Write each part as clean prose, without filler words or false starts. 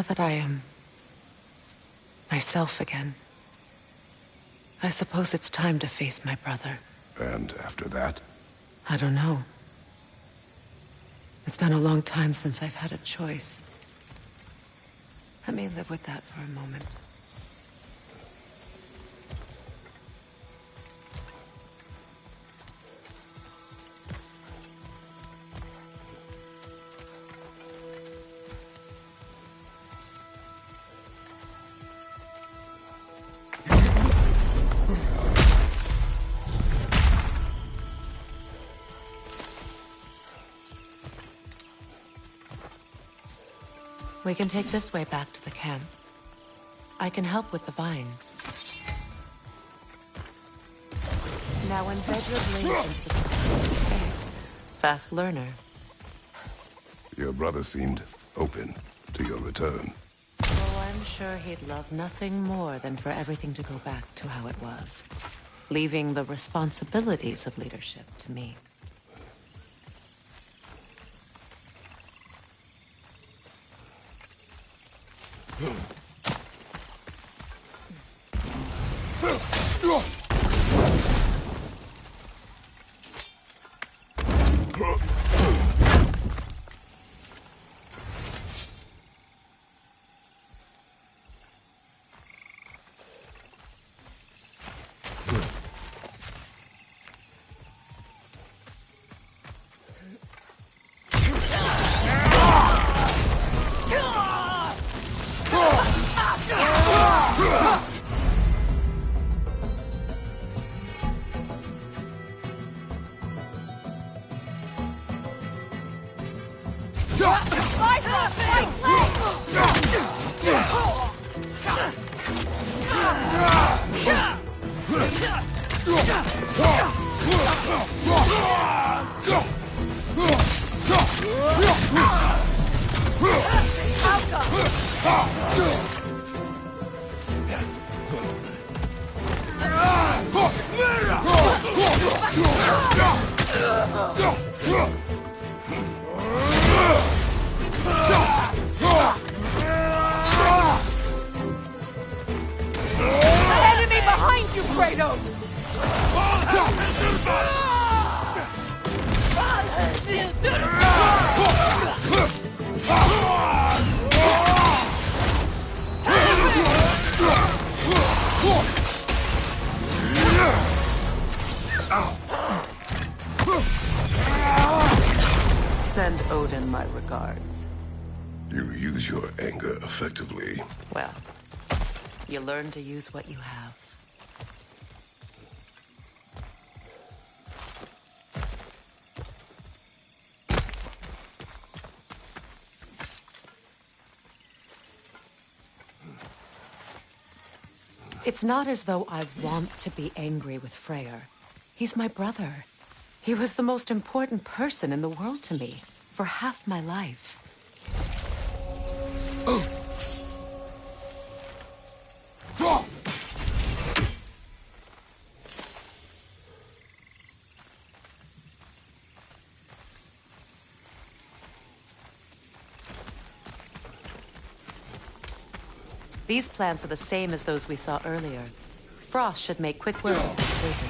Now that I am myself again, I suppose it's time to face my brother. And after that? I don't know. It's been a long time since I've had a choice. Let me live with that for a moment. We can take this way back to the camp. I can help with the vines. Now embed your blade into the... Fast learner. Your brother seemed open to your return. Oh, I'm sure he'd love nothing more than for everything to go back to how it was, leaving the responsibilities of leadership to me. Send Odin my regards. You use your anger effectively. Well, you learn to use what you have. It's not as though I want to be angry with Freyr. He's my brother. He was the most important person in the world to me for half my life. These plants are the same as those we saw earlier. Frost should make quick work of this poison.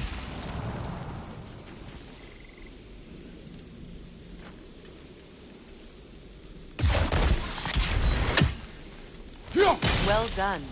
Well done.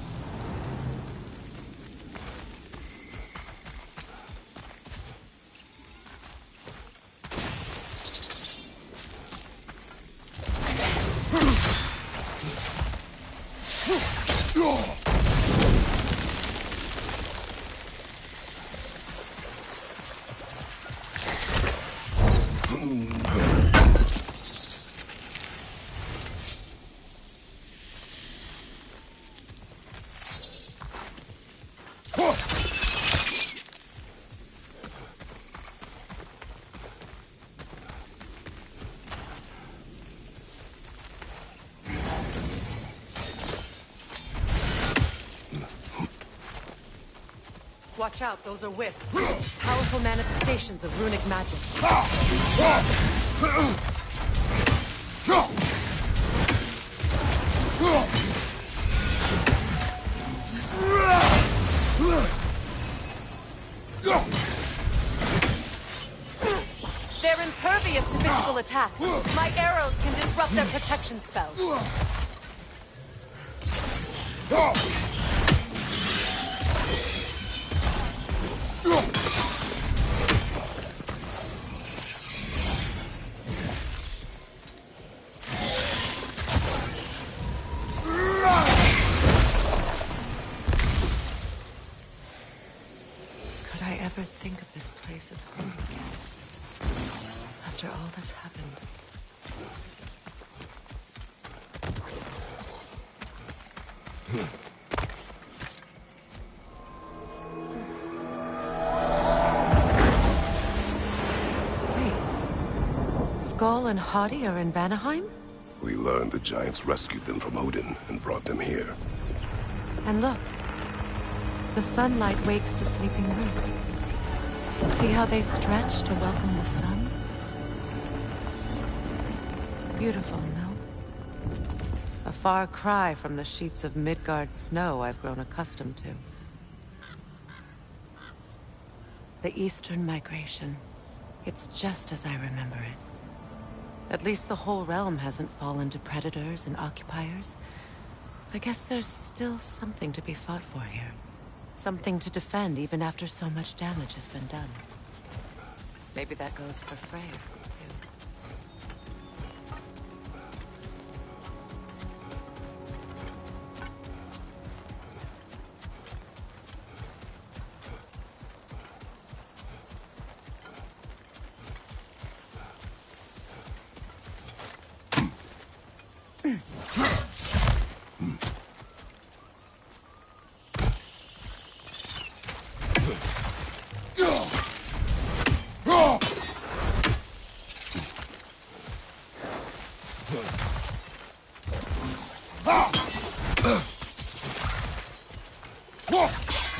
Watch out, those are wisps. Powerful manifestations of runic magic. They're impervious to physical attacks. My arrows can disrupt their protection spell. Could I ever think of this place as home again? After all that's happened. Wait. Skull and Hati are in Vanaheim? We learned the giants rescued them from Odin and brought them here. And look. The sunlight wakes the sleeping roots. See how they stretch to welcome the sun? Beautiful, no? A far cry from the sheets of Midgard snow I've grown accustomed to. The Eastern Migration. It's just as I remember it. At least the whole realm hasn't fallen to predators and occupiers. I guess there's still something to be fought for here. Something to defend even after so much damage has been done. Maybe that goes for Freyr, too.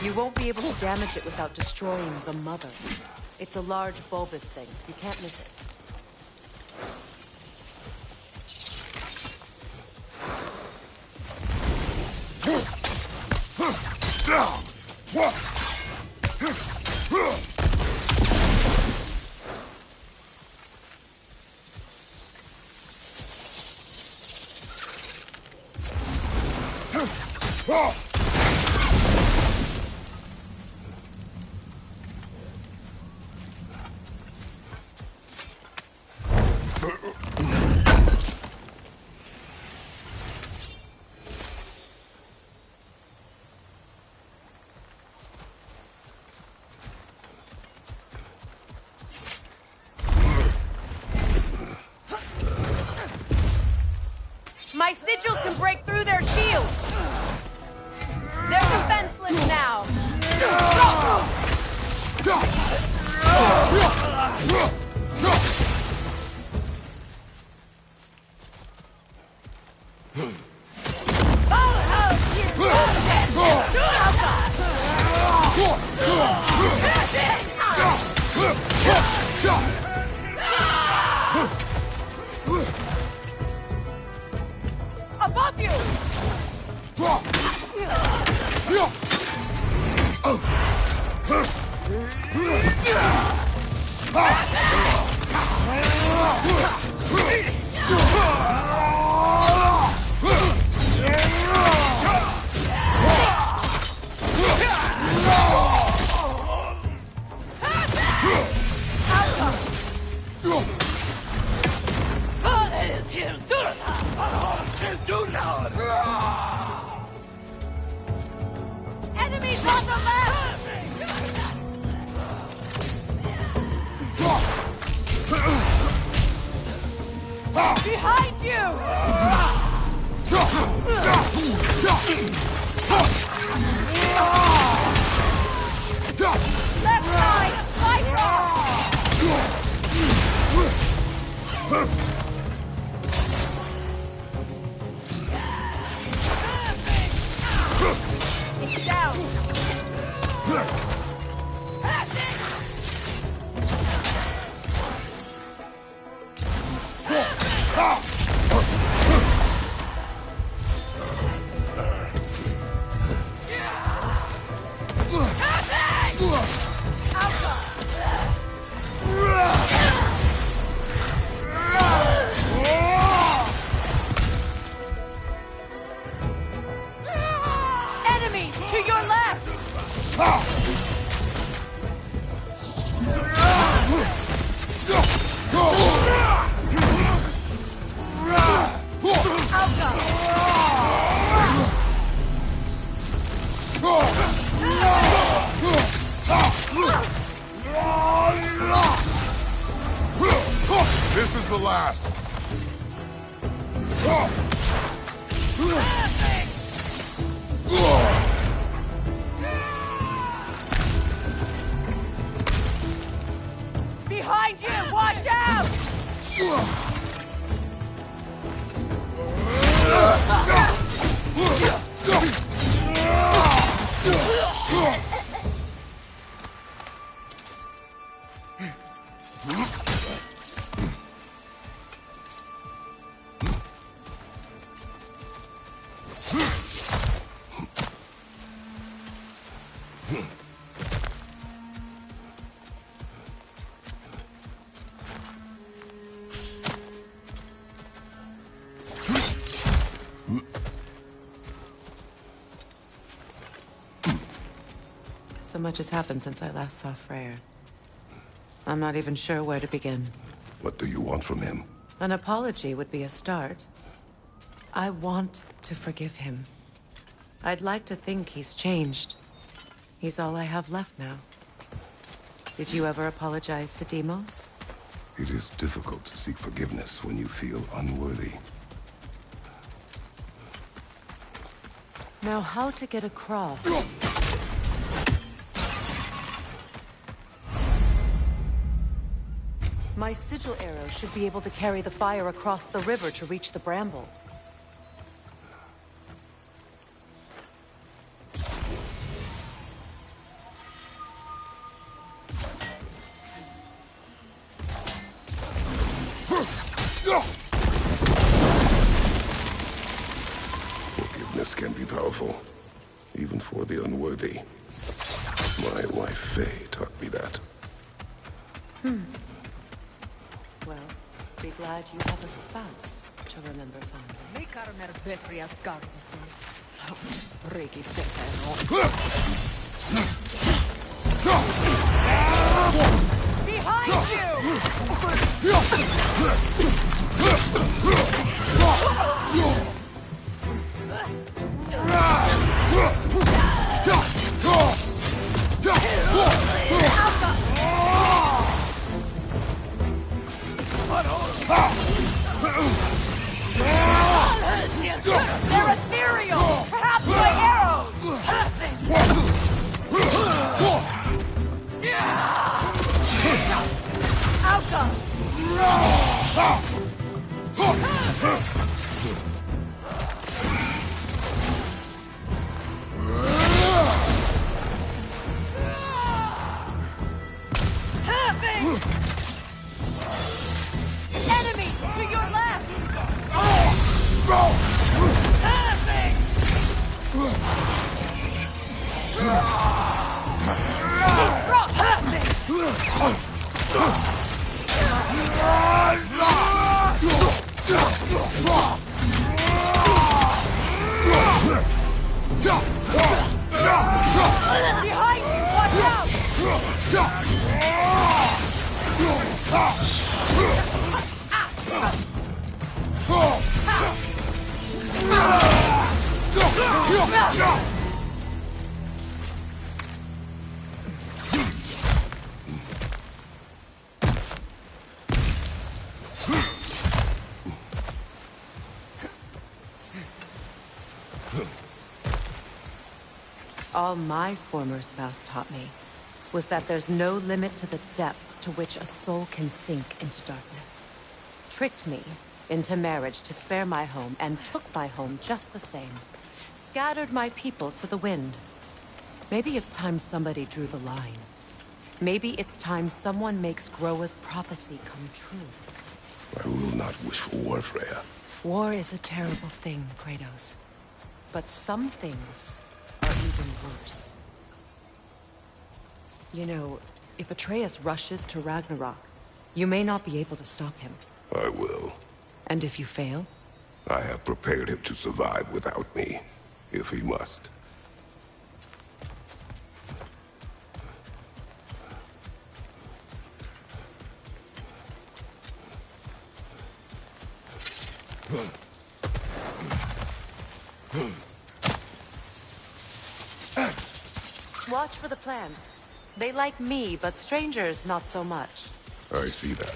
You won't be able to damage it without destroying the mother. It's a large bulbous thing. You can't miss it. My sigils can break through their shields! They're defenseless now! Above you! Enemies on the left! Behind you! Left side! Fight down! last! Behind you! Watch out! So much has happened since I last saw Freyr. I'm not even sure where to begin. What do you want from him? An apology would be a start. I want to forgive him. I'd like to think he's changed. He's all I have left now. Did you ever apologize to Deimos? It is difficult to seek forgiveness when you feel unworthy. Now, how to get across? My sigil arrow should be able to carry the fire across the river to reach the bramble. Forgiveness can be powerful, even for the unworthy. My wife Faye taught me that. Well, be glad you have a spouse to remember fondly. Behind They're ethereal! Perhaps my arrows! Enemy to your left! Behind you! Watch out! All my former spouse taught me was that there's no limit to the depth to which a soul can sink into darkness. Tricked me into marriage to spare my home and took my home just the same. Scattered my people to the wind. Maybe it's time somebody drew the line. Maybe it's time someone makes Groa's prophecy come true. I will not wish for war, Freya. War is a terrible thing, Kratos. But some things are even worse. You know, if Atreus rushes to Ragnarok, you may not be able to stop him. I will. And if you fail? I have prepared him to survive without me, if he must. Watch for the plants. They like me, but strangers not so much. I see that.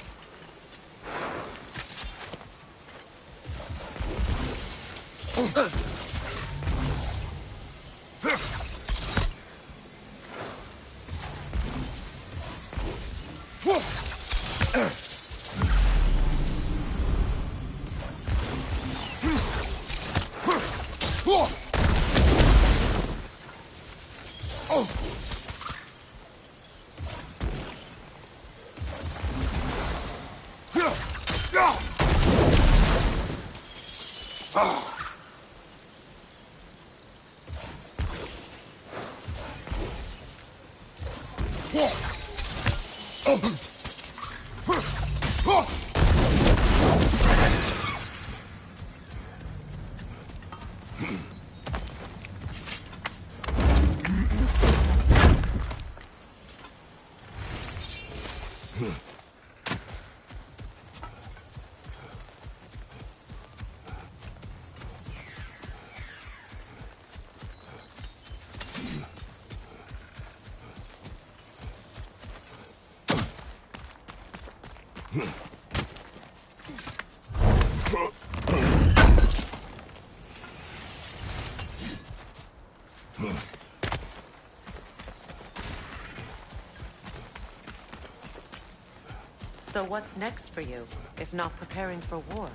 So what's next for you, if not preparing for war?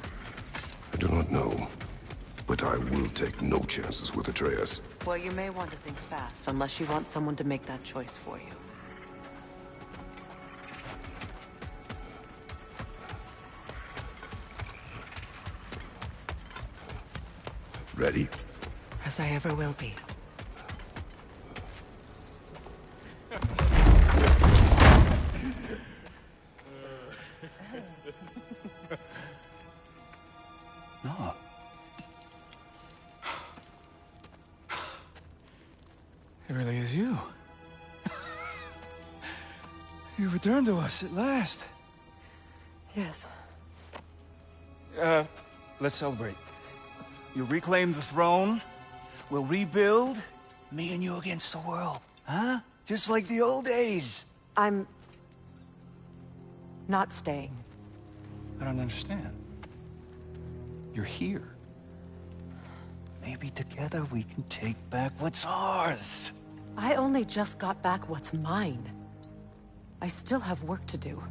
I do not know, but I will take no chances with Atreus. Well, you may want to think fast, unless you want someone to make that choice for you. Ready? As I ever will be. No. It really is you. You returned to us at last. Yes. Let's celebrate. You reclaim the throne, we'll rebuild, me and you against the world, huh? Just like the old days. I'm... not staying. I don't understand. You're here. Maybe together we can take back what's ours. I only just got back what's mine. I still have work to do.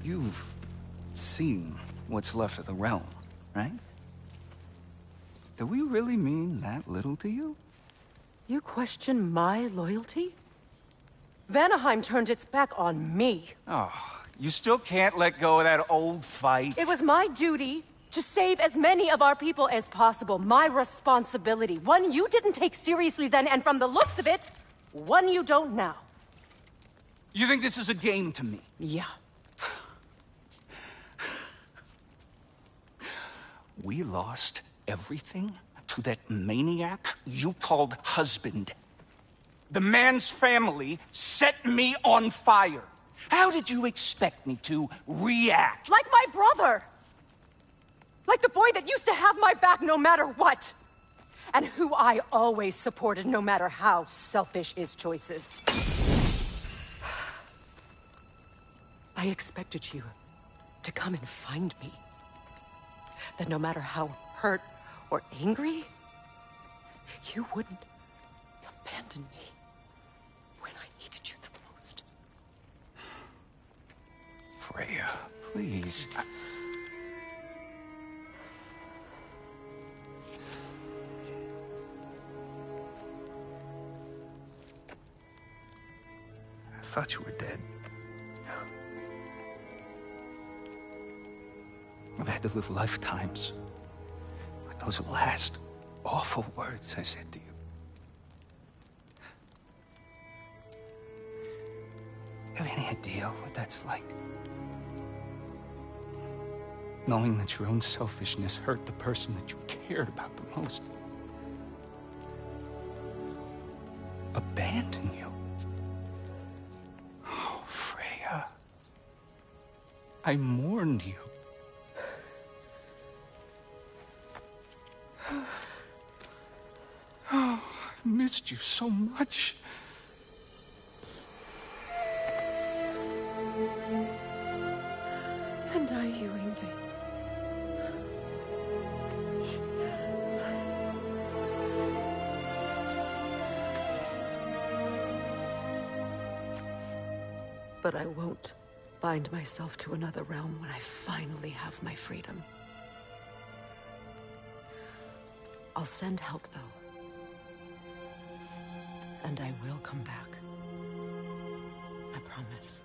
You've seen what's left of the realm, right? Do we really mean that little to you? You question my loyalty? Vanaheim turned its back on me. Oh, you still can't let go of that old fight? It was my duty to save as many of our people as possible. My responsibility. One you didn't take seriously then, and from the looks of it, one you don't now. You think this is a game to me? Yeah. We lost everything to that maniac you called husband. The man's family set me on fire. How did you expect me to react? Like my brother! Like the boy that used to have my back no matter what! And who I always supported no matter how selfish his choices. I expected you to come and find me. That no matter how hurt or angry, you wouldn't abandon me when I needed you the most. Freya, please. I thought you were dead. I've had to live lifetimes with those last awful words I said to you. Have any idea what that's like? Knowing that your own selfishness hurt the person that you cared about the most. Abandon you. Oh, Freya. I mourned you. Oh, I've missed you so much. And I you, Ingvi. But I won't bind myself to another realm when I finally have my freedom. I'll send help, though. And I will come back. I promise.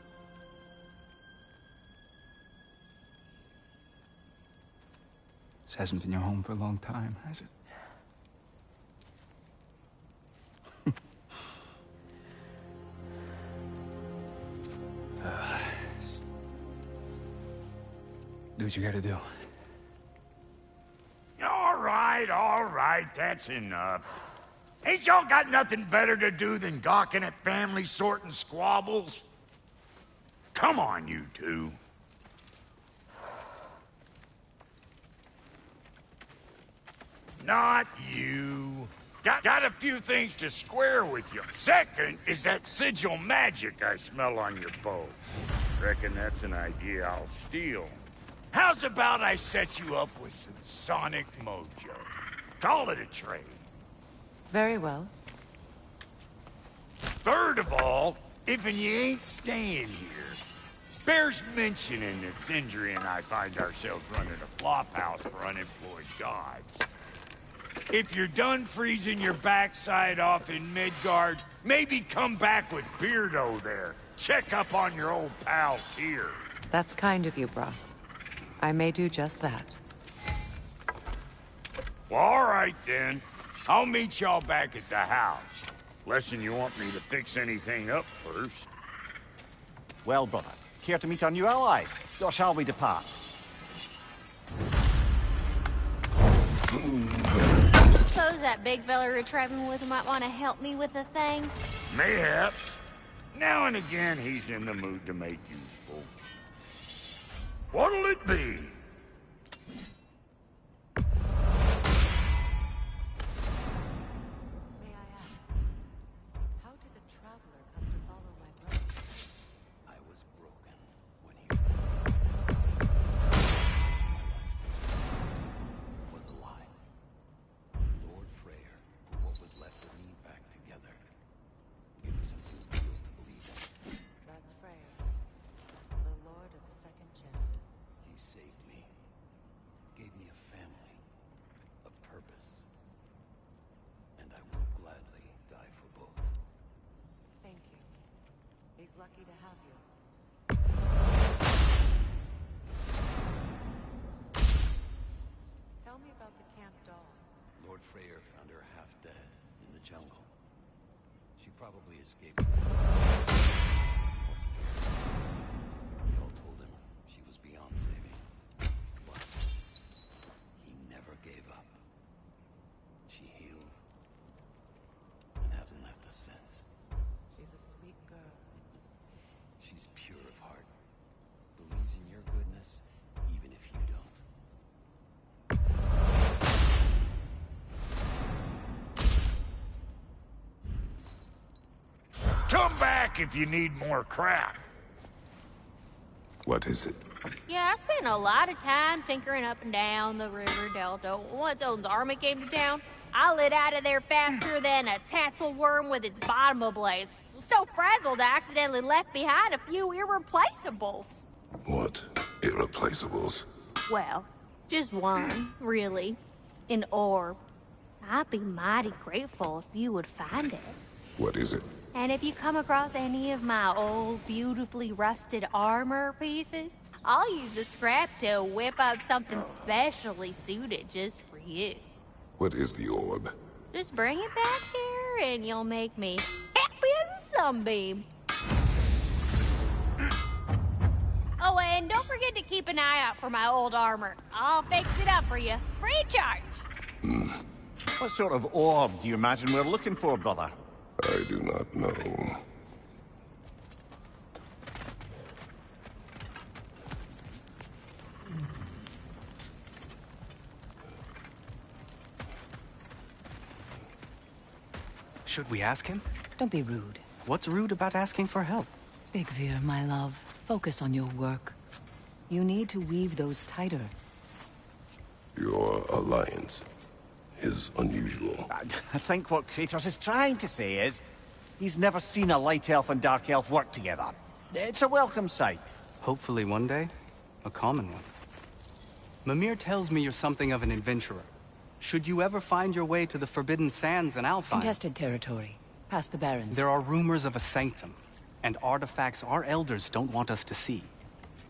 This hasn't been your home for a long time, has it? Do what you gotta do. All right, that's enough. Ain't y'all got nothing better to do than gawking at family sorting squabbles? Come on, you two. Not you. Got a few things to square with you. Second is that sigil magic I smell on your bow. Reckon that's an idea I'll steal. How's about I set you up with some sonic mojo? Call it a trade. Very well. Third of all, if you ain't staying here, bears mentioning that Sindri and I find ourselves running a flop house for unemployed gods. If you're done freezing your backside off in Midgard, maybe come back with Beardo there. Check up on your old pal Tyr. That's kind of you, Brock. I may do just that. Well, all right then. I'll meet y'all back at the house. Lesson you want me to fix anything up first. Well, brother, care to meet our new allies? Or shall we depart? Suppose that big fella you're traveling with might want to help me with a thing? Mayhaps. Now and again, he's in the mood to make useful. What'll it be? May I ask, how did a traveler come to follow my brother? I was broken when he was alive. Lord Freyr put what was left of me back together. Give us a new deal to believe in. That's Freyr, the Lord of Second Chances. He saved me. Gave me a family. A purpose. And I will gladly die for both. Thank you. He's lucky to have you. Tell me about the camp doll. Lord Freyr found her half dead in the jungle. She probably escaped. We all told him she was beyond saving. But he never gave up. She healed and hasn't left us since. She's a sweet girl. She's pure of heart. Believes in your goodness, even if you don't. Come back if you need more crap. What is it? Yeah, I spent a lot of time tinkering up and down the river delta. Once Odin's army came to town, I lit out of there faster than a tassel worm with its bottom ablaze. So frazzled, I accidentally left behind a few irreplaceables. What irreplaceables? Well, just one, really. An orb. I'd be mighty grateful if you would find it. What is it? And if you come across any of my old, beautifully rusted armor pieces, I'll use the scrap to whip up something specially suited just for you. What is the orb? Just bring it back here and you'll make me happy as a sunbeam. Oh, and don't forget to keep an eye out for my old armor. I'll fix it up for you, free of charge. What sort of orb do you imagine we're looking for, brother? I do not know. Should we ask him? Don't be rude. What's rude about asking for help? Big Veer, my love, focus on your work. You need to weave those tighter. Your alliance is unusual. I think what Kratos is trying to say is, he's never seen a light elf and dark elf work together. It's a welcome sight. Hopefully one day, a common one. Mimir tells me you're something of an adventurer. Should you ever find your way to the Forbidden Sands in Alfheim... Contested territory. Past the Barrens. There are rumors of a sanctum, and artifacts our elders don't want us to see.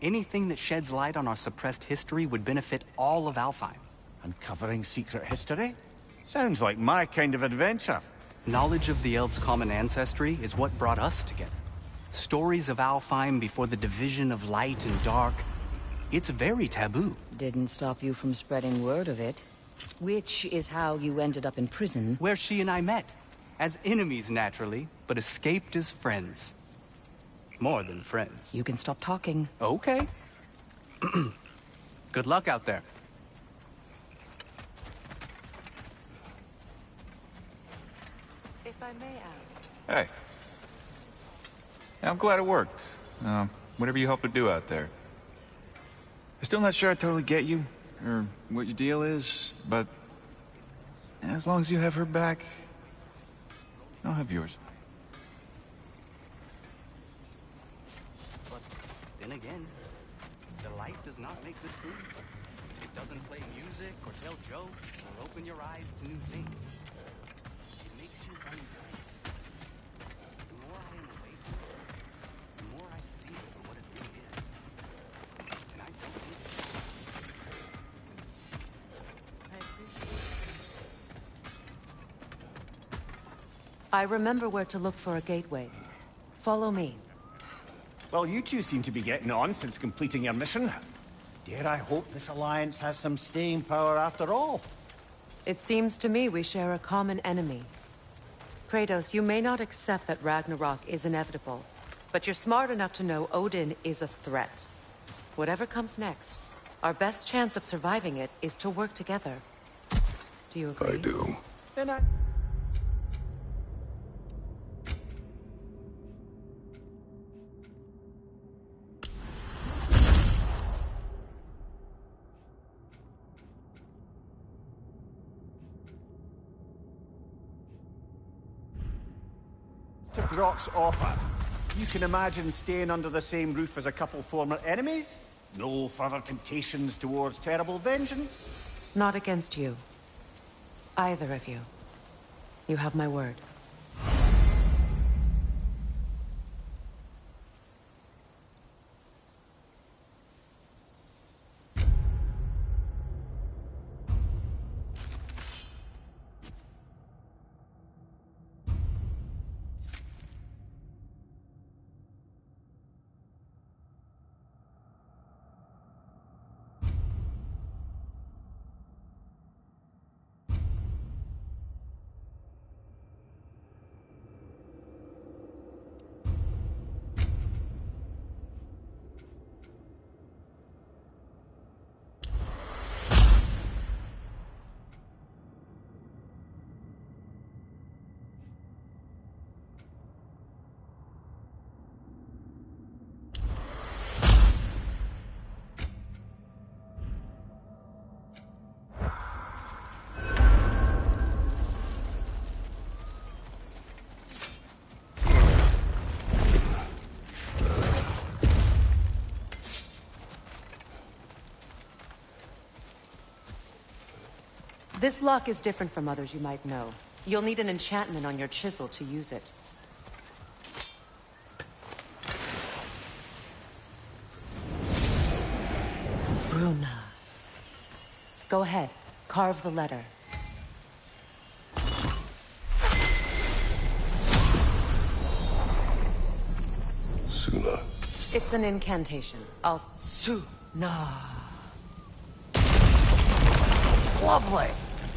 Anything that sheds light on our suppressed history would benefit all of Alfheim. Uncovering secret history? Sounds like my kind of adventure. Knowledge of the Elves' common ancestry is what brought us together. Stories of Alfheim before the division of light and dark. It's very taboo. Didn't stop you from spreading word of it. Which is how you ended up in prison. Where she and I met. As enemies, naturally, but escaped as friends. More than friends. You can stop talking. Okay. Good luck out there. If I may ask. Hey. Yeah, I'm glad it worked. Whatever you hope to do out there. I'm still not sure I totally get you, or what your deal is, but as long as you have her back, I'll have yours. But then again, the light does not make good food. It doesn't play music or tell jokes or open your eyes to new things. It makes you unkind. The more I am away from it, the more I see it for what it really is. And I don't think I remember where to look for a gateway. Follow me. Well, you two seem to be getting on since completing your mission. Dare I hope this alliance has some staying power after all? It seems to me we share a common enemy. Kratos, you may not accept that Ragnarok is inevitable, but you're smart enough to know Odin is a threat. Whatever comes next, our best chance of surviving it is to work together. Do you agree? I do. Then I... To Brock's offer, you can imagine staying under the same roof as a couple former enemies? No further temptations towards terrible vengeance? Not against you. Either of you. You have my word. This lock is different from others you might know. You'll need an enchantment on your chisel to use it. Bruna. Go ahead. Carve the letter. Suna. It's an incantation. Suna. Lovely!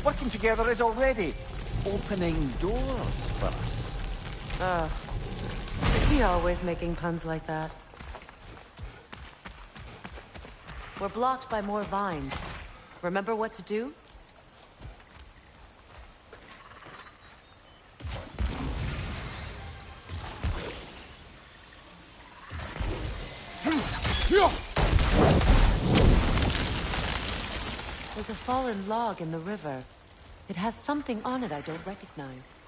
Working together is already opening doors for us. Is he always making puns like that? We're blocked by more vines. Remember what to do? There's a fallen log in the river. It has something on it I don't recognize.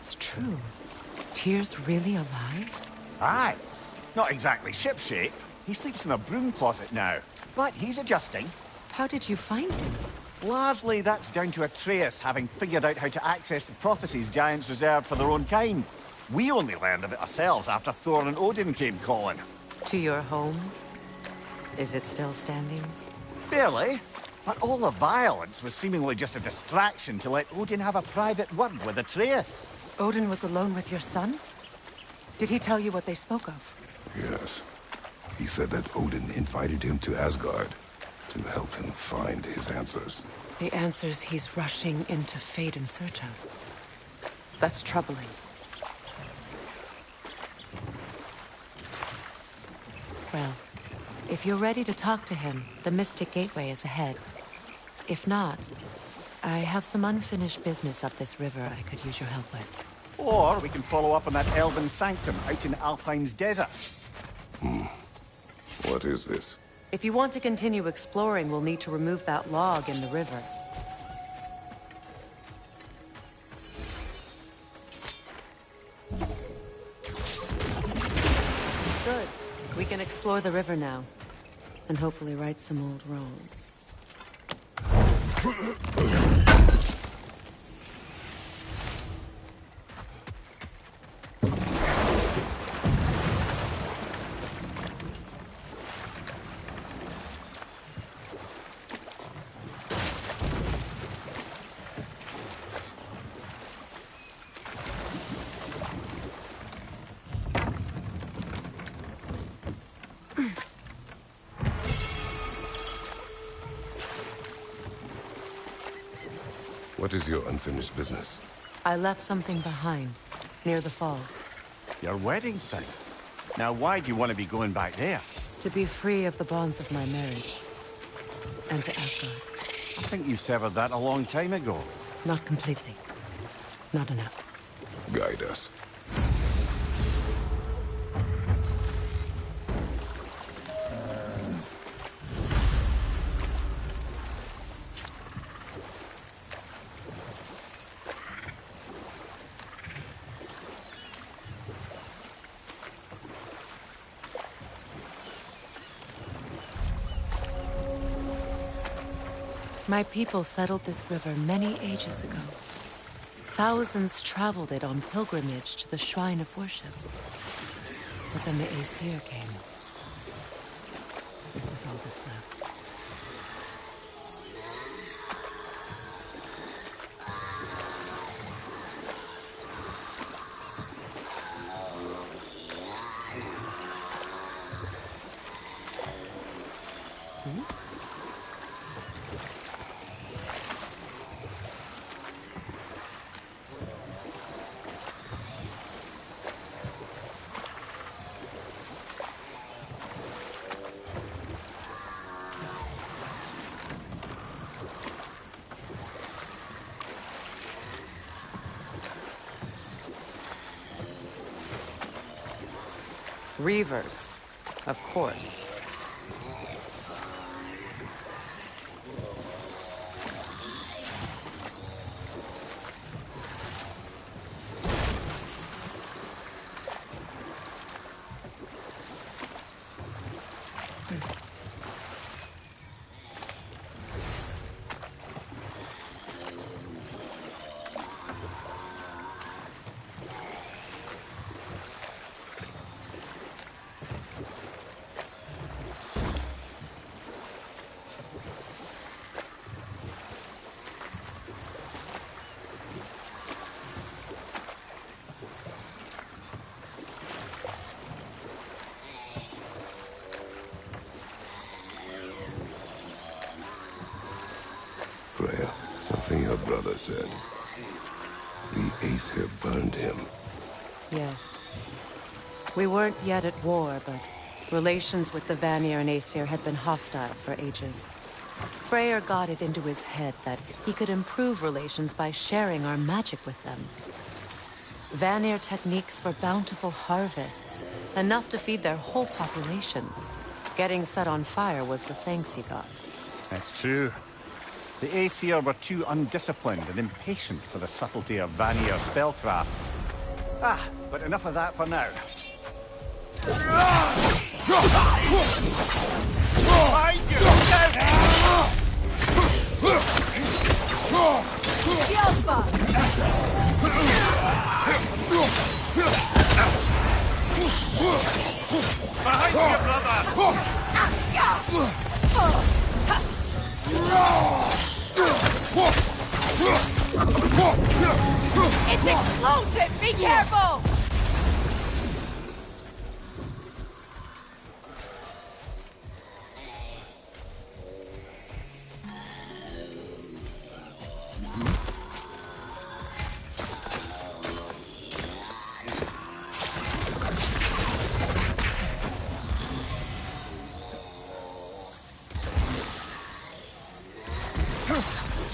it's true. Tyr's really alive? Aye. Not exactly shipshape. He sleeps in a broom closet now. But he's adjusting. How did you find him? Largely, that's down to Atreus having figured out how to access the prophecies giants reserved for their own kind. We only learned of it ourselves after Thor and Odin came calling. To your home? Is it still standing? Barely. But all the violence was seemingly just a distraction to let Odin have a private word with Atreus. Odin was alone with your son? Did he tell you what they spoke of? Yes. He said that Odin invited him to Asgard to help him find his answers. The answers he's rushing into fate in search of. That's troubling. Well, if you're ready to talk to him, the Mystic Gateway is ahead. If not, I have some unfinished business up this river I could use your help with. Or we can follow up on that elven sanctum out in Alfheim's desert. What is this? If you want to continue exploring, we'll need to remove that log in the river. Good. We can explore the river now. And hopefully right some old wrongs. What is your unfinished business? I left something behind, near the falls. Your wedding site. Now why do you want to be going back there? To be free of the bonds of my marriage. And to Asgard. I think you severed that a long time ago. Not completely. Not enough. Guide us. My people settled this river many ages ago. Thousands traveled it on pilgrimage to the shrine of worship. But then the Aesir came. This is all that's left. Reavers, of course. Freya, something your brother said. The Aesir burned him. Yes. We weren't yet at war, but relations with the Vanir and Aesir had been hostile for ages. Freyr got it into his head that he could improve relations by sharing our magic with them. Vanir techniques for bountiful harvests, enough to feed their whole population. Getting set on fire was the thanks he got. That's true. The Aesir were too undisciplined and impatient for the subtlety of Vanir spellcraft. But enough of that for now. Behind you, brother! It's explosive! Be careful!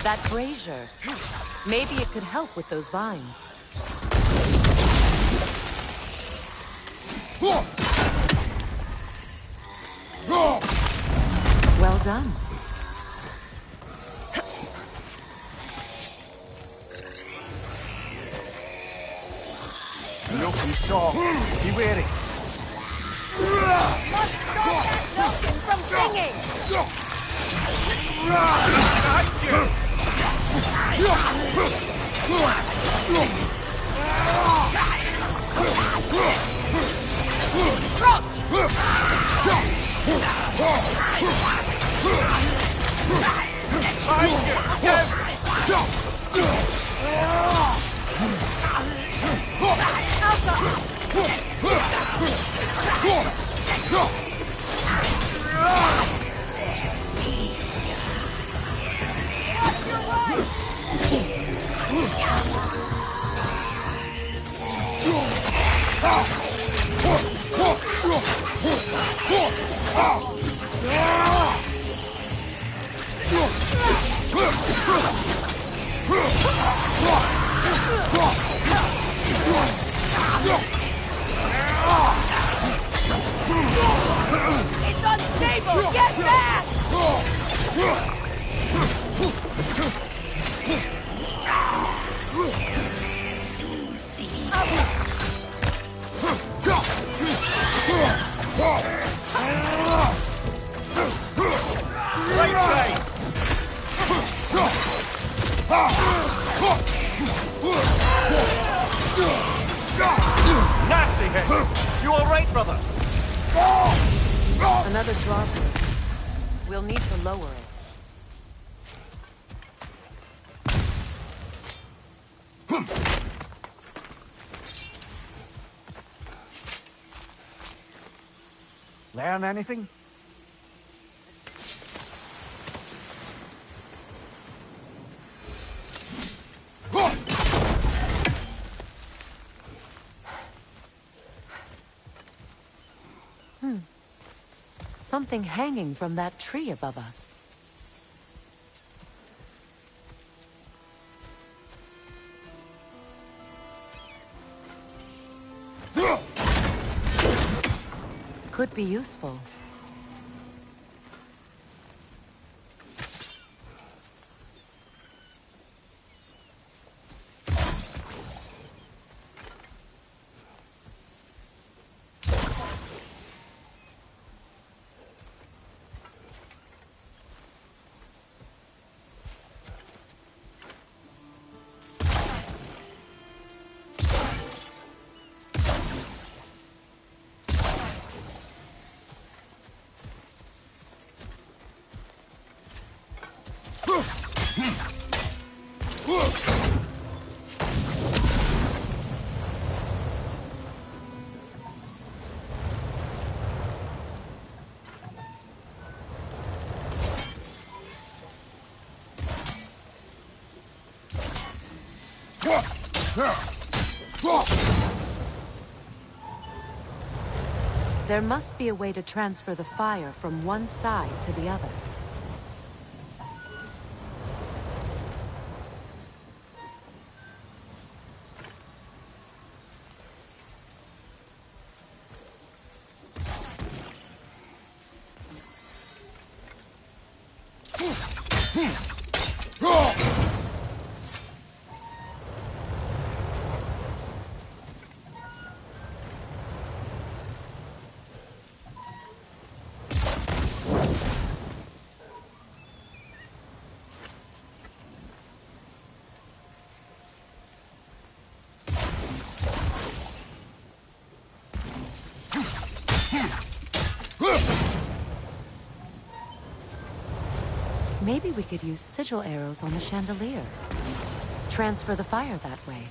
That brazier. Maybe it could help with those vines. Well done. Milk and salt. Be wary. Must stop that Milton from singing! It's unstable! Get back! Nasty hit! You alright, brother? Another drawbridge. We'll need to lower it. Learn anything? Something hanging from that tree above us. Could be useful. There must be a way to transfer the fire from one side to the other. Maybe we could use sigil arrows on the chandelier. Transfer the fire that way.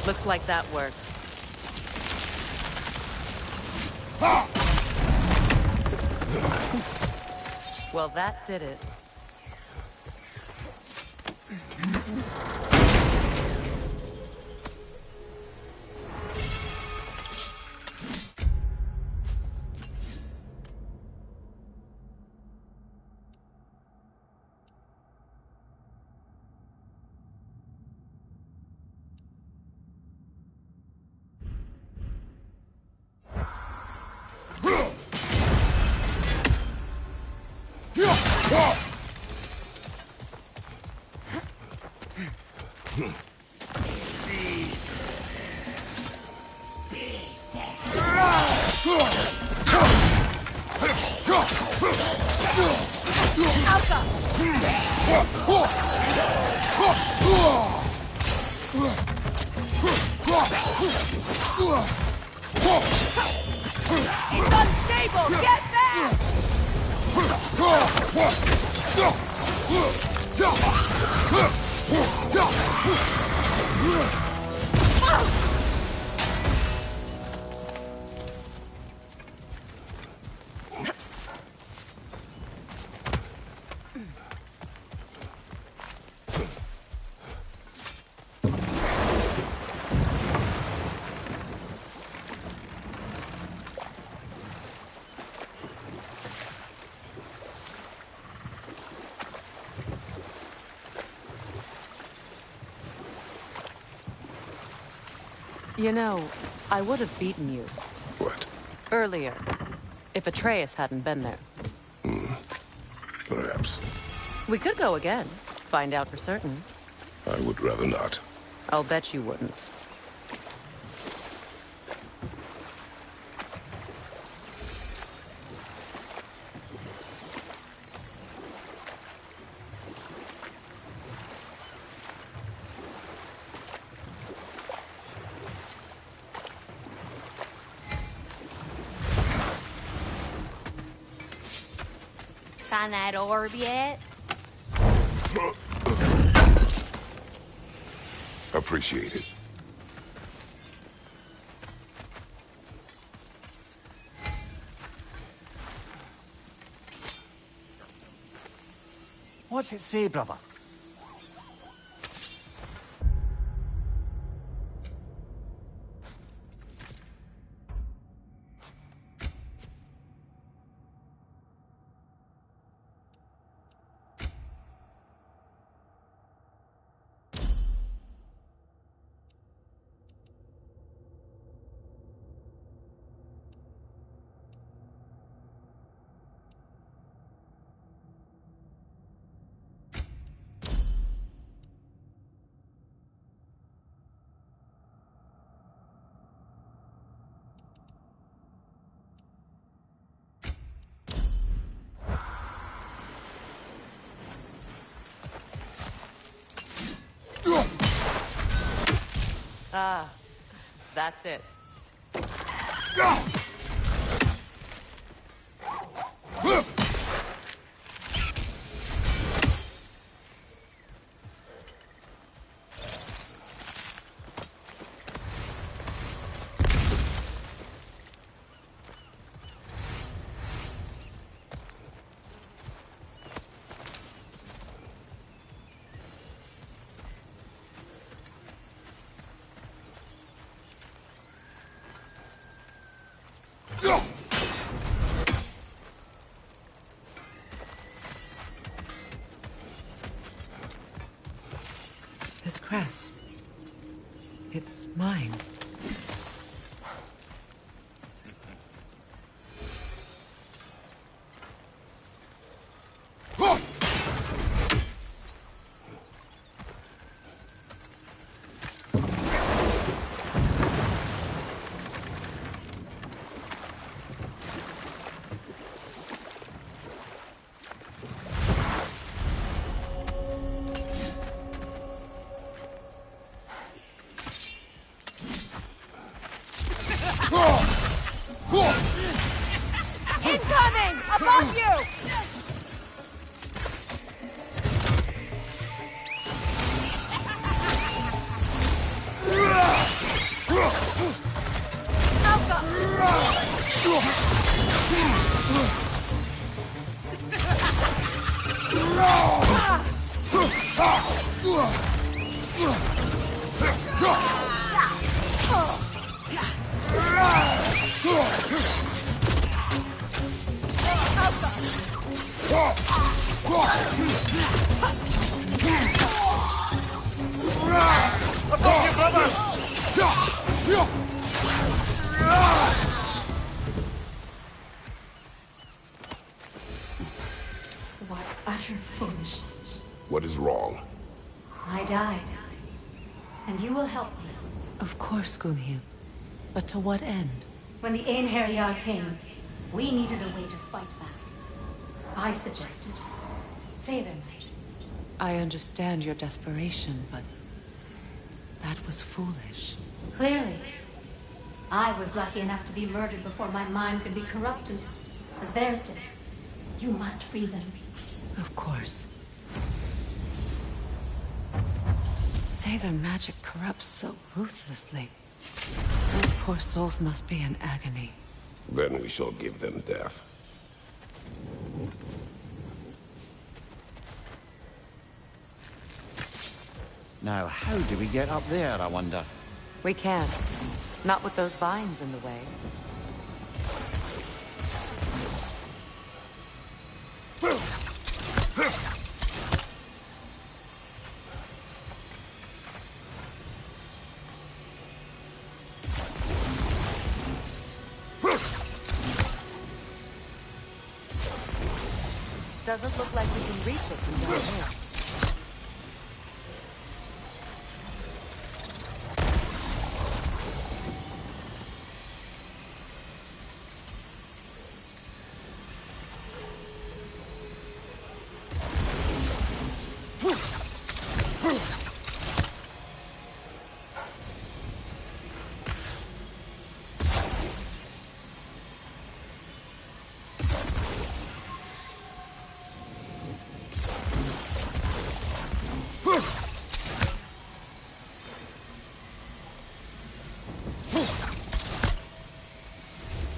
Looks like that worked. Well, that did it. It's unstable! Get back! You know, I would have beaten you. What? Earlier. If Atreus hadn't been there. Perhaps. We could go again. Find out for certain. I would rather not. I'll bet you wouldn't. Find that orb yet? Appreciate it. What's it say, brother? Ah, that's it. This crest. It's mine. Incoming! Above you! What utter foolishness. What is wrong? I died. And you will help me. Of course, Gunhild. But to what end? When the Einherjar came, we needed a way to fight back. I suggested, say their magic. I understand your desperation, but that was foolish. Clearly. I was lucky enough to be murdered before my mind could be corrupted, as theirs did. You must free them. Of course. Say their magic corrupts so ruthlessly. Those poor souls must be in agony. Then we shall give them death. Now, how do we get up there, I wonder? We can't. Not with those vines in the way. Doesn't look like we can reach it from down here.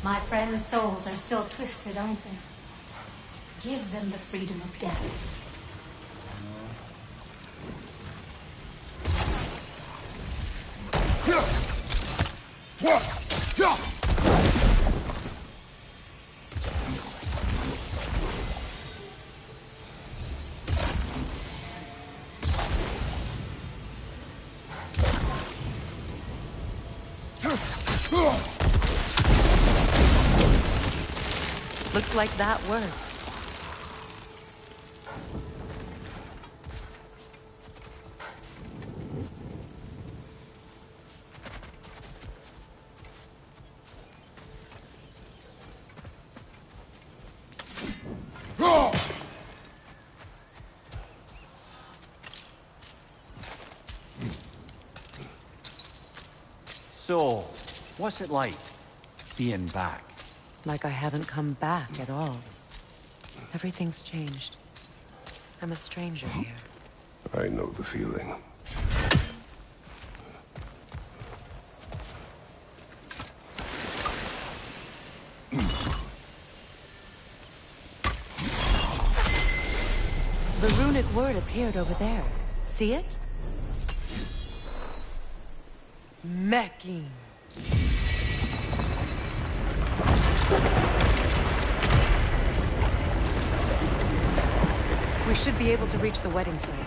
My friends' souls are still twisted, aren't they? Give them the freedom of death. Looks like that worked. So, what's it like, being back? Like I haven't come back at all. Everything's changed. I'm a stranger here. I know the feeling. The runic word appeared over there. See it? Mecking. We should be able to reach the wedding site now.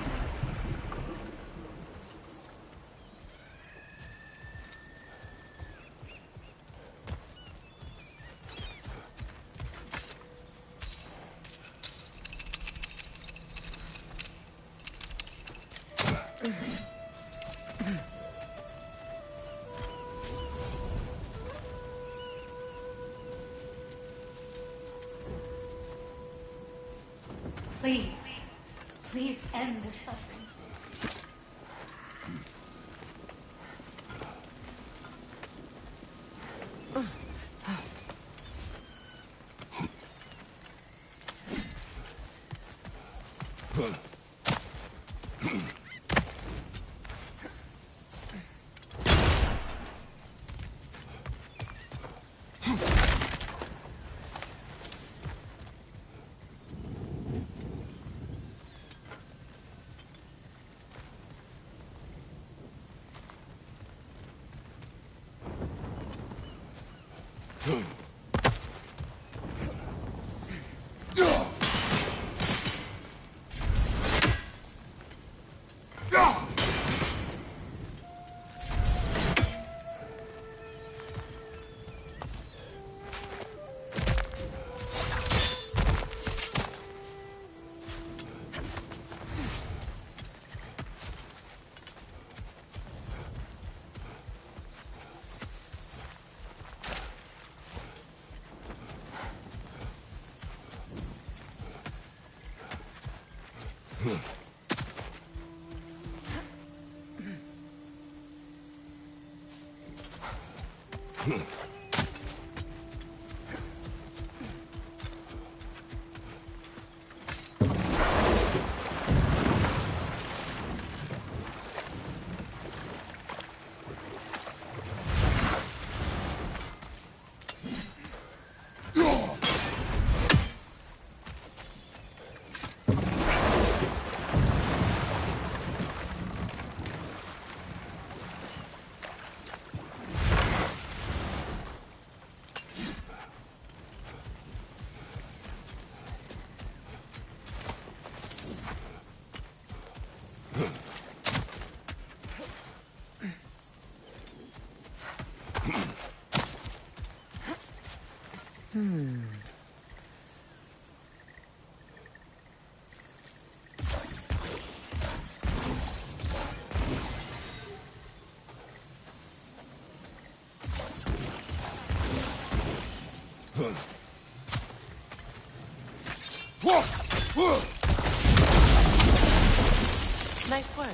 Please, please end their suffering. Nice work.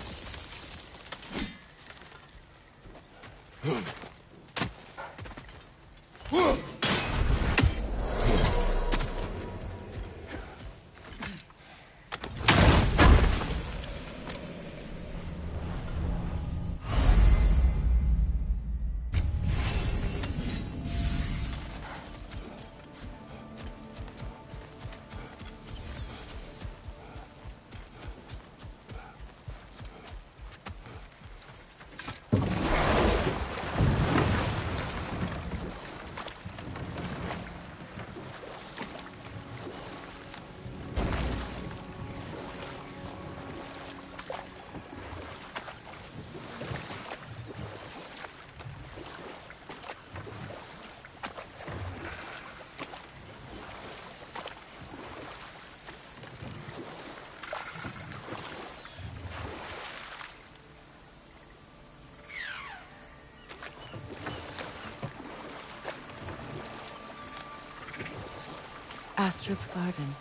Astrid's garden.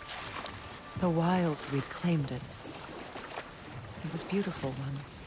The wilds reclaimed it. It was beautiful once.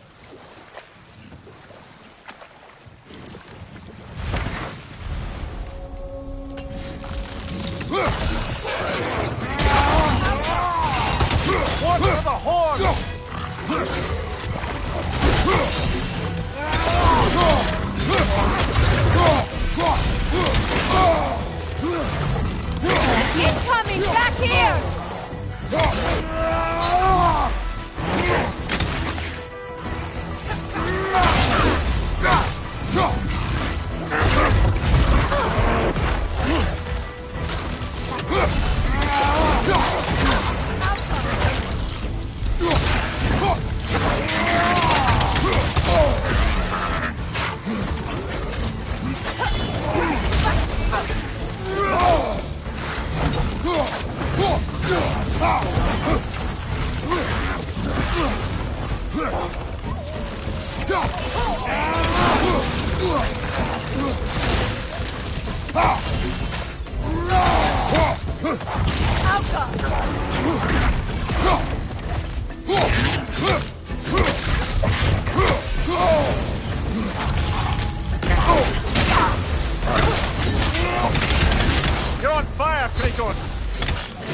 You're on fire, Kratos!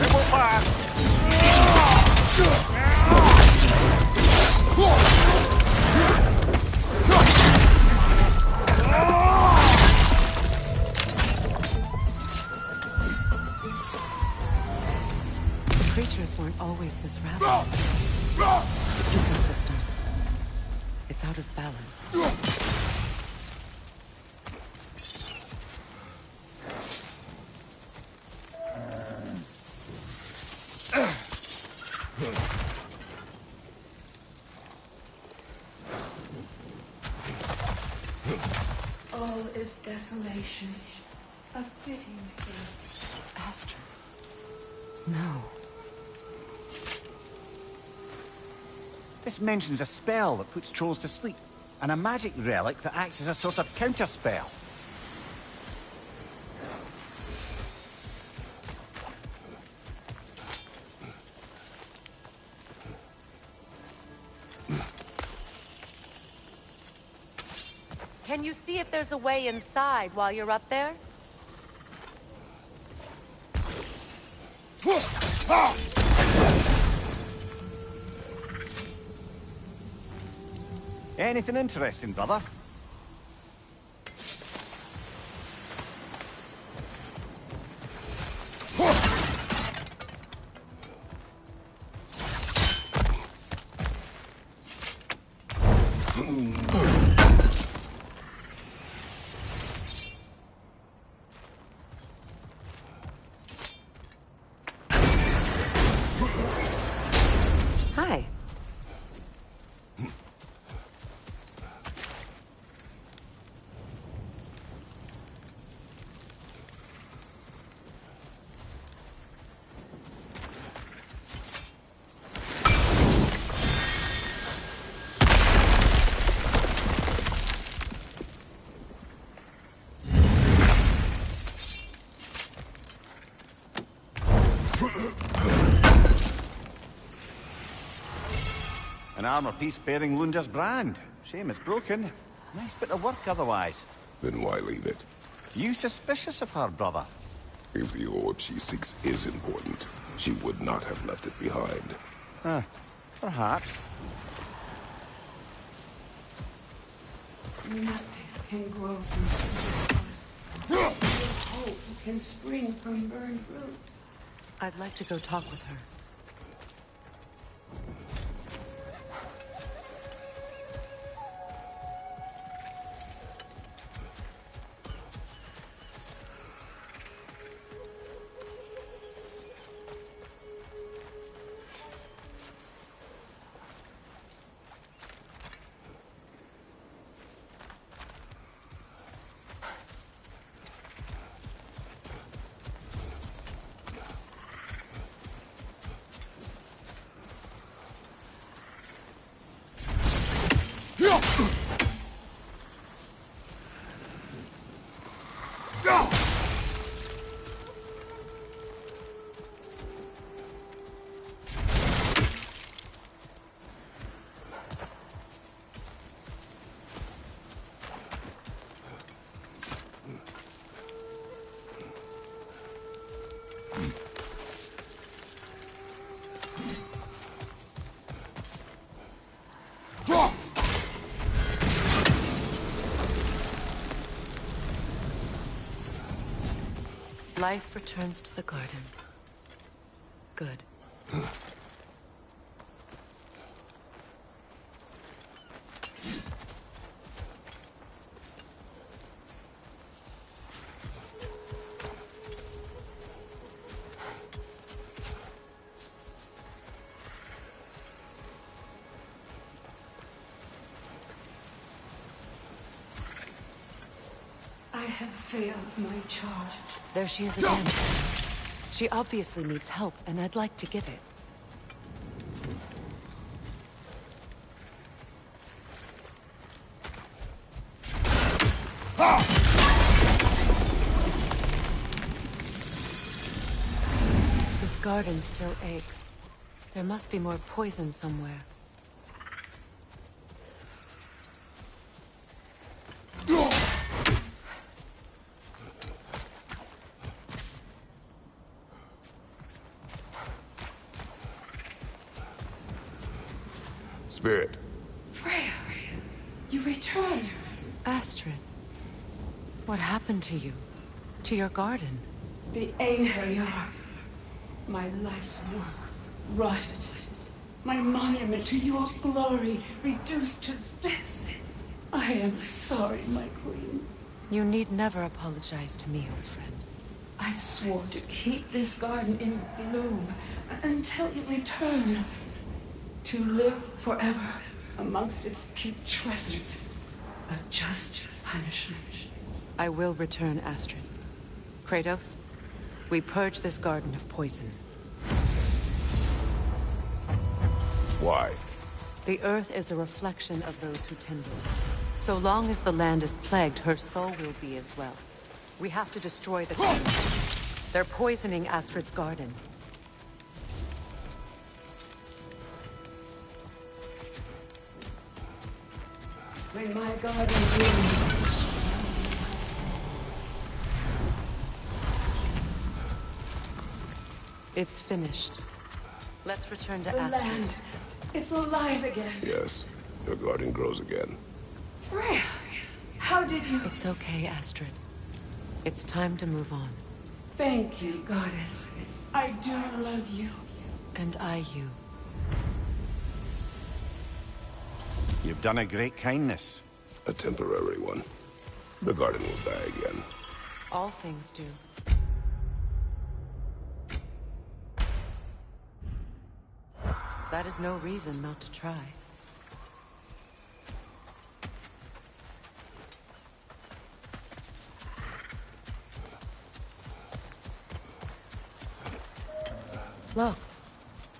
It will pass! Creatures weren't always this rabid. The ecosystem. It's out of balance. All is desolation. A fitting fate. Astrid. No. This mentions a spell that puts trolls to sleep, and a magic relic that acts as a sort of counterspell. Can you see if there's a way inside while you're up there? Anything interesting, brother? Hi. An armor piece bearing Lunda's brand. Shame it's broken. Nice bit of work otherwise. Then why leave it? You suspicious of her, brother? If the orb she seeks is important, she would not have left it behind. Perhaps. Nothing can grow from no hope can spring from burned roots. I'd like to go talk with her. Life returns to the garden. Good. I have failed my charge. There she is again. She obviously needs help, and I'd like to give it. This garden still aches. There must be more poison somewhere. Spirit. Freya, you returned. Astrid, what happened to you? To your garden? The Einherjar. My life's work rotted. My monument to your glory reduced to this. I am sorry, my queen. You need never apologize to me, old friend. I swore to keep this garden in bloom until you return. To live forever amongst its putrescence. A just punishment. I will return, Astrid. Kratos, we purge this garden of poison. Why? The earth is a reflection of those who tend it. So long as the land is plagued, her soul will be as well. We have to destroy the garden. They're poisoning Astrid's garden. When my garden blooms, It's finished. Let's return to the Astrid. land, it's alive again. Yes, your garden grows again. Freya, how did you... It's okay, Astrid. It's time to move on. Thank you, goddess. I do love you. And I you. You've done a great kindness. A temporary one. The garden will die again. All things do. That is no reason not to try. Look.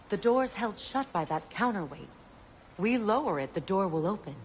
The door's held shut by that counterweight. We lower it, the door will open.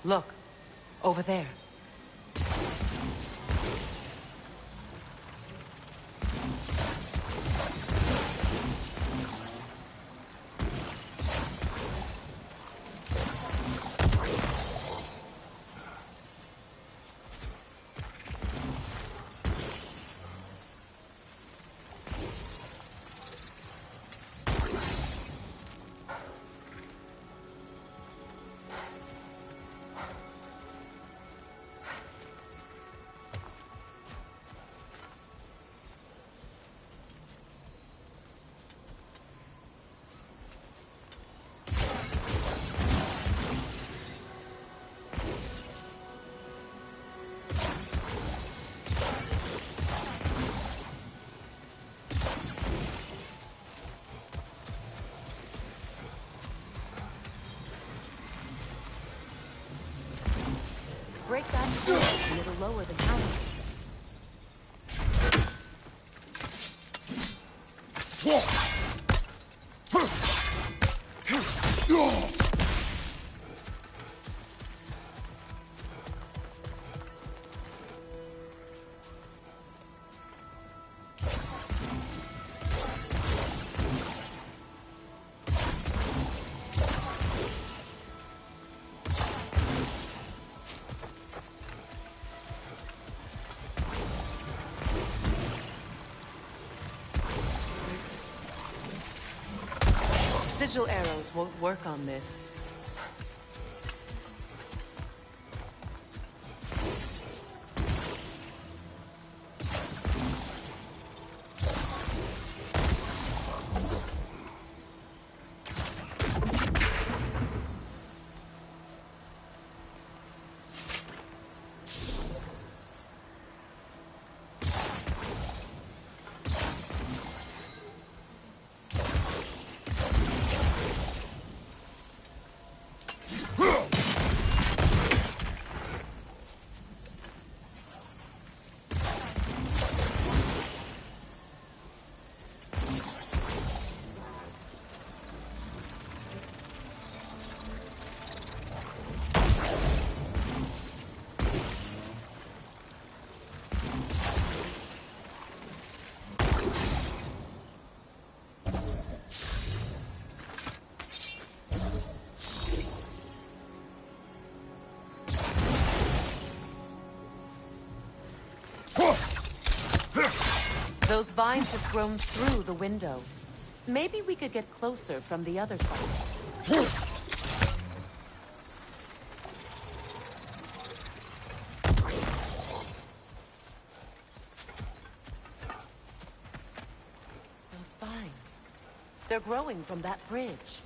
Look, over there. Break that door and it'll lower the counter. Sigil arrows won't work on this. Those vines have grown through the window. Maybe we could get closer from the other side. Those vines. They're growing from that bridge.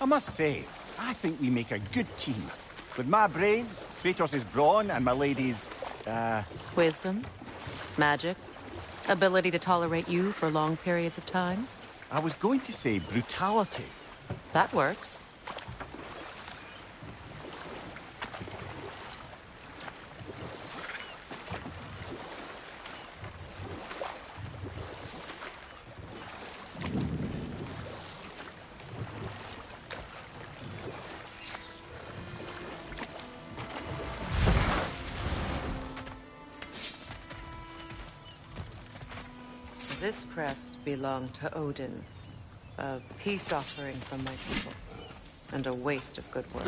I must say, I think we make a good team. With my brains, Kratos' brawn, and my lady's, Wisdom? Magic? Ability to tolerate you for long periods of time? I was going to say brutality. That works. This crest belonged to Odin. A peace offering from my people. And a waste of good work.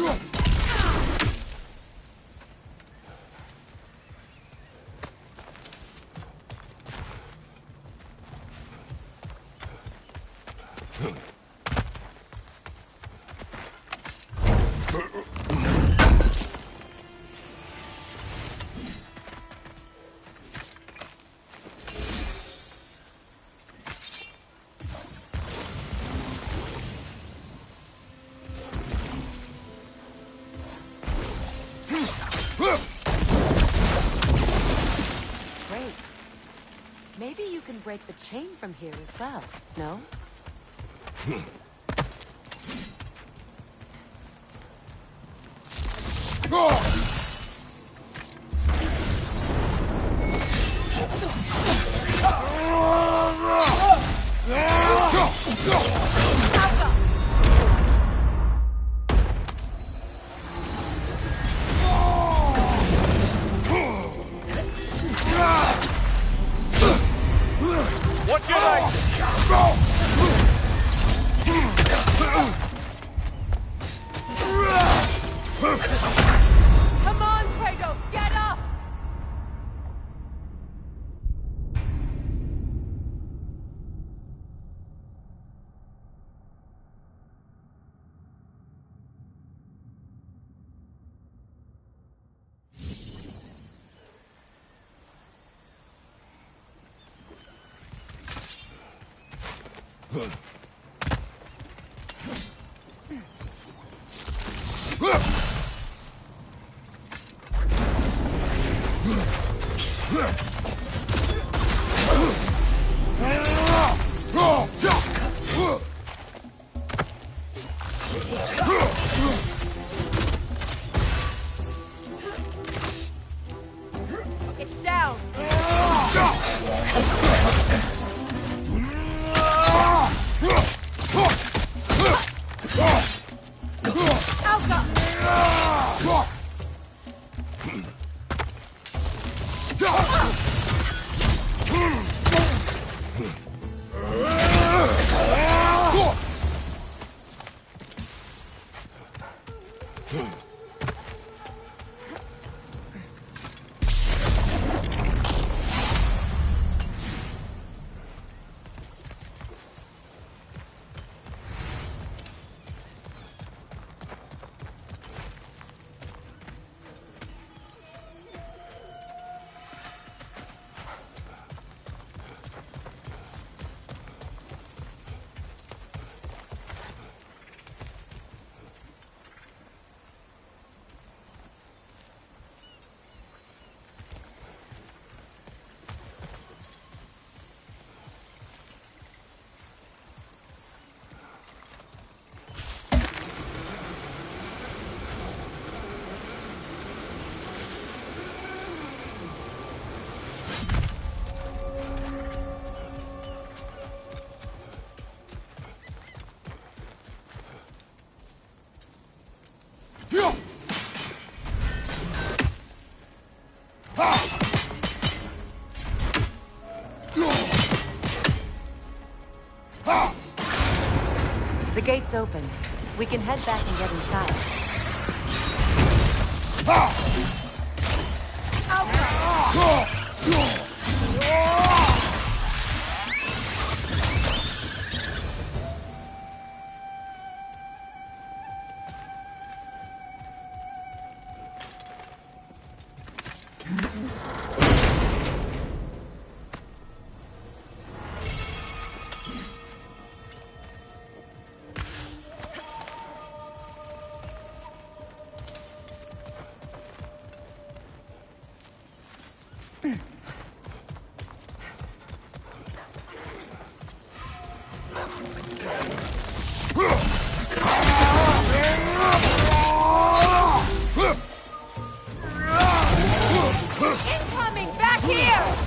Great. Maybe you can break the chain from here as well, no? What you like? Come on, Kratos, get up! It's down. The gate's open. We can head back and get inside. Incoming! Back here!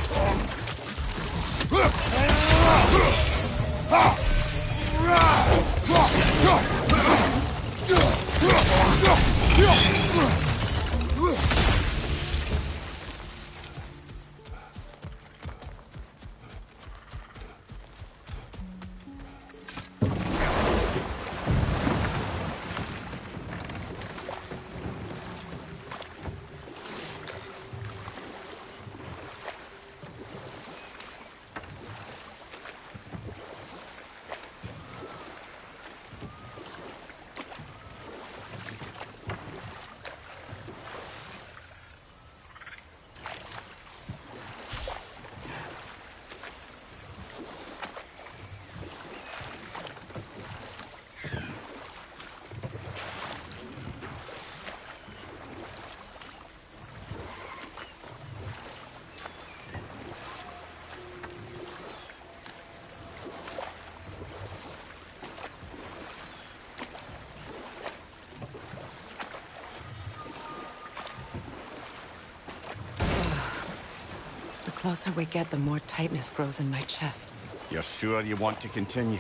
The closer we get, the more tightness grows in my chest. You're sure you want to continue?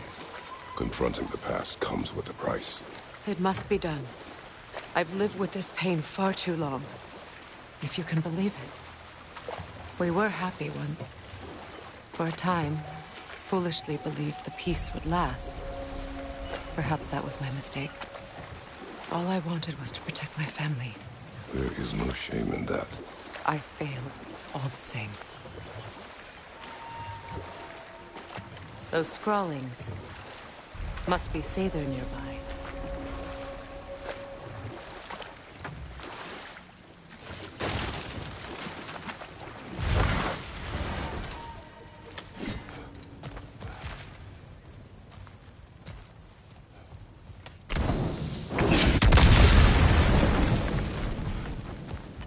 Confronting the past comes with a price. It must be done. I've lived with this pain far too long. If you can believe it. We were happy once. For a time, foolishly believed the peace would last. Perhaps that was my mistake. All I wanted was to protect my family. There is no shame in that. I failed, all the same. Those scrawlings must be Sather nearby.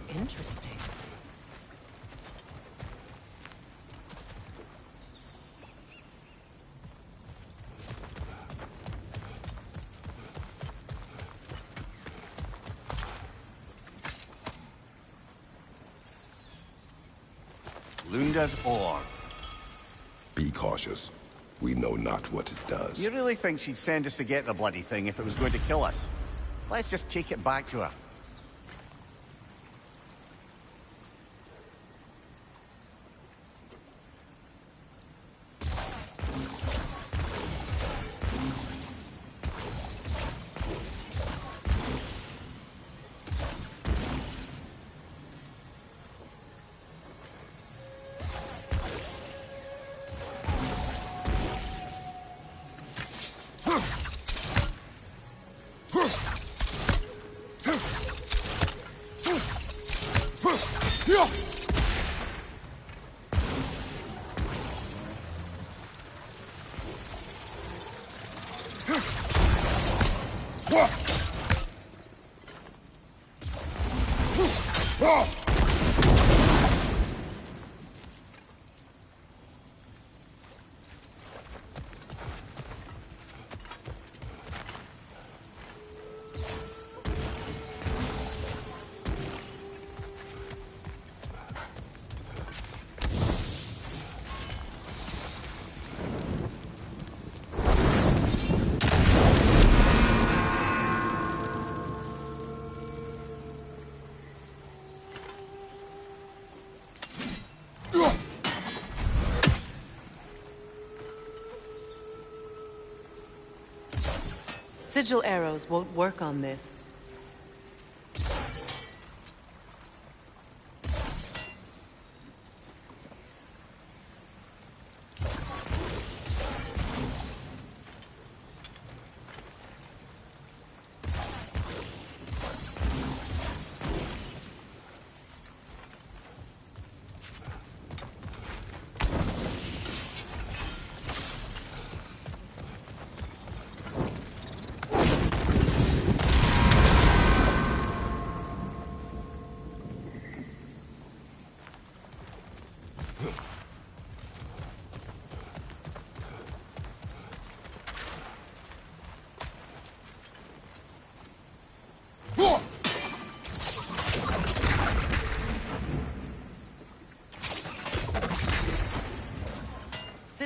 Interesting. Lunda's ore. Be cautious. We know not what it does. You really think she'd send us to get the bloody thing if it was going to kill us? Let's just take it back to her. Sigil arrows won't work on this.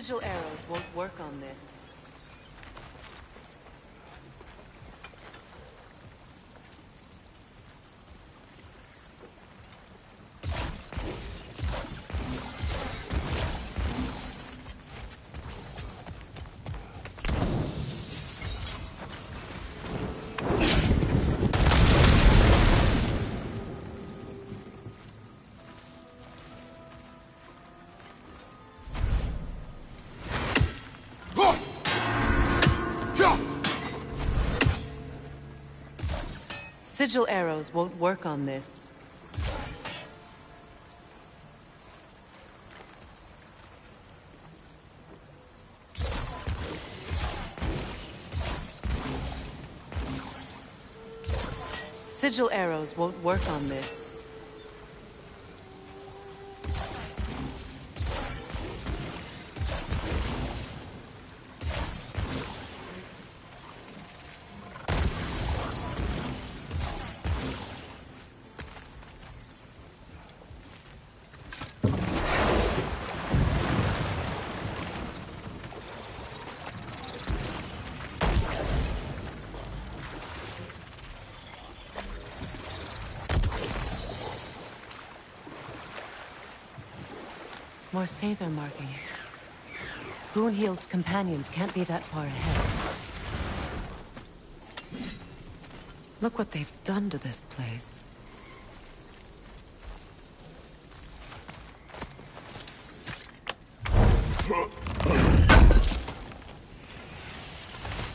Sigil arrows won't work on this. Sigil arrows won't work on this. Sigil arrows won't work on this. More Sather markings. Gunhild's companions can't be that far ahead. Look what they've done to this place.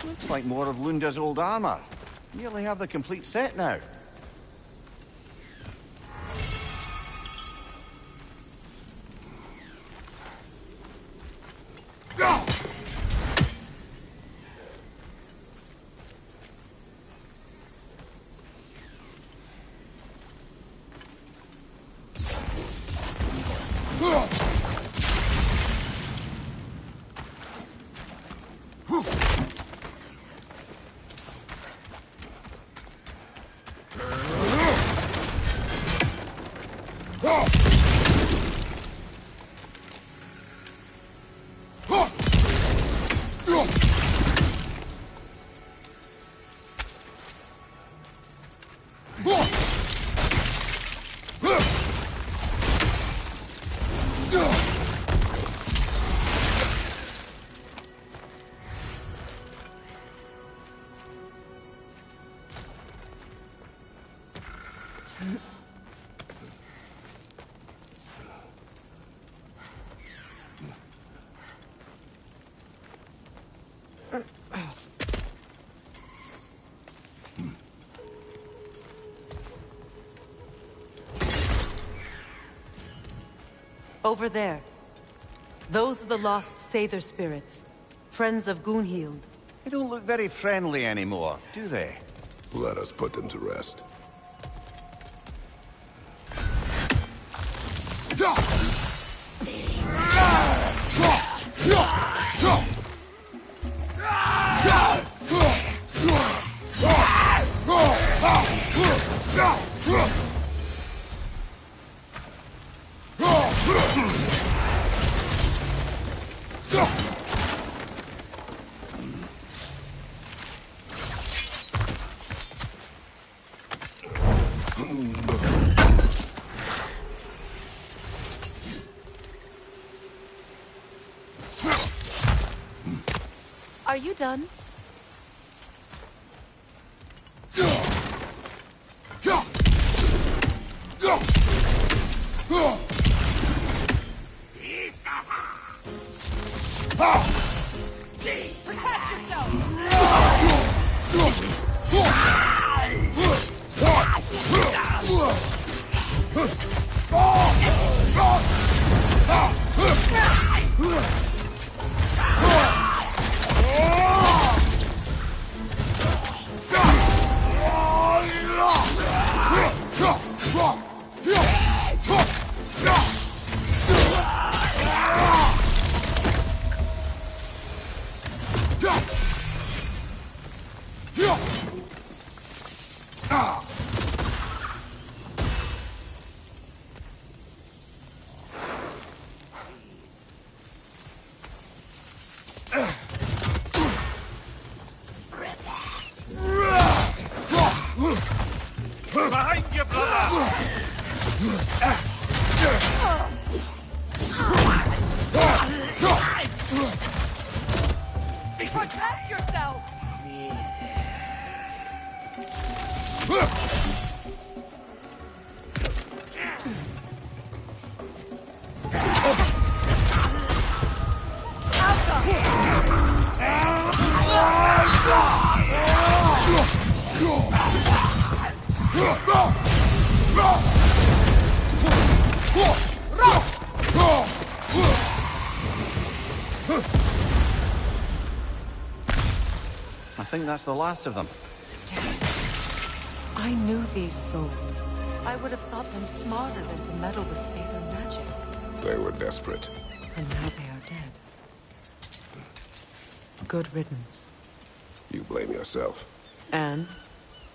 Looks like more of Lunda's old armor. Nearly have the complete set now. Over there. Those are the lost Sather spirits. Friends of Gunhild. They don't look very friendly anymore, do they? Let us put them to rest. Are you done? Protect yourself! Behind you, brother! Protect yourself! I think that's the last of them. I knew these souls. I would have thought them smarter than to meddle with Saber magic. They were desperate. And now they are dead. Good riddance. You blame yourself. And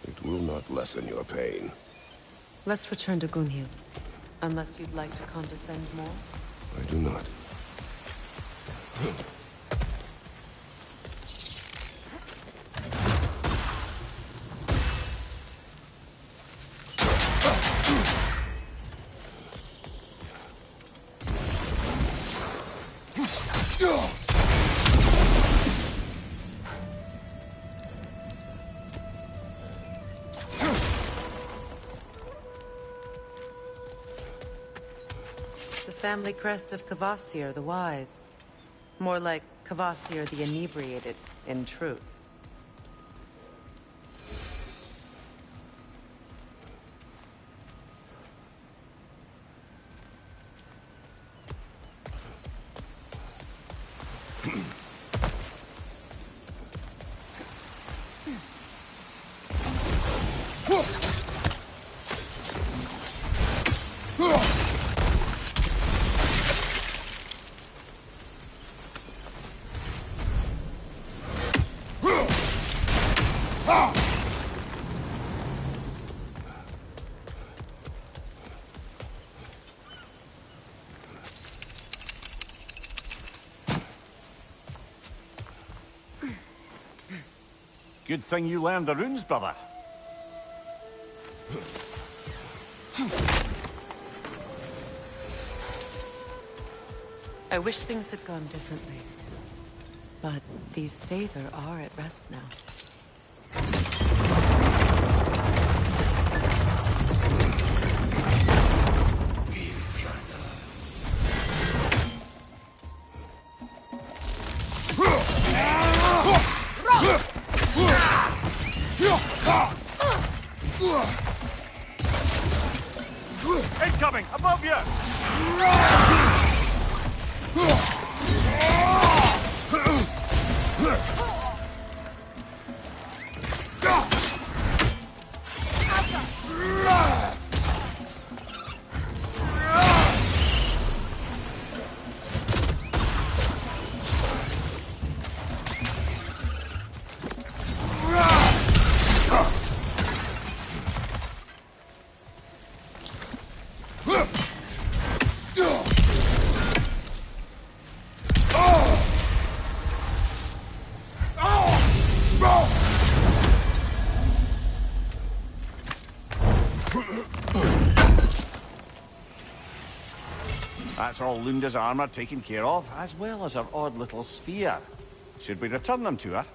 It will not lessen your pain. let's return to Gunhild. Unless you'd like to condescend more. I do not. The family crest of Kvasir the Wise. More like Kvasir the Inebriated, in truth. Good thing you learned the runes, brother. I wish things had gone differently. But these Saber are at rest now. Incoming! Above you! That's all Lunda's armor taken care of, as well as her odd little sphere. Should we return them to her?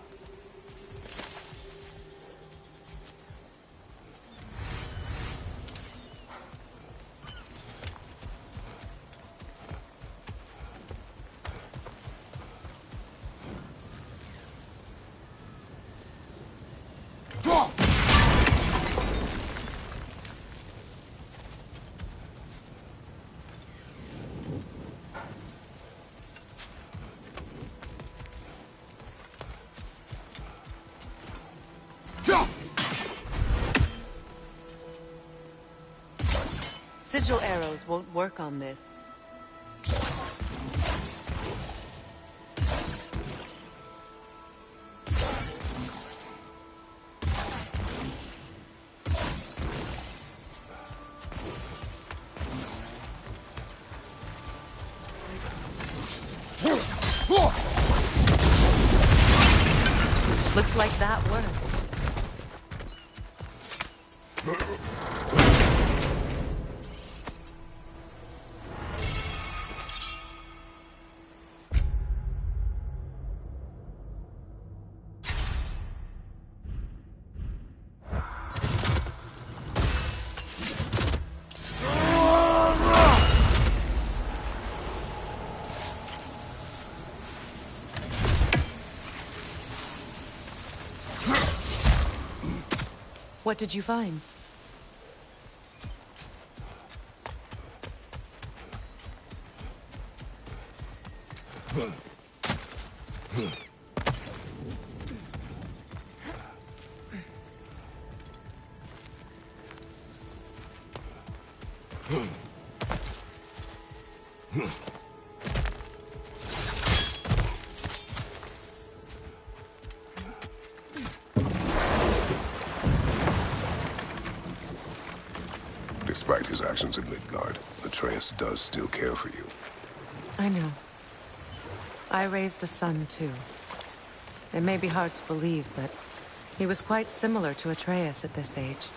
Sigil arrows won't work on this. Looks like that worked. What did you find? Despite his actions in Midgard, Atreus does still care for you. I know. I raised a son, too. It may be hard to believe, but he was quite similar to Atreus at this age.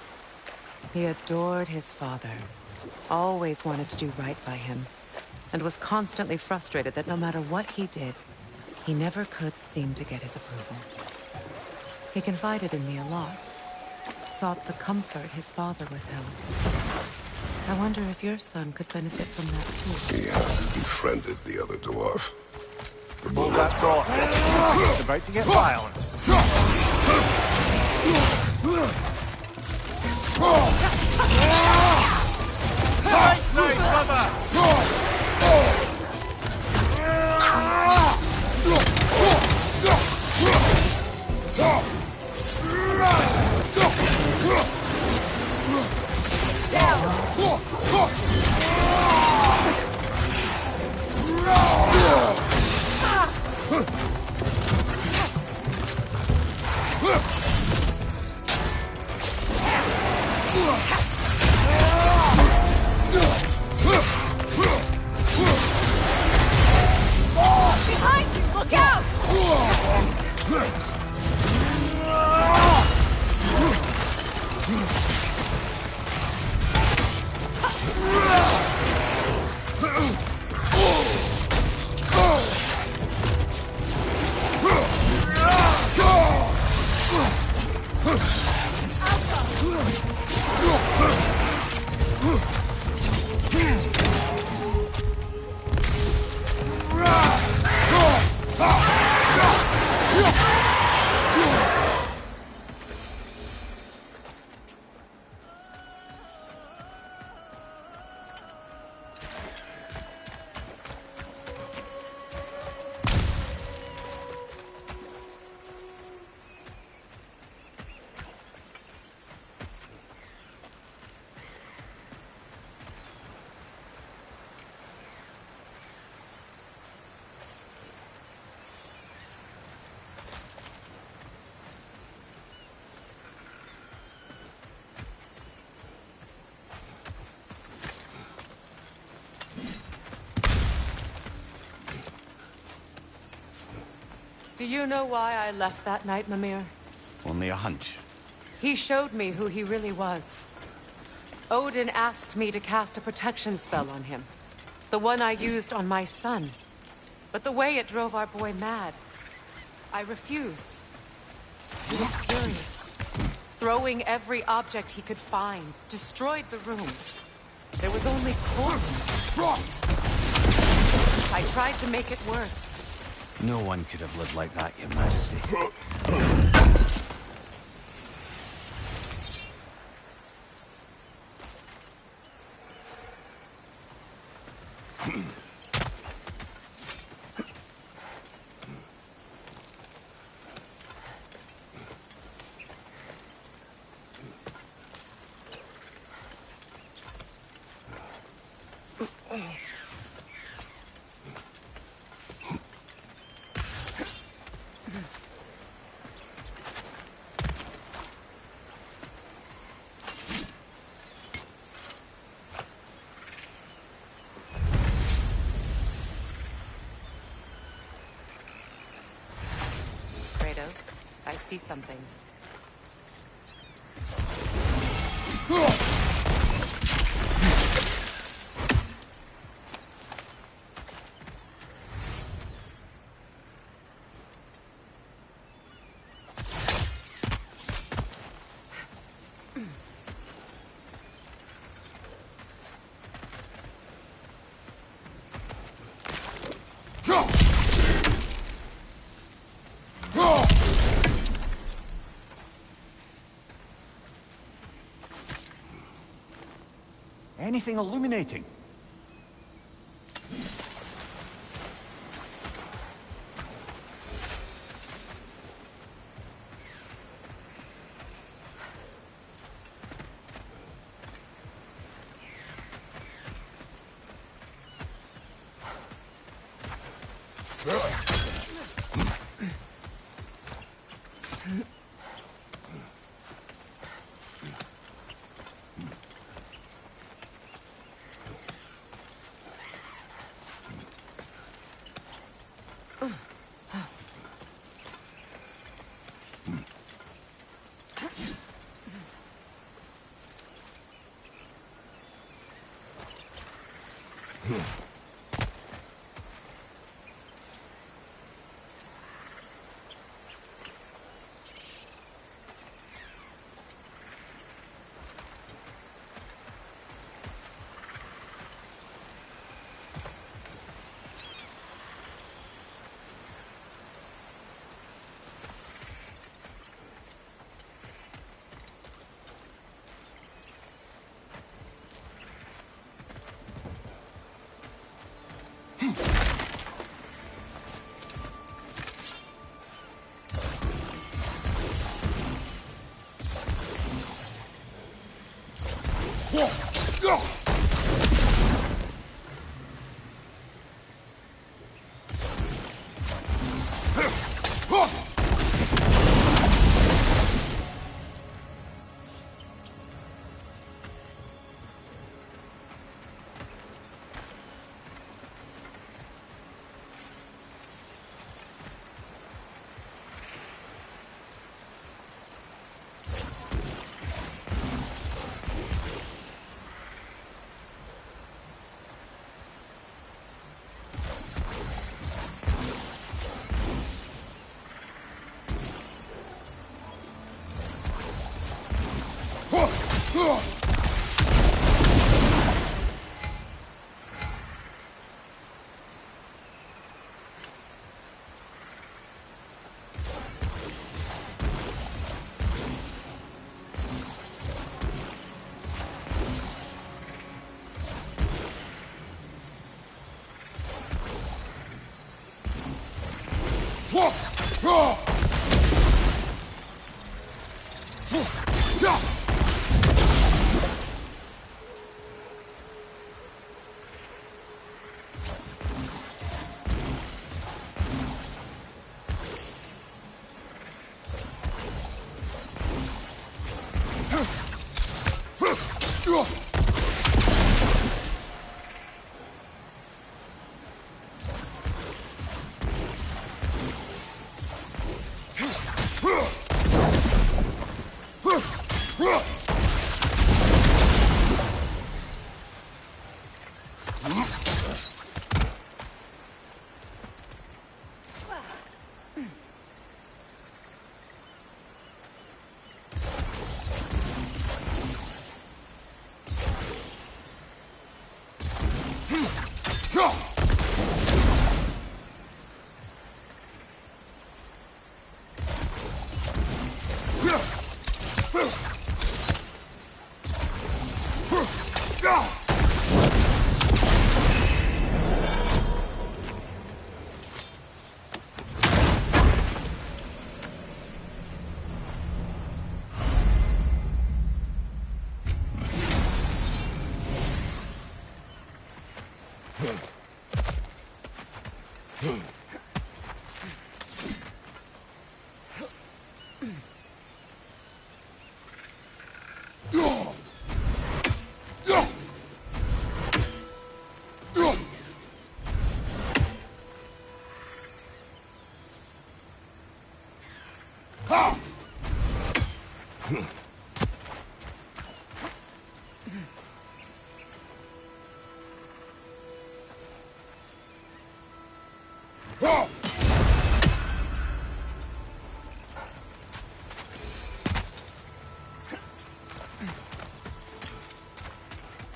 He adored his father, always wanted to do right by him, and was constantly frustrated that no matter what he did, he never could seem to get his approval. He confided in me a lot, sought the comfort his father withheld. I wonder if your son could benefit from that too. He has befriended the other dwarf. Hold that door. It's about to get violent. Right side, brother! Behind you! Look out! Do you know why I left that night, Mimir? Only a hunch. He showed me who he really was. Odin asked me to cast a protection spell on him. The one I used on my son. But the way it drove our boy mad, I refused. He was furious. Throwing every object he could find, destroyed the rooms. There was only corpse. I tried to make it work. No one could have lived like that, Your Majesty. I see something. Anything illuminating?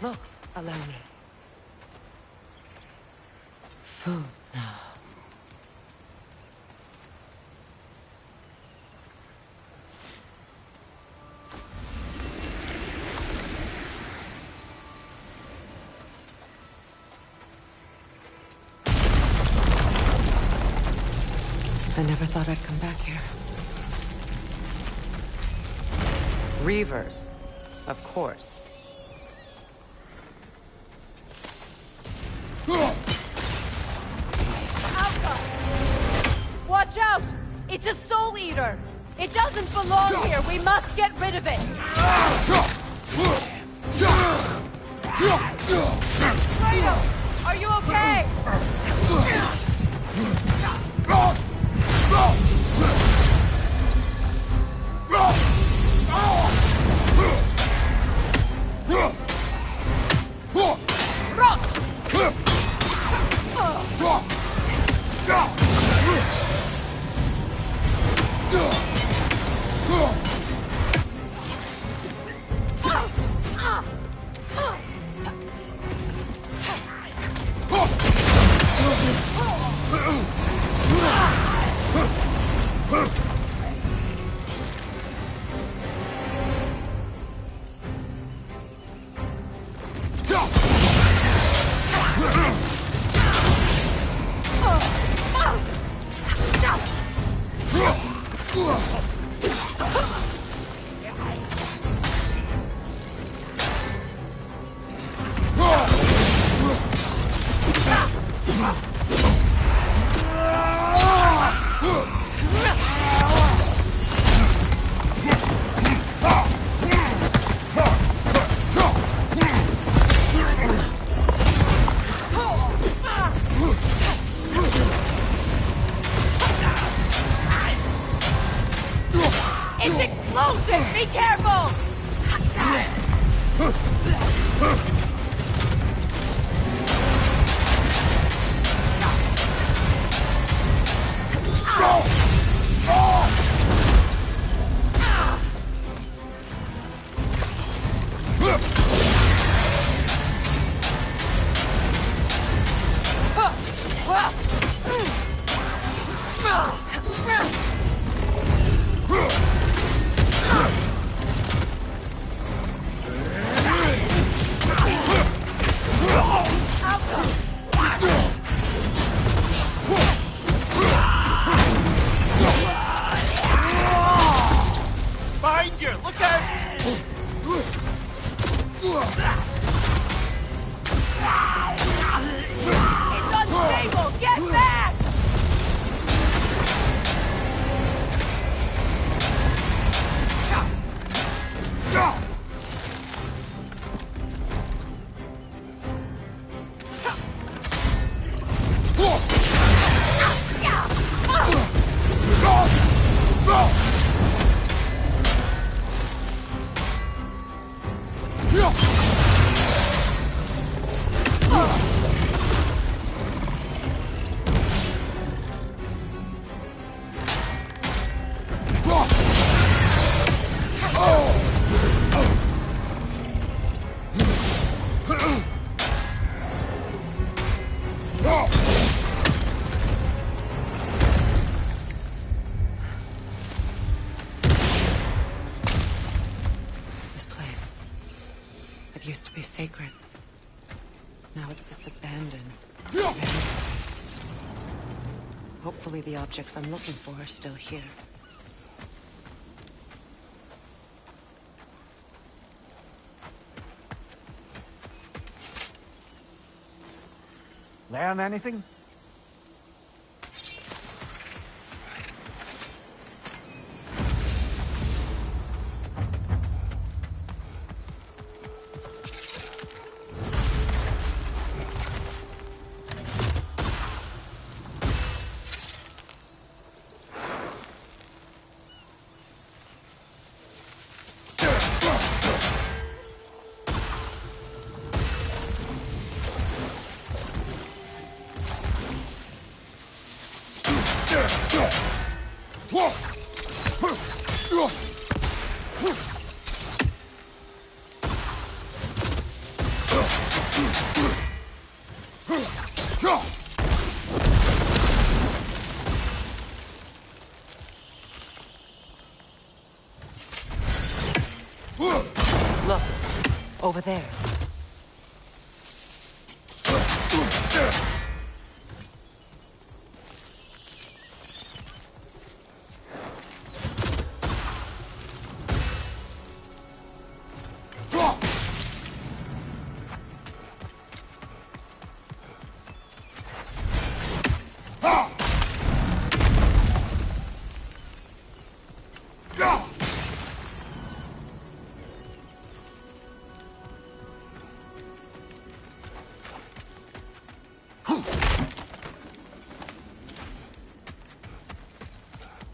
Look, allow me. Food now. I never thought I'd come back here. Reavers, of course. Watch out! It's a soul eater! It doesn't belong here! We must get rid of it! Kratos! Are you okay? It's explosive! Be careful! Behind you! Look out! It's unstable! Get back! This place. It used to be sacred. Now it sits abandoned. Vandalized. Hopefully the objects I'm looking for are still here. Learn anything? Look, over there.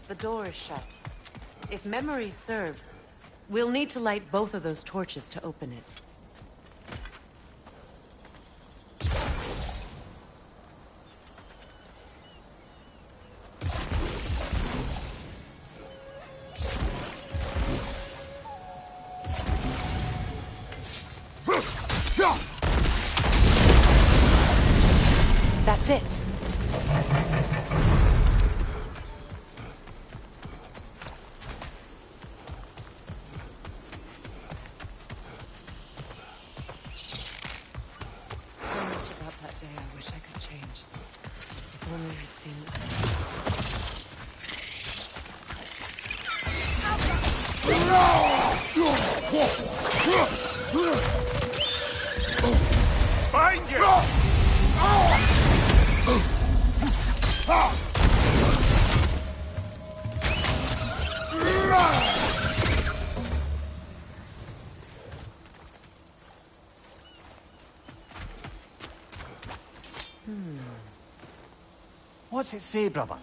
The door is shut. If memory serves, we'll need to light both of those torches to open it. That's it. Find you! What's it say, brother?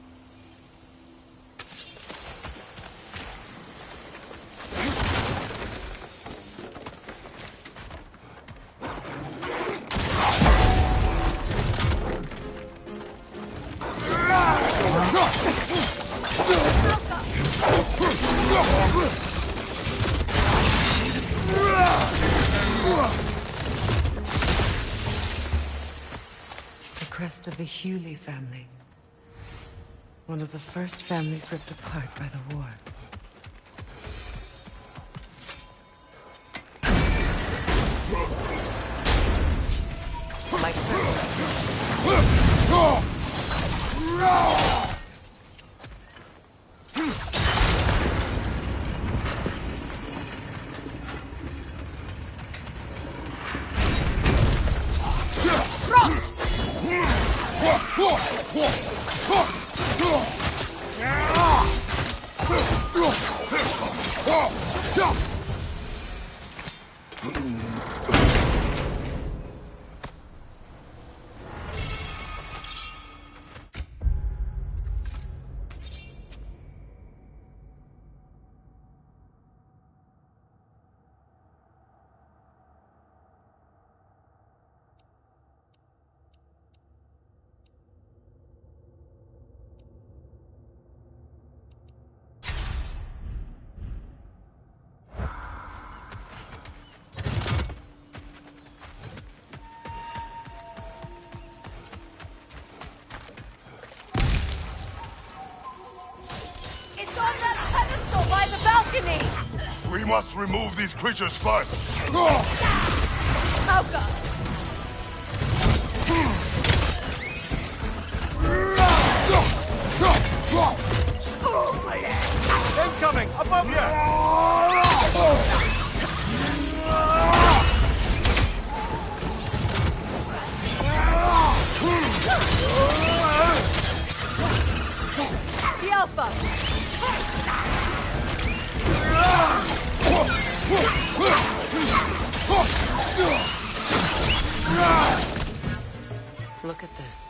The crest of the Hewley family. One of the first families ripped apart by the war. My We must remove these creatures first. Oh god! Incoming! Above you! The Alpha! Look at this.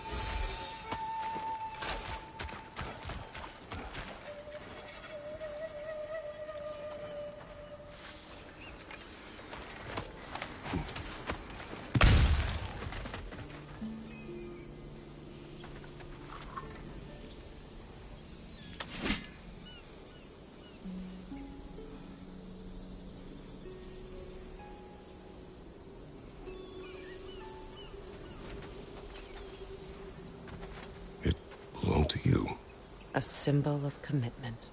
A symbol of commitment.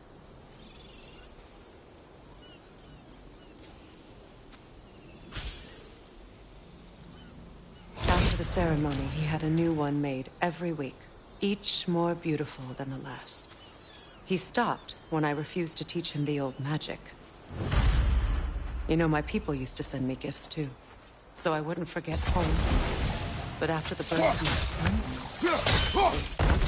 After the ceremony, he had a new one made every week, each more beautiful than the last. He stopped when I refused to teach him the old magic. You know, my people used to send me gifts too, so I wouldn't forget home. But after the birth of my son, they stopped.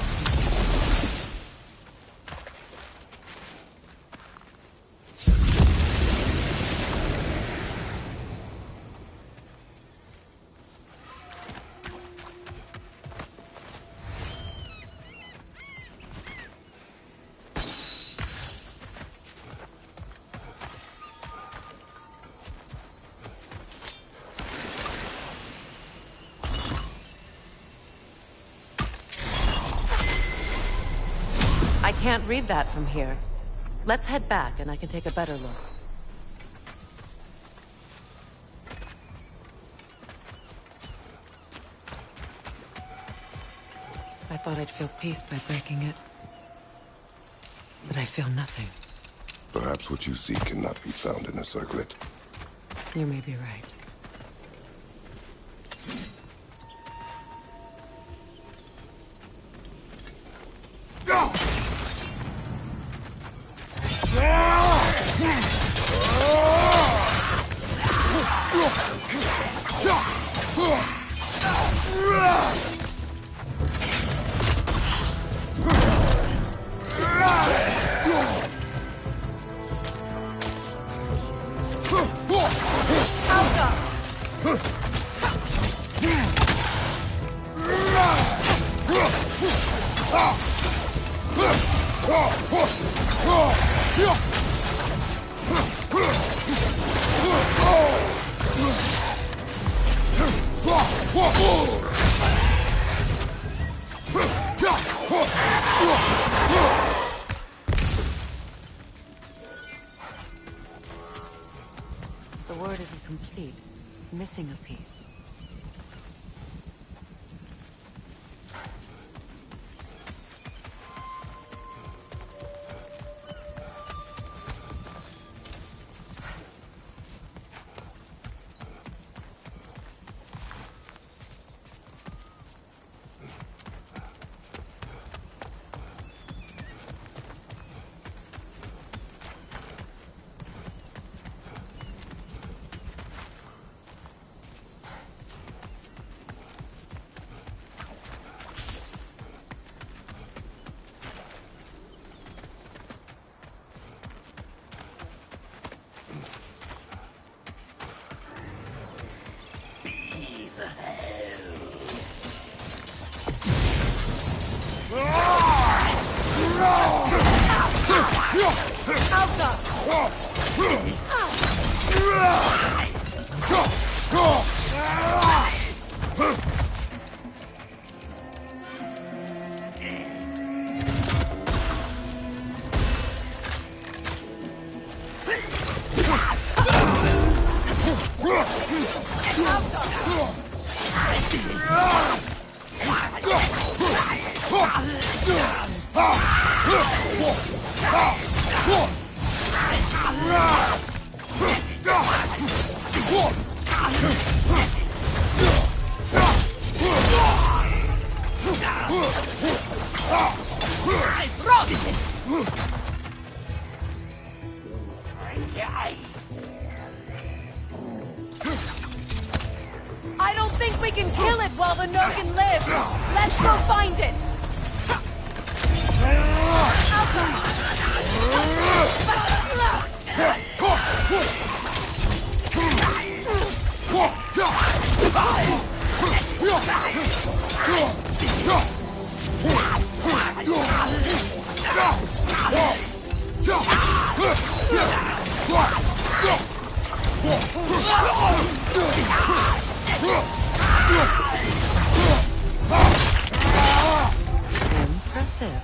I can't read that from here. Let's head back and I can take a better look. I thought I'd feel peace by breaking it. But I feel nothing. Perhaps what you see cannot be found in a circlet. You may be right. The word isn't complete. It's missing a piece. I don't think we can kill it while the Nogan lives. Let's go find it. Impressive.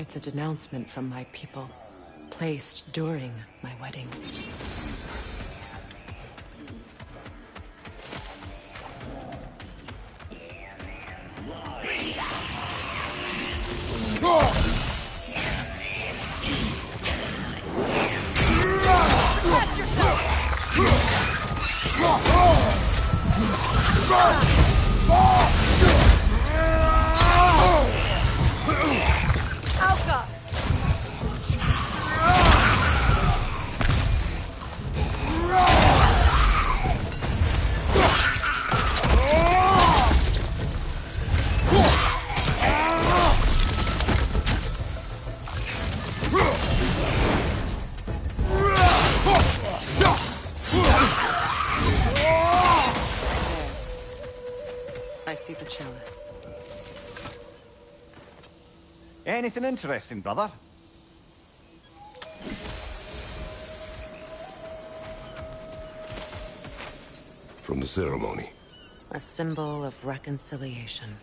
It's a denouncement from my people, placed during my wedding. Alka! I see the chalice. Anything interesting, brother? From the ceremony. A symbol of reconciliation.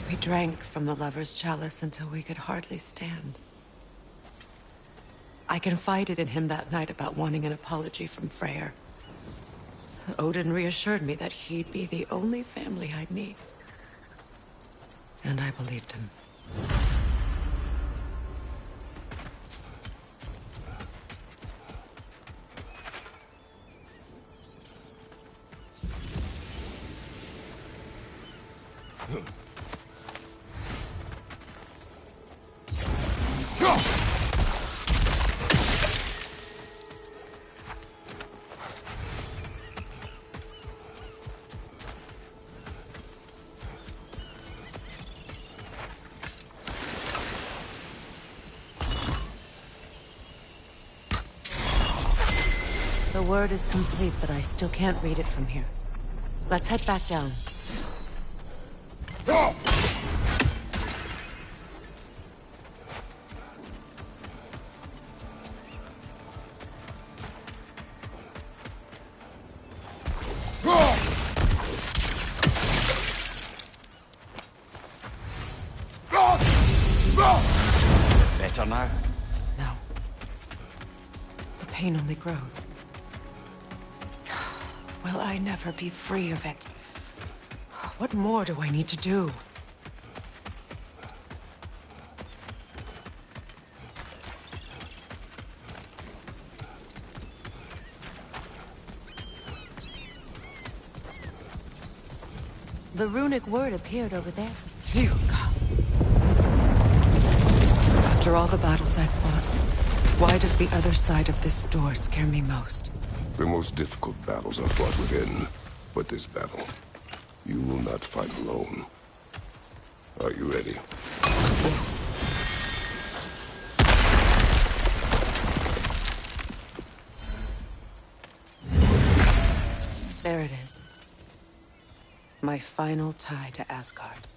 We drank from the lover's chalice until we could hardly stand. I confided in him that night about wanting an apology from Freyr. Odin reassured me that he'd be the only family I'd need. And I believed him. The word is complete, but I still can't read it from here. Let's head back down. Better now? No. The pain only grows. Will I never be free of it? What more do I need to do? The runic word appeared over there. Phew, God. After all the battles I've fought, why does the other side of this door scare me most? The most difficult battles are fought within, but this battle, you will not fight alone. Are you ready? Yes. There it is. My final tie to Asgard.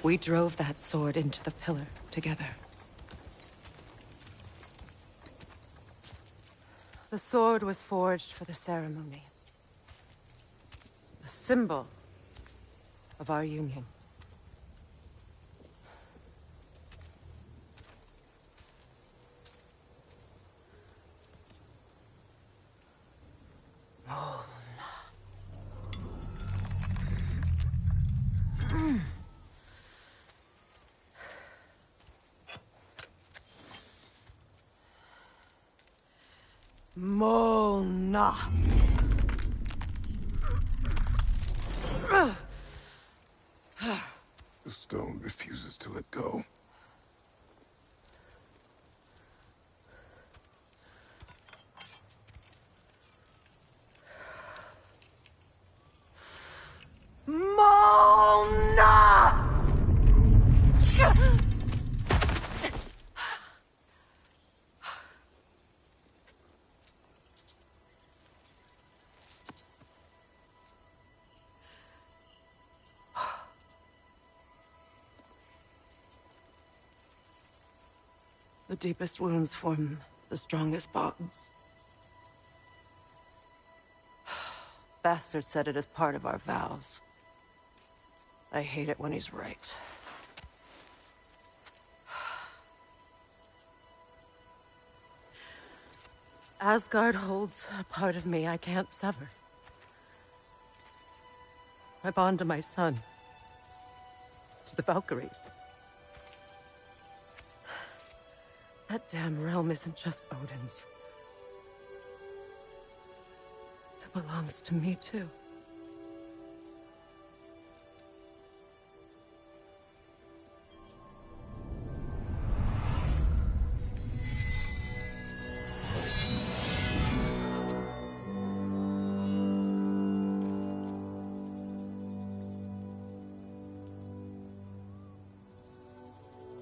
We drove that sword into the pillar together. The sword was forged for the ceremony. A symbol of our union. Mona. The stone refuses to let go. Mona! The deepest wounds form the strongest bonds. Bastard said it as part of our vows. I hate it when he's right. Asgard holds a part of me I can't sever. I bond to my son. To the Valkyries. That damn realm isn't just Odin's. It belongs to me, too.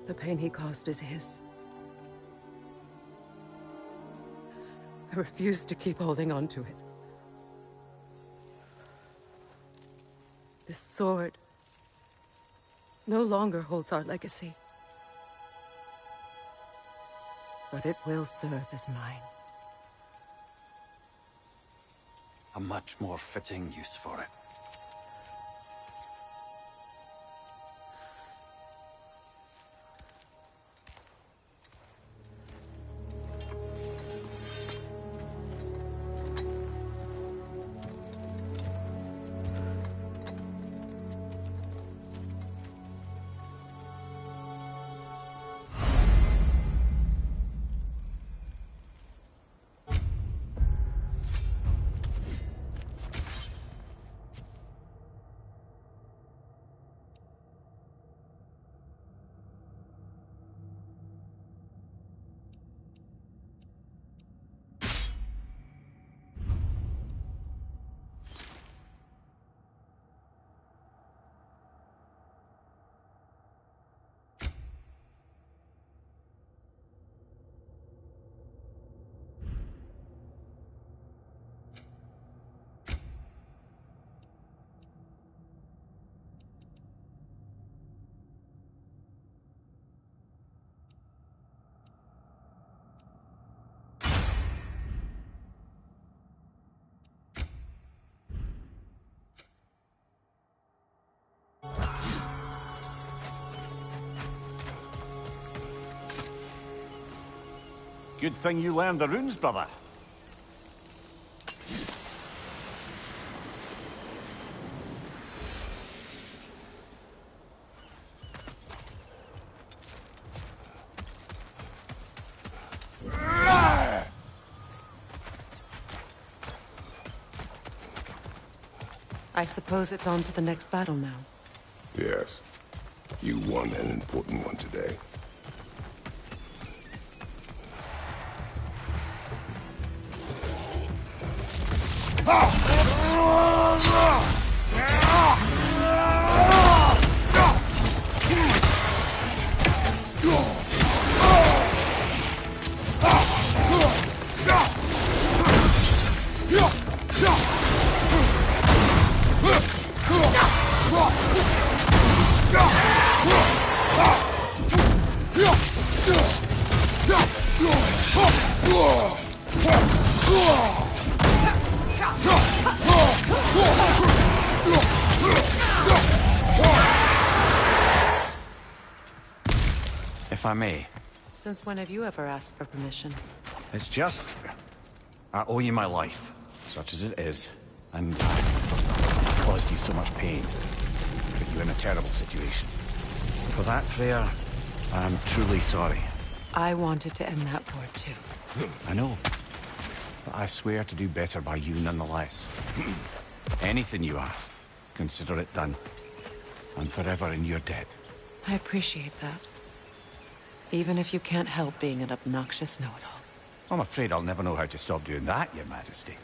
The pain he caused is his. I refuse to keep holding on to it. This sword no longer holds our legacy. But it will serve as mine. A much more fitting use for it. Good thing you learned the runes, brother. I suppose it's on to the next battle now. Yes. You won an important one today. If I may. Since when have you ever asked for permission? It's just... I owe you my life, such as it is. And I caused you so much pain. Put you in a terrible situation. For that, Freya, I'm truly sorry. I wanted to end that war too. I know. But I swear to do better by you nonetheless. Anything you ask, consider it done. I'm forever in your debt. I appreciate that. Even if you can't help being an obnoxious know-it-all. I'm afraid I'll never know how to stop doing that, Your Majesty.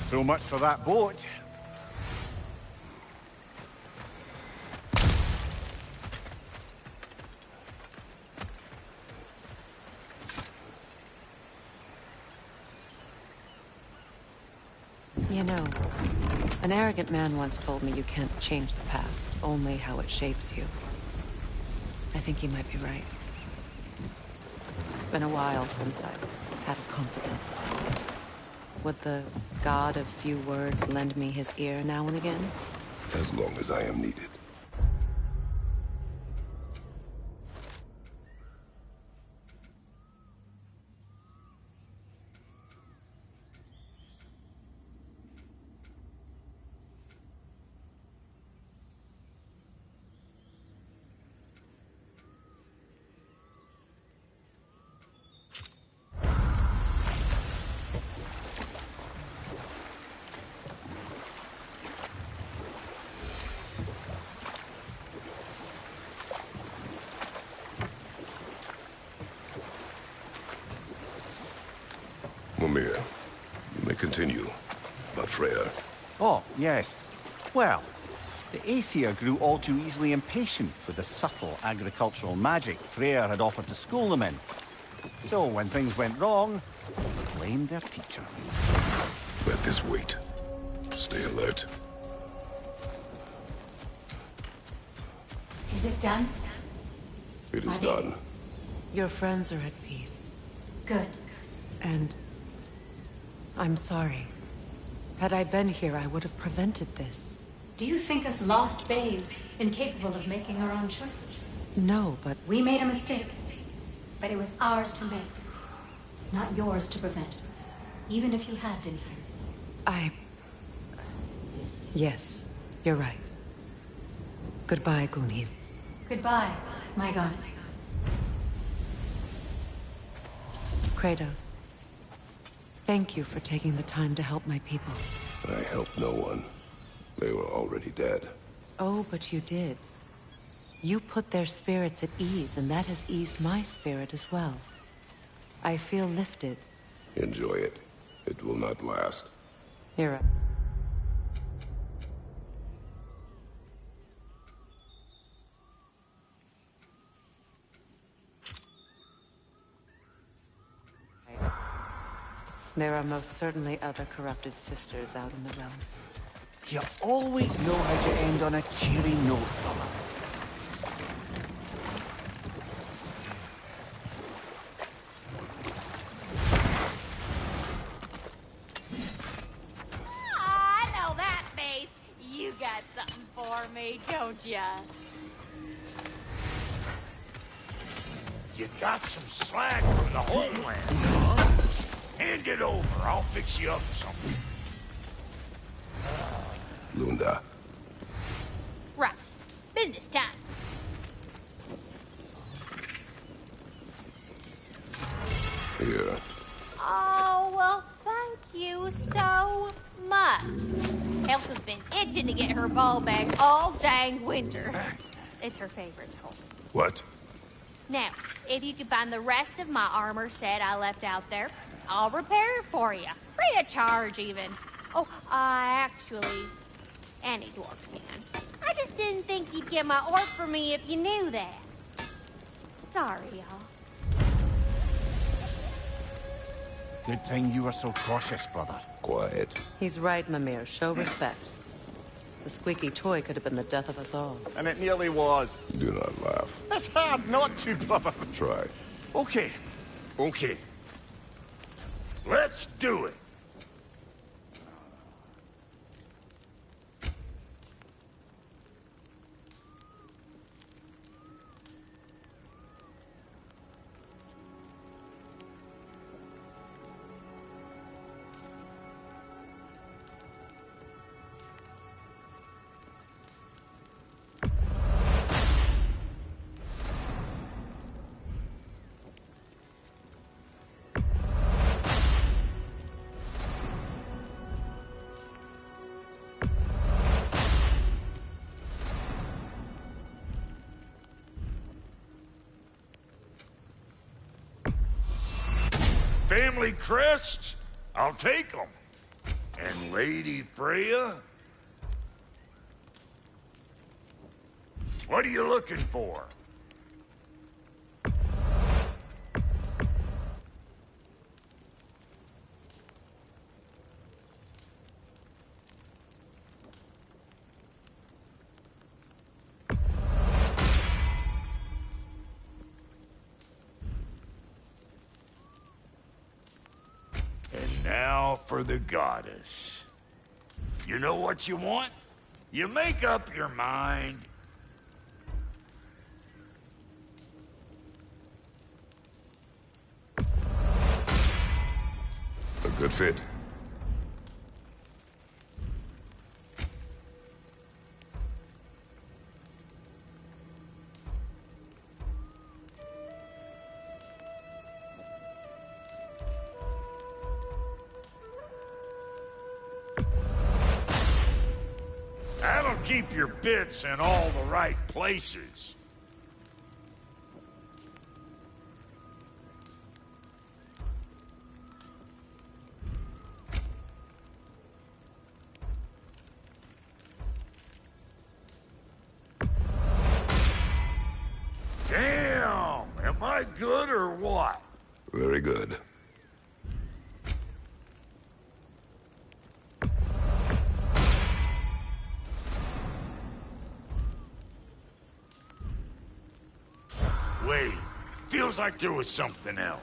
So much for that boat. You know, an arrogant man once told me you can't change the past, only how it shapes you. I think he might be right. It's been a while since I've had a confidant. Would the god of few words lend me his ear now and again? As long as I am needed. Mimir, you may continue. But Freya. Oh, yes. Well, the Aesir grew all too easily impatient with the subtle agricultural magic Freyr had offered to school them in. So when things went wrong, they blamed their teacher. Let this wait. Stay alert. Is it done? It is done. Your friends are at peace. Good. And I'm sorry. Had I been here, I would have prevented this. Do you think us lost babes, incapable of making our own choices? No, but... We made a mistake. But it was ours to make. Not yours to prevent. Even if you had been here. Yes, you're right. Goodbye, Gunhild. Goodbye, my goddess. Kratos. Thank you for taking the time to help my people. I helped no one. They were already dead. Oh, but you did. You put their spirits at ease, and that has eased my spirit as well. I feel lifted. Enjoy it. It will not last. You're right. There are most certainly other corrupted sisters out in the realms. You always know how to end on a cheery note, brother. I know that face. You got something for me, don't ya? You got some slack from the homeland, huh? Hand it over. I'll fix you up something. Lunda. Right. Business time. Here. Oh, well, thank you so much. Elsa's been itching to get her ball back all dang winter. It's her favorite toy. What? Now, if you could find the rest of my armor set I left out there, I'll repair it for you. Free of charge, even. Oh, actually, any dwarf can. I just didn't think you'd get my orc for me if you knew that. Sorry, y'all. Good thing you were so cautious, brother. Quiet. He's right, Mimir. Show respect. The squeaky toy could have been the death of us all. And it nearly was. Do not laugh. It's hard not to, brother. Try. Okay. Okay. Let's do it. Family crests, I'll take them. And Lady Freya? What are you looking for? And now for the goddess. You know what you want? You make up your mind. A good fit. That'll keep your bits in all the right places. Damn! Am I good or what? Very good. Wait, feels like there was something else.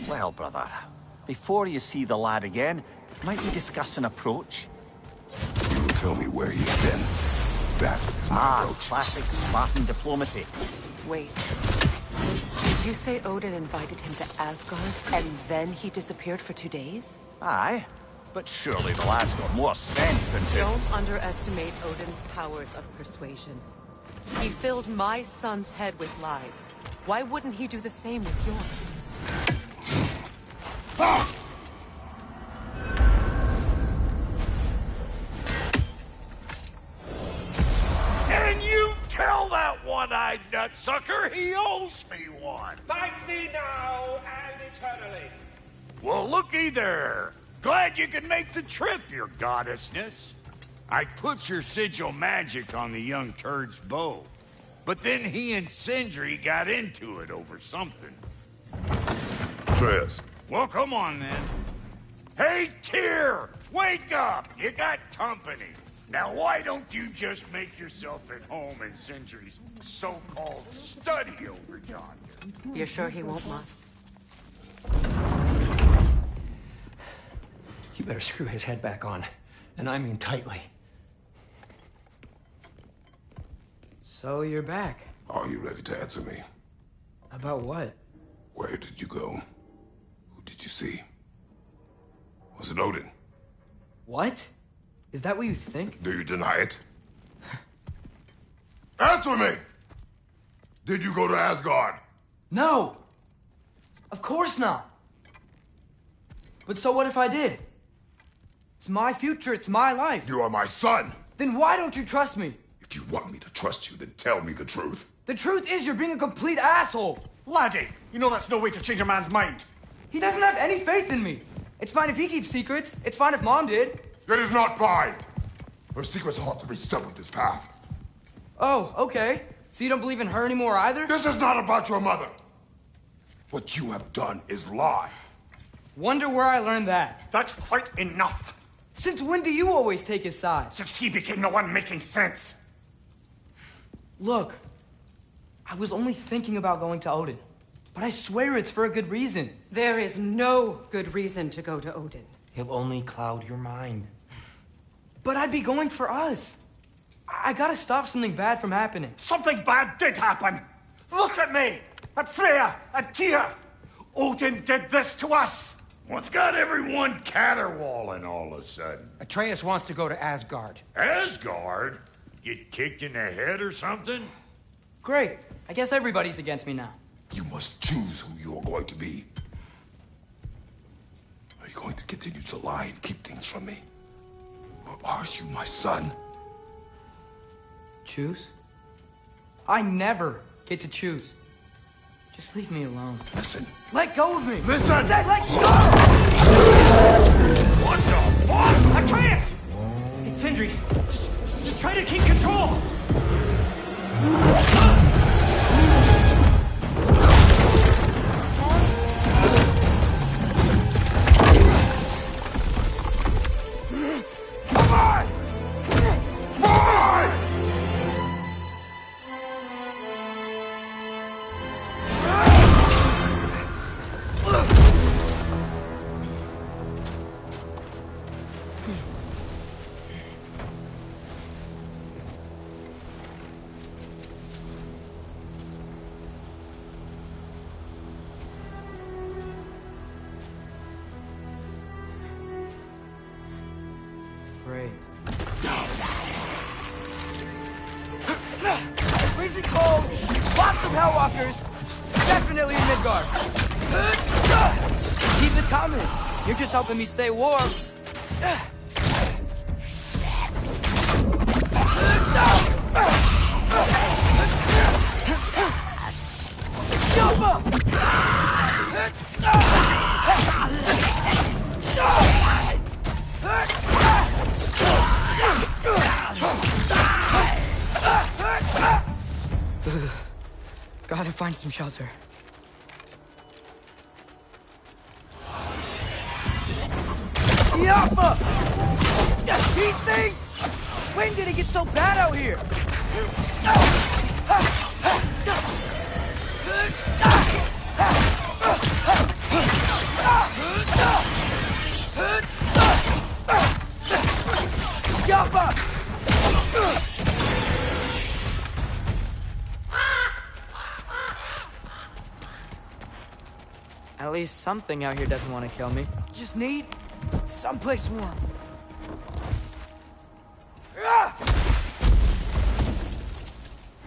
Well, brother, before you see the lad again, might we discuss an approach? You will tell me where he's been. That is my approach. Classic Spartan diplomacy. Wait. Did you say Odin invited him to Asgard, and then he disappeared for 2 days? Aye, but surely the lad's got more sense than to... Don't underestimate Odin's powers of persuasion. He filled my son's head with lies. Why wouldn't he do the same with yours? And you tell that one-eyed nutsucker he owes me one. Thank me now and eternally. Well, looky there. Glad you could make the trip, your goddessness. I put your sigil magic on the young turd's bow. But then he and Sindri got into it over something. Atreus. Well, come on then. Hey, Tyr! Wake up! You got company. Now, why don't you just make yourself at home in Sindri's so-called study over yonder? You're sure he won't mind? You better screw his head back on. And I mean tightly. So you're back. Are you ready to answer me? About what? Where did you go? Who did you see? Was it Odin? What? Is that what you think? Do you deny it? Answer me! Did you go to Asgard? No! Of course not! But so what if I did? It's my future, it's my life. You are my son! Then why don't you trust me? If you want me to trust you, then tell me the truth. The truth is you're being a complete asshole! Laddie, you know that's no way to change a man's mind. He doesn't have any faith in me. It's fine if he keeps secrets. It's fine if Mom did. It is not fine! Her secrets ought to be stuck with this path. Oh, okay. So you don't believe in her anymore either? This is not about your mother! What you have done is lie. Wonder where I learned that. That's quite enough. Since when do you always take his side? Since he became the one making sense. Look, I was only thinking about going to Odin. But I swear it's for a good reason. There is no good reason to go to Odin. He'll only cloud your mind. But I'd be going for us. I gotta stop something bad from happening. Something bad did happen. Look at me, at Freya, at Tyr. Odin did this to us. What's got everyone caterwauling all of a sudden? Atreus wants to go to Asgard. Asgard? Get kicked in the head or something? Great. I guess everybody's against me now. You must choose who you are going to be. Are you going to continue to lie and keep things from me? Or are you my son? Choose? I never get to choose. Just leave me alone. Listen. Let go of me! Listen! I said let go! What the fuck? Atreus! It's Sindri. Just try to keep control! Come on! Why? Great. Freezing cold, lots of Hellwalkers, definitely in Midgard. Keep it coming. You're just helping me stay warm. Jump up! Gotta find some shelter. Yappa! These things! When did it get so bad out here? least something out here doesn't want to kill me. Just need someplace warm.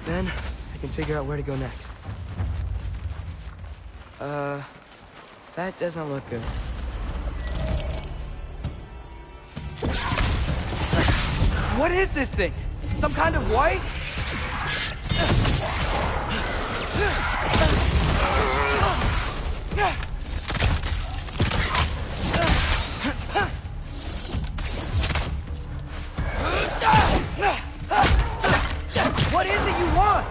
Then I can figure out where to go next. That doesn't look good. What is this thing? Some kind of white? What is it you want?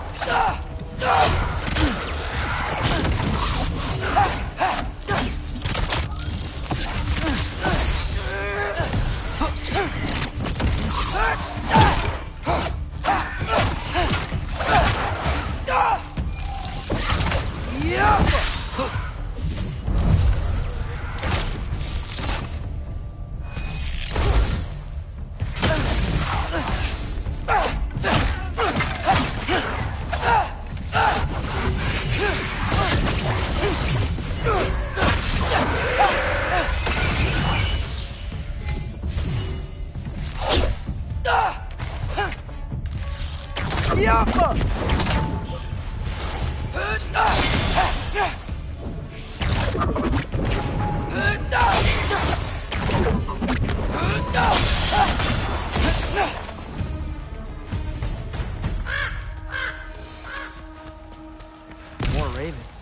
More ravens.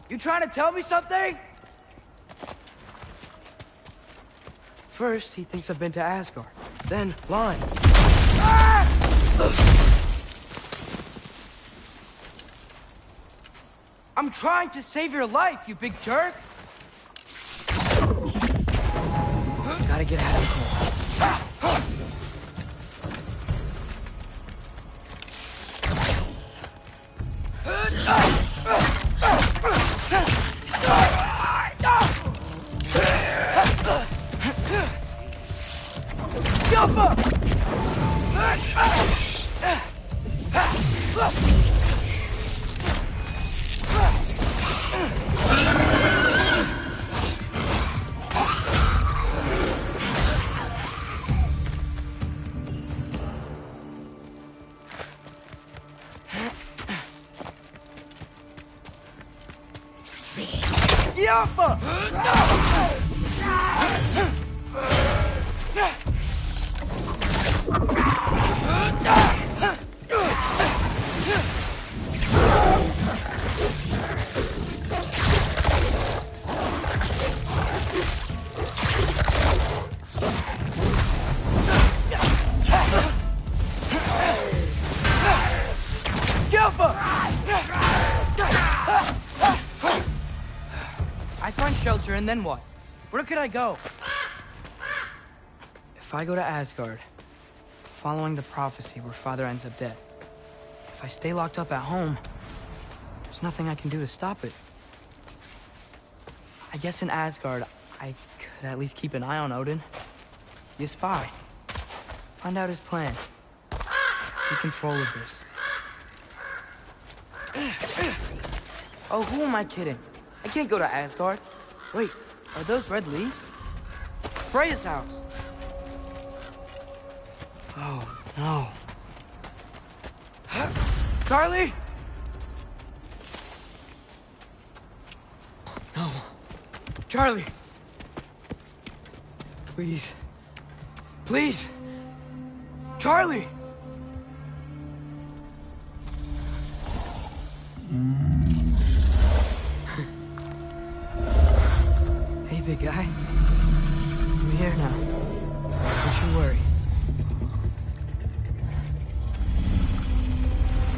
You trying to tell me something? First, he thinks I've been to Asgard. Then, lying. I'm trying to save your life, you big jerk! Gotta get out of the cold. I find shelter, and then what? Where could I go? If I go to Asgard, following the prophecy where Father ends up dead, if I stay locked up at home, there's nothing I can do to stop it. I guess in Asgard, I could at least keep an eye on Odin. Be a spy. Find out his plan. Take control of this. Oh, who am I kidding? I can't go to Asgard. Wait, are those red leaves? Freya's house. Oh, no. Charlie? No. Charlie. Please. Please. Charlie! Hey, big guy. I'm here now. Don't you worry.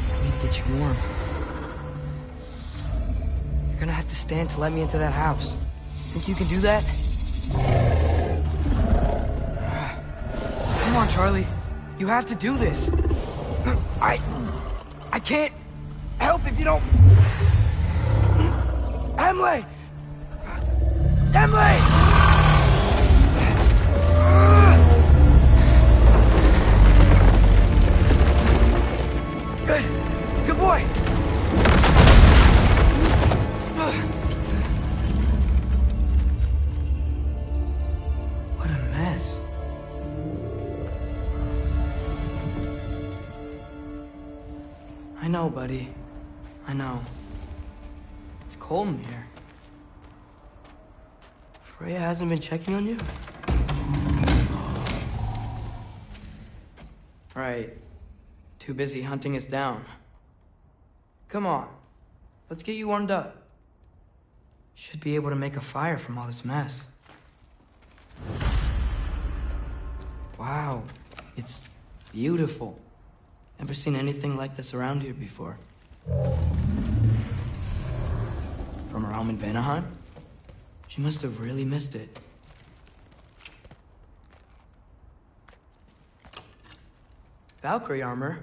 I need to get you warm. You're gonna have to stand to let me into that house. Think you can do that? Come on, Charlie. You have to do this. I can't help if you don't... Emily! Emily! Good boy. know, buddy. I know. It's cold in here. Freya hasn't been checking on you? Right. Too busy hunting us down. Come on. Let's get you warmed up. Should be able to make a fire from all this mess. Wow. It's beautiful. Never seen anything like this around here before. From her home in Vanaheim? She must have really missed it. Valkyrie armor?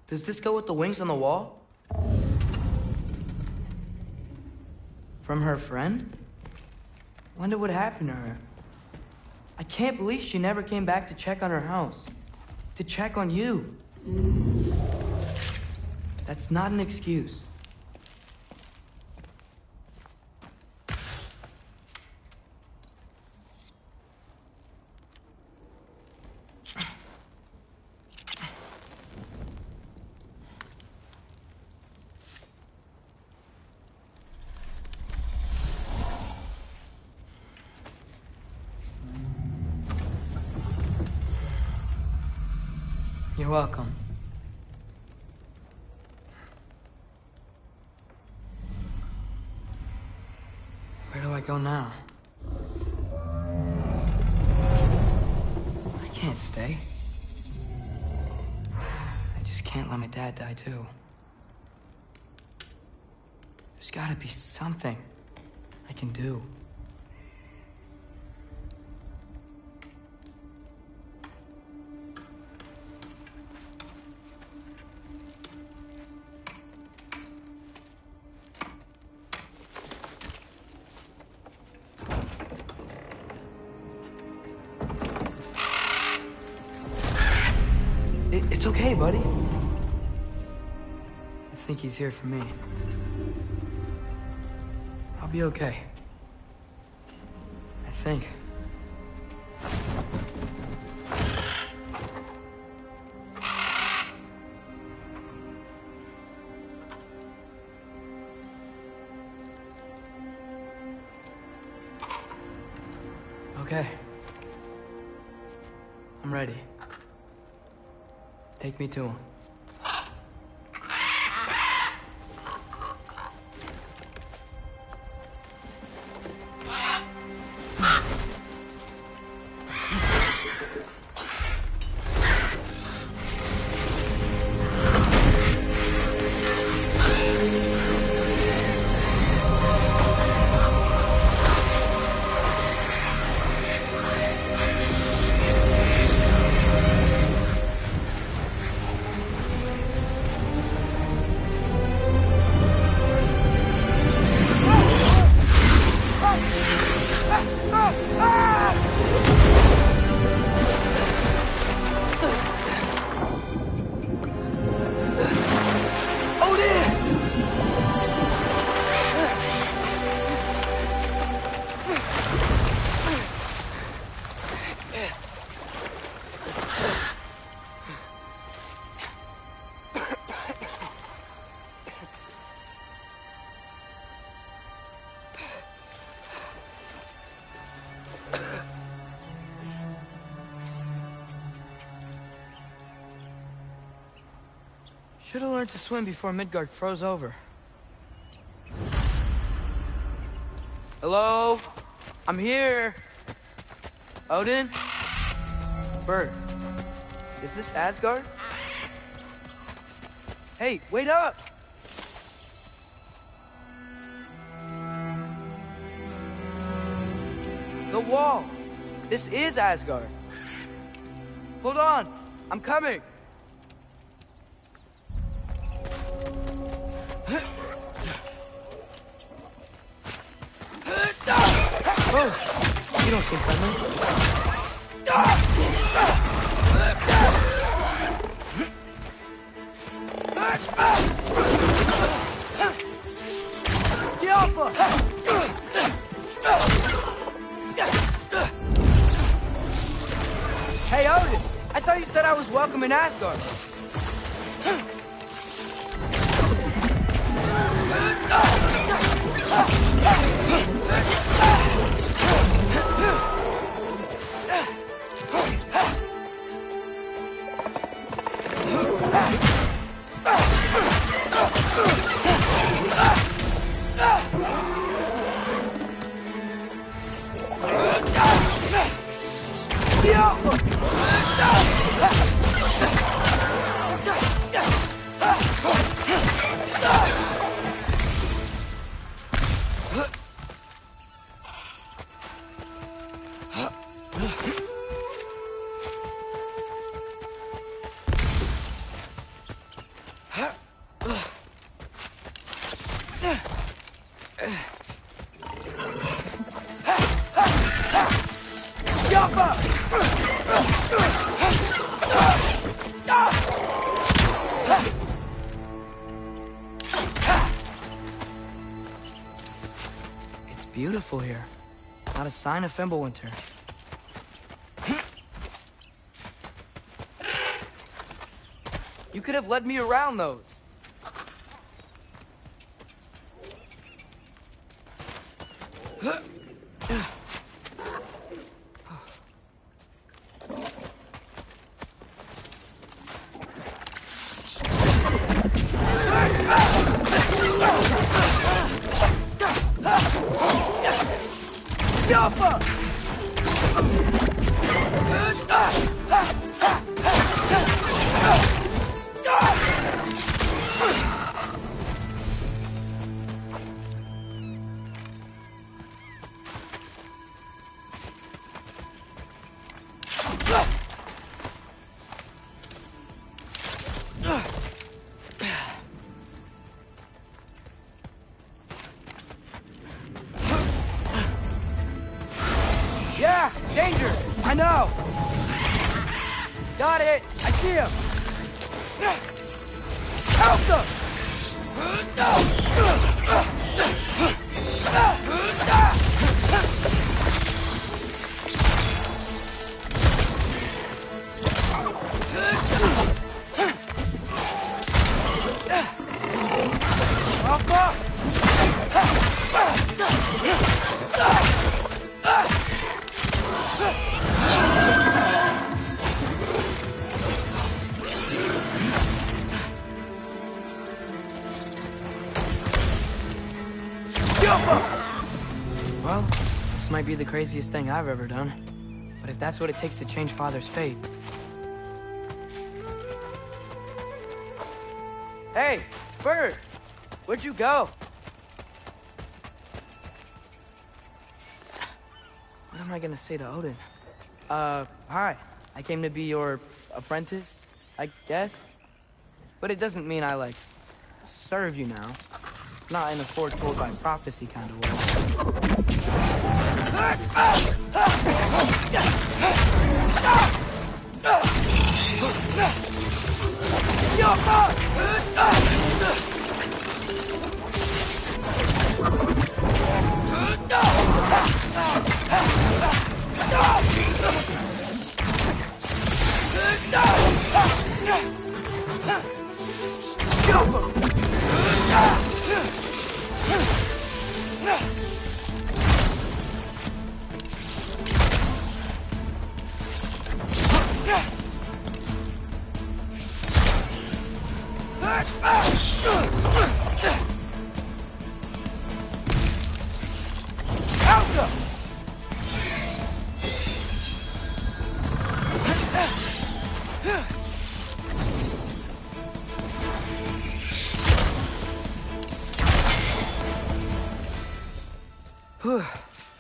Does this go with the wings on the wall? From her friend? Wonder what happened to her. I can't believe she never came back to check on her house. To check on you. That's not an excuse. You're welcome. Where do I go now? I can't stay. I just can't let my dad die too. There's gotta be something I can do. It's okay, buddy. I think he's here for me. I'll be okay. I think. Okay. I'm ready. Take me to him. Should have learned to swim before Midgard froze over. Hello? I'm here. Odin? Bert, is this Asgard? Hey, wait up! The wall! This is Asgard. Hold on, I'm coming. Oh, you don't seem friendly. Get off her! Hey, Odin! I thought you said I was welcome in Asgard. It's beautiful here. Not a sign of Fimbulwinter. You could have led me around those. Yeah, danger! I know! Got it! I see him! Help them! Well, this might be the craziest thing I've ever done. But if that's what it takes to change Father's fate... Hey, Bird! Where'd you go? What am I gonna say to Odin? Hi. I came to be your apprentice, I guess? But it doesn't mean I, like, serve you now. Not in a foretold by prophecy kind of way.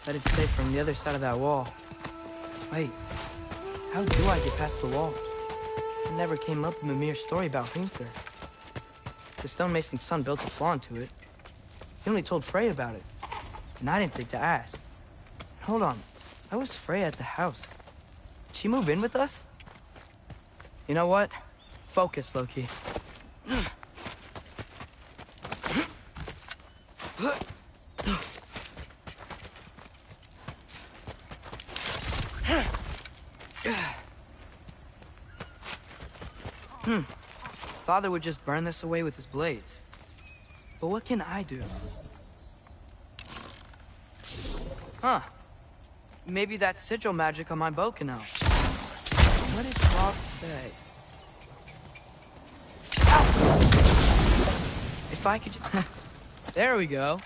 Bet it's safe from the other side of that wall. Wait, how do I get past the wall? It never came up in Mimir's story about Hrimthur. The stonemason's son built a flaw into it. He only told Frey about it, and I didn't think to ask. Hold on, how was Frey at the house? Did she move in with us? You know what? Focus, Loki. Father would just burn this away with his blades. But what can I do? Huh. Maybe that sigil magic on my bow can help. What did Bob say? Ow! If I could just... There we go.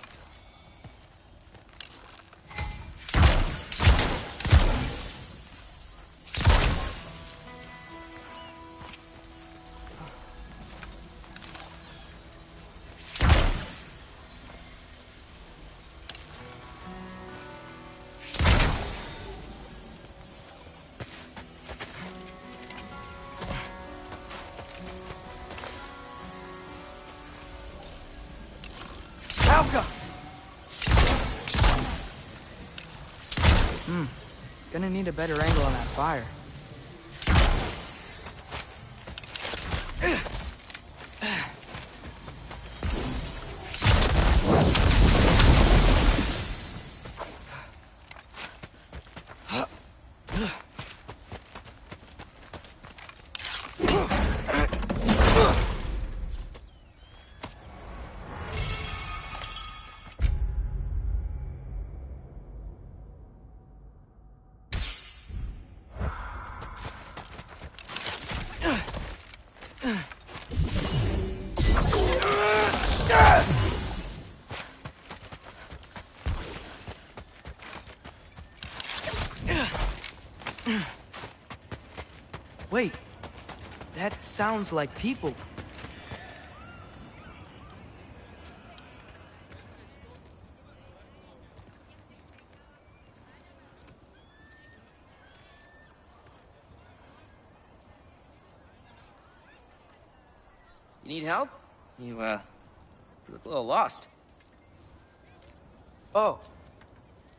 Gonna need a better angle on that fire. Wait, that sounds like people. You need help? You look a little lost. Oh,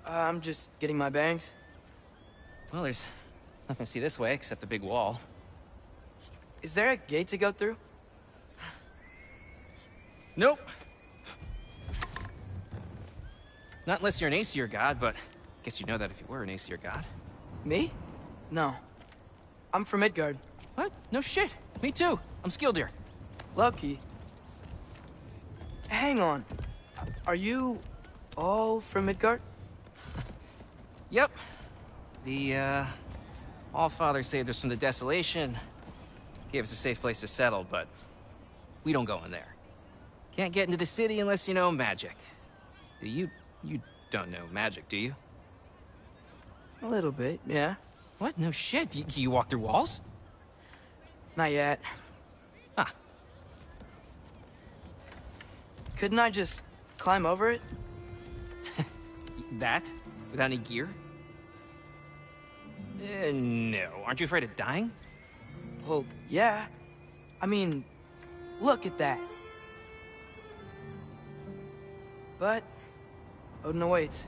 I'm just getting my bearings. Well, there's nothing to see this way except the big wall. Is there a gate to go through? Nope. Not unless you're an Aesir god, but I guess you'd know that if you were an Aesir god. Me? No. I'm from Midgard. What? No shit. Me too. I'm Skildir. Lucky. Hang on. Are you all from Midgard? Yep. The, Allfather saved us from the desolation. Gave us a safe place to settle, but we don't go in there. Can't get into the city unless you know magic. You don't know magic, do you? A little bit, yeah. What? No shit. You walk through walls? Not yet. Huh. Couldn't I just climb over it? That? Without any gear? No. Aren't you afraid of dying? Well, yeah. I mean, look at that. But Odin awaits.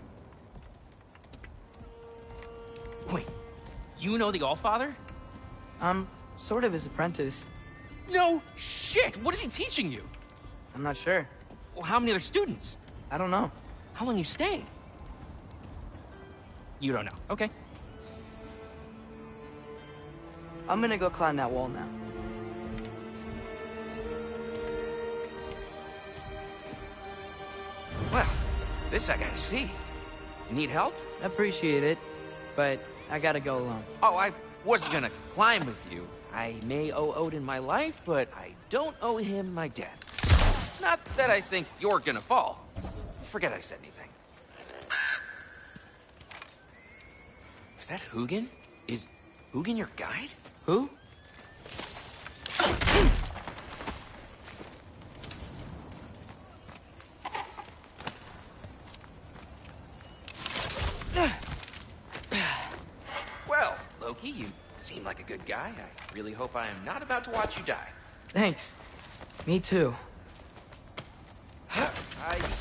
Wait, you know the Allfather? I'm sort of his apprentice. No shit! What is he teaching you? I'm not sure. Well, how many other students? I don't know. How long you stayed? You don't know. Okay. I'm gonna go climb that wall now. Well, this I gotta see. You need help? Appreciate it, but I gotta go alone. Oh, I wasn't gonna climb with you. I may owe Odin my life, but I don't owe him my death. Not that I think you're gonna fall. Forget I said anything. Is that Hugin? Is Hugin your guide? Who? Well, Loki, you seem like a good guy. I really hope I am not about to watch you die. Thanks. Me too.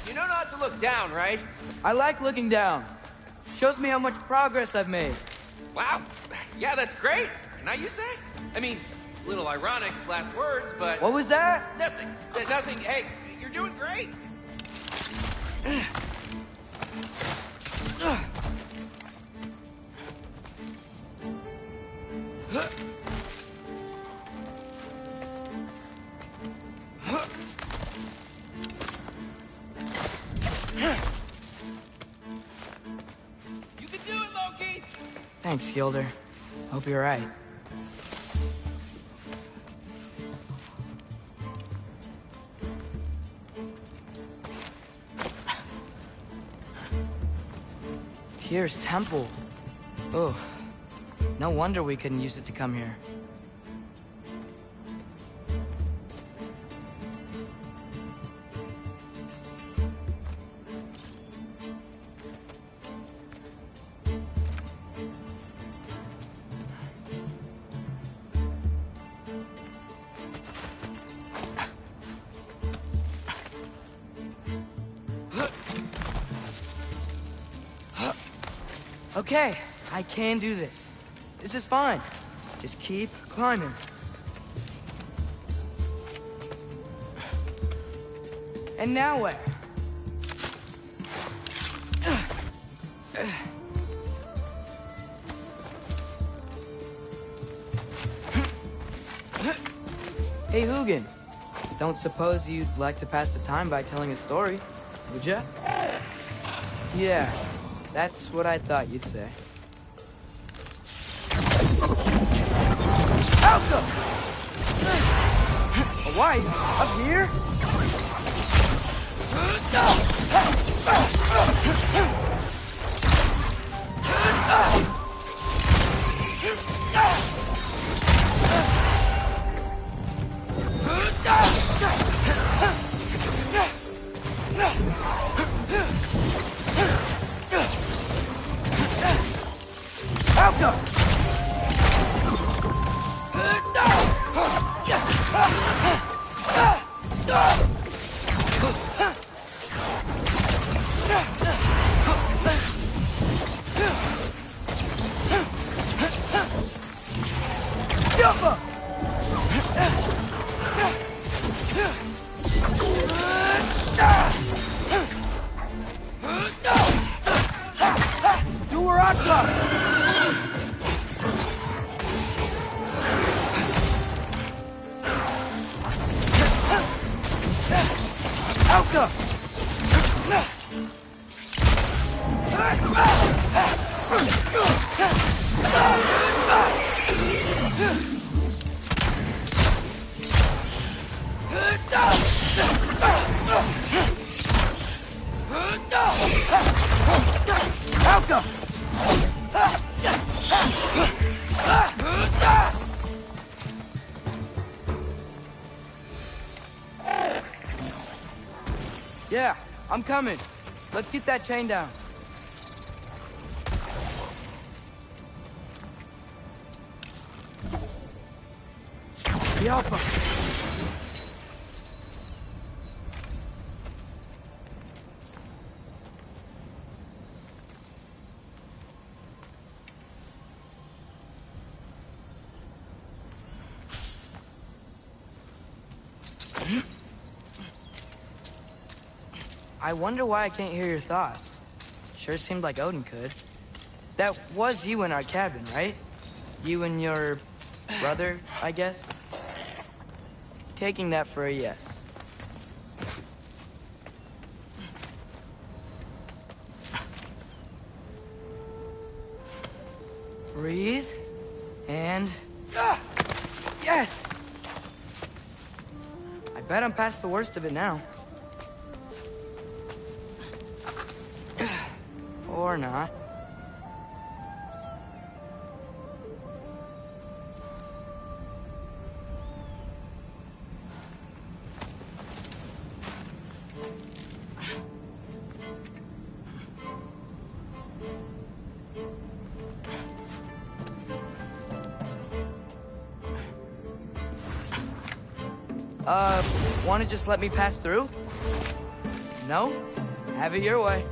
You know not to look down, right? I like looking down. Shows me how much progress I've made. Wow. Yeah, that's great. Can I use that? I mean, a little ironic, last words, but... What was that? Nothing. Nothing. Hey, you're doing great. You can do it, Loki! Thanks, Gilder. Hope you're right. Tyr's temple. Ugh. No wonder we couldn't use it to come here. Okay, I can do this. This is fine. Just keep climbing. And now where? Hey, Hugin. Don't suppose you'd like to pass the time by telling a story, would ya? Yeah, that's what I thought you'd say. Alka! A wife? Up here? Alka! Do where I come! Alka! Alka! Yeah, I'm coming. Let's get that chain down. The Alpha. I wonder why I can't hear your thoughts. Sure seemed like Odin could. That was you in our cabin, right? You and your brother, I guess? Taking that for a yes. Breathe. And... yes! I bet I'm past the worst of it now. Or not. Want to just let me pass through? No? Have it your way.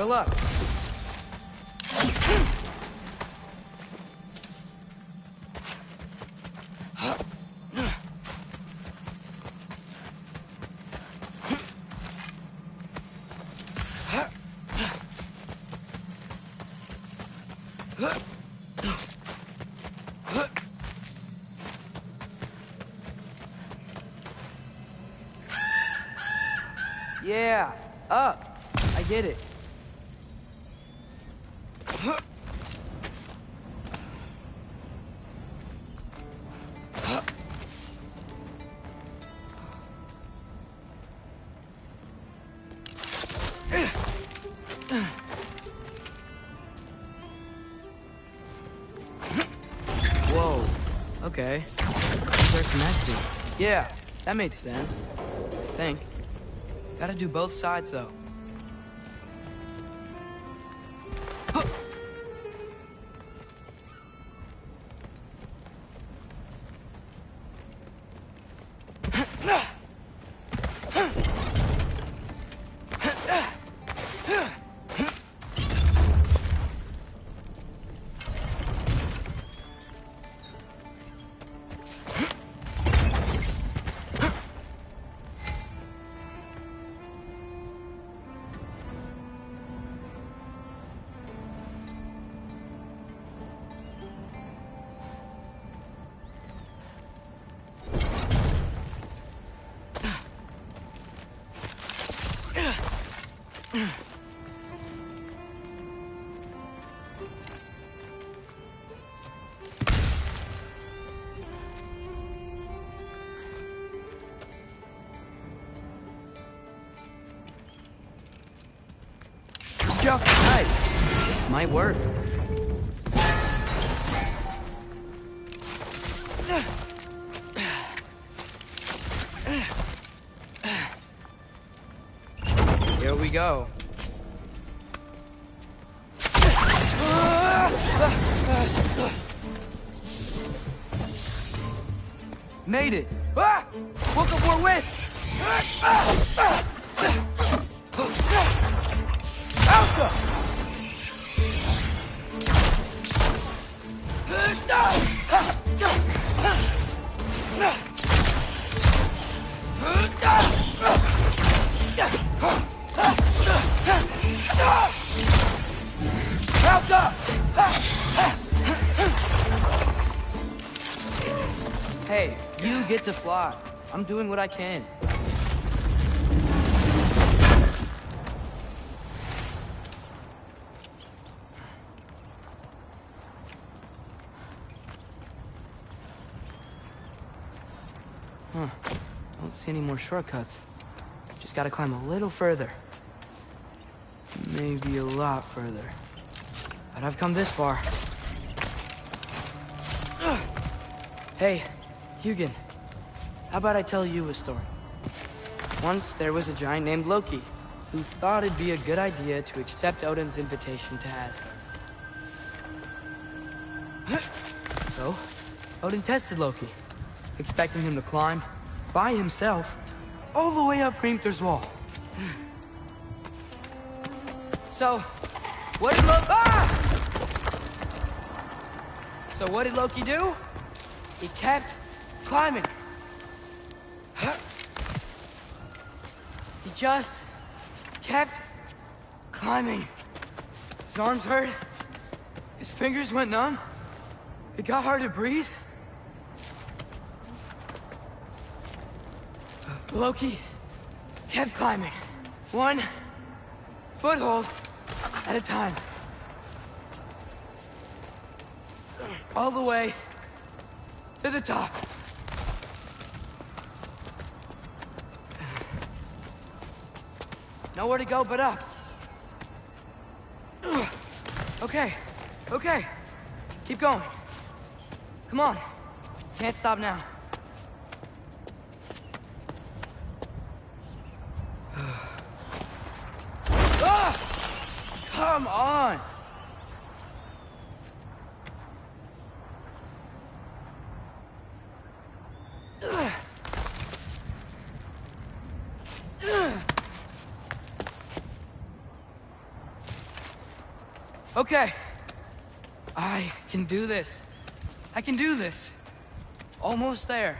For luck. Yeah, up. I get it. Whoa. Okay. They're connected. Yeah, that made sense. I think. Gotta do both sides, though. Nice. This might work. Here we go. Made it. Woke up more wind. Alpha! Hey, you get to fly. I'm doing what I can. Huh. Don't see any more shortcuts. Just gotta climb a little further. Maybe a lot further. But I've come this far. Hey, Hugin. How about I tell you a story? Once there was a giant named Loki, who thought it'd be a good idea to accept Odin's invitation to Asgard. So, Odin tested Loki, expecting him to climb, by himself, all the way up Hrimthur's wall. So, what did Loki do? He kept climbing. He just kept climbing. His arms hurt. His fingers went numb. It got hard to breathe. Loki kept climbing. One foothold at a time. All the way to the top. Nowhere to go but up. Okay, okay. Keep going. Come on. Can't stop now. Come on! Okay. I can do this. I can do this. Almost there.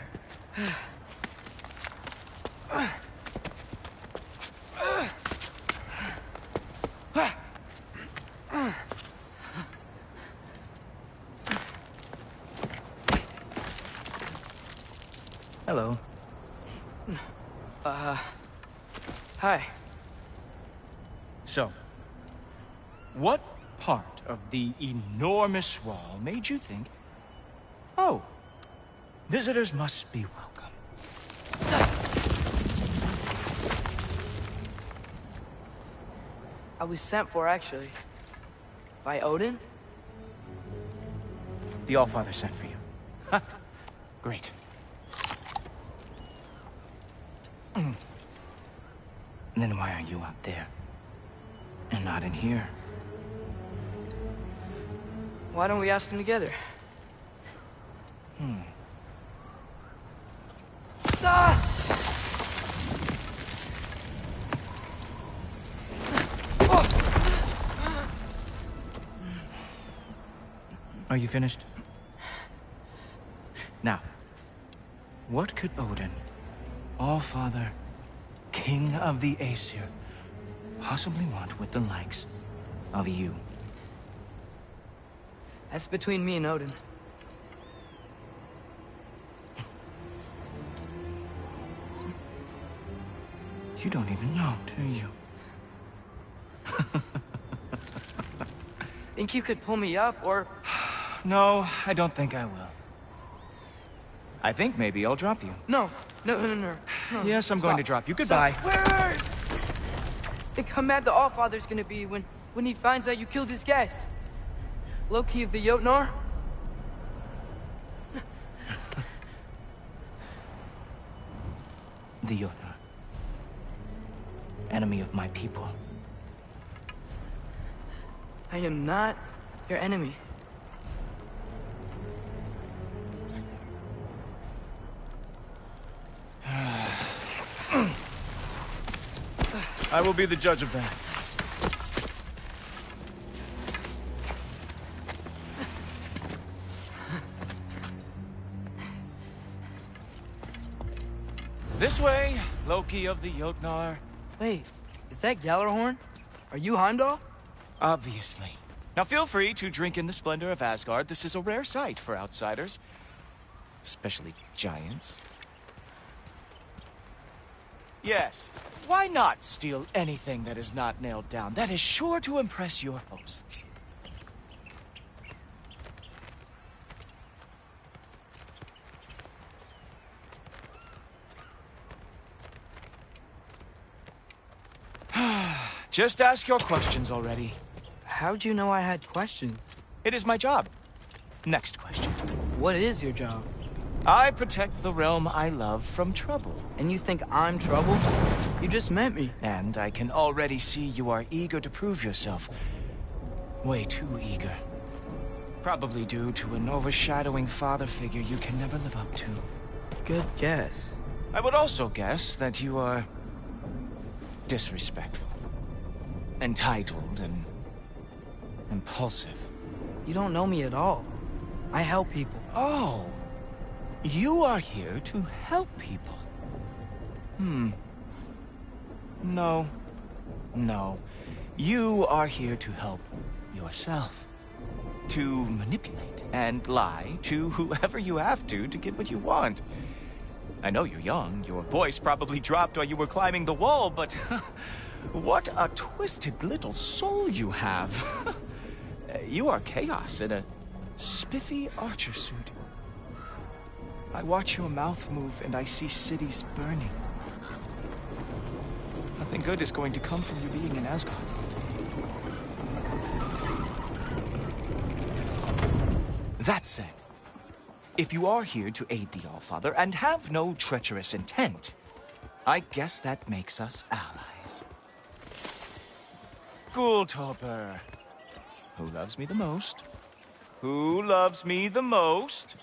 Hello. Hi. So, what part of the enormous wall made you think, oh, visitors must be welcome? I was sent for, actually. By Odin? The Allfather sent for you. Huh. Great. Then why are you out there? And not in here? Why don't we ask them together? Ah! Are you finished? Now, what could Odin, Allfather, King of the Aesir, possibly want with the likes of you? That's between me and Odin. You don't even know, do you? Think you could pull me up, or... No, I don't think I will. I think maybe I'll drop you. No. Yes, I'm going to drop you. Goodbye. Wait. Think how mad the Allfather's gonna be when he finds out you killed his guest. Loki of the Jotnar? The Jotnar. Enemy of my people. I am not your enemy. I will be the judge of that. This way, Loki of the Jotnar. Wait, is that Gjallarhorn? Are you Heimdall? Obviously. Now feel free to drink in the splendor of Asgard. This is a rare sight for outsiders. Especially giants. Yes, why not steal anything that is not nailed down? That is sure to impress your hosts. Just ask your questions already. How'd you know I had questions? It is my job. Next question. What is your job? I protect the realm I love from trouble. And you think I'm trouble? You just met me. And I can already see you are eager to prove yourself. Way too eager. Probably due to an overshadowing father figure you can never live up to. Good guess. I would also guess that you are disrespectful, entitled, and impulsive. You don't know me at all. I help people. Oh, you are here to help people. No. You are here to help yourself. To manipulate and lie to whoever you have to get what you want. I know you're young. Your voice probably dropped while you were climbing the wall, but what a twisted little soul you have. You are chaos in a spiffy archer suit. I watch your mouth move and I see cities burning. Nothing good is going to come from you being in Asgard. That said, if you are here to aid the Allfather and have no treacherous intent, I guess that makes us allies. Gultoper. Who loves me the most? Who loves me the most?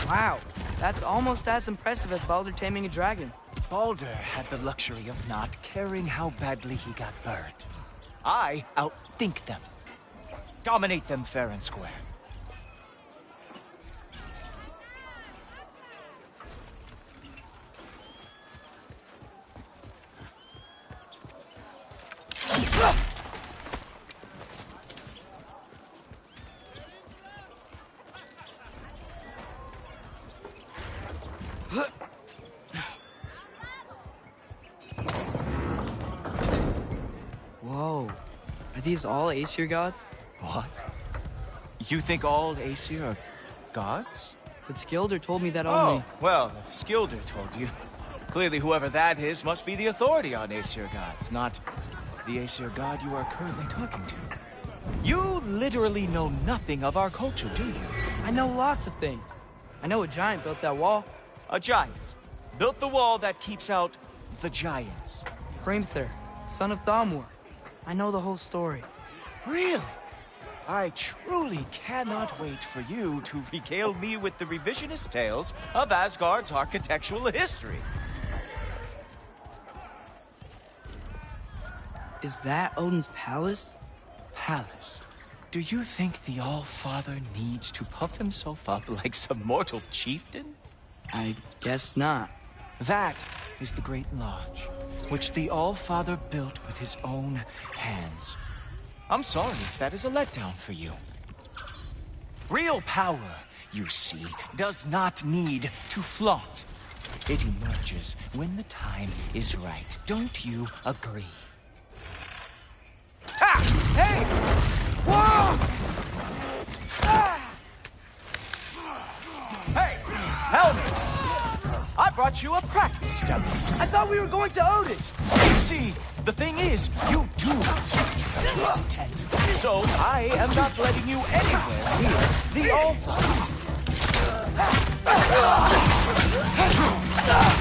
Wow, That's almost as impressive as Baldur taming a dragon. Baldur had the luxury of not caring how badly he got burned. I outthink them. Dominate them fair and square. Whoa. Are these all Aesir gods? What? You think all Aesir are gods? But Skilder told me that only... Oh, well, if Skilder told you, clearly whoever that is must be the authority on Aesir gods, not the Aesir god you are currently talking to. You literally know nothing of our culture, do you? I know lots of things. I know a giant built that wall. A giant built the wall that keeps out the giants. Hrimthur, son of Thamur. I know the whole story. Really? I truly cannot wait for you to regale me with the revisionist tales of Asgard's architectural history. Is that Odin's palace? Palace? Do you think the All-Father needs to puff himself up like some mortal chieftain? I guess not. That is the Great Lodge, which the All-Father built with his own hands. I'm sorry if that is a letdown for you. Real power, you see, does not need to flaunt. It emerges when the time is right. Don't you agree? Ah! Hey! Whoa! Ah! Hey! Helmets! I brought you a practice demo. I thought we were going to Odin! You see, the thing is, you do have treacherous intent. So I am not letting you anywhere near the All-Father.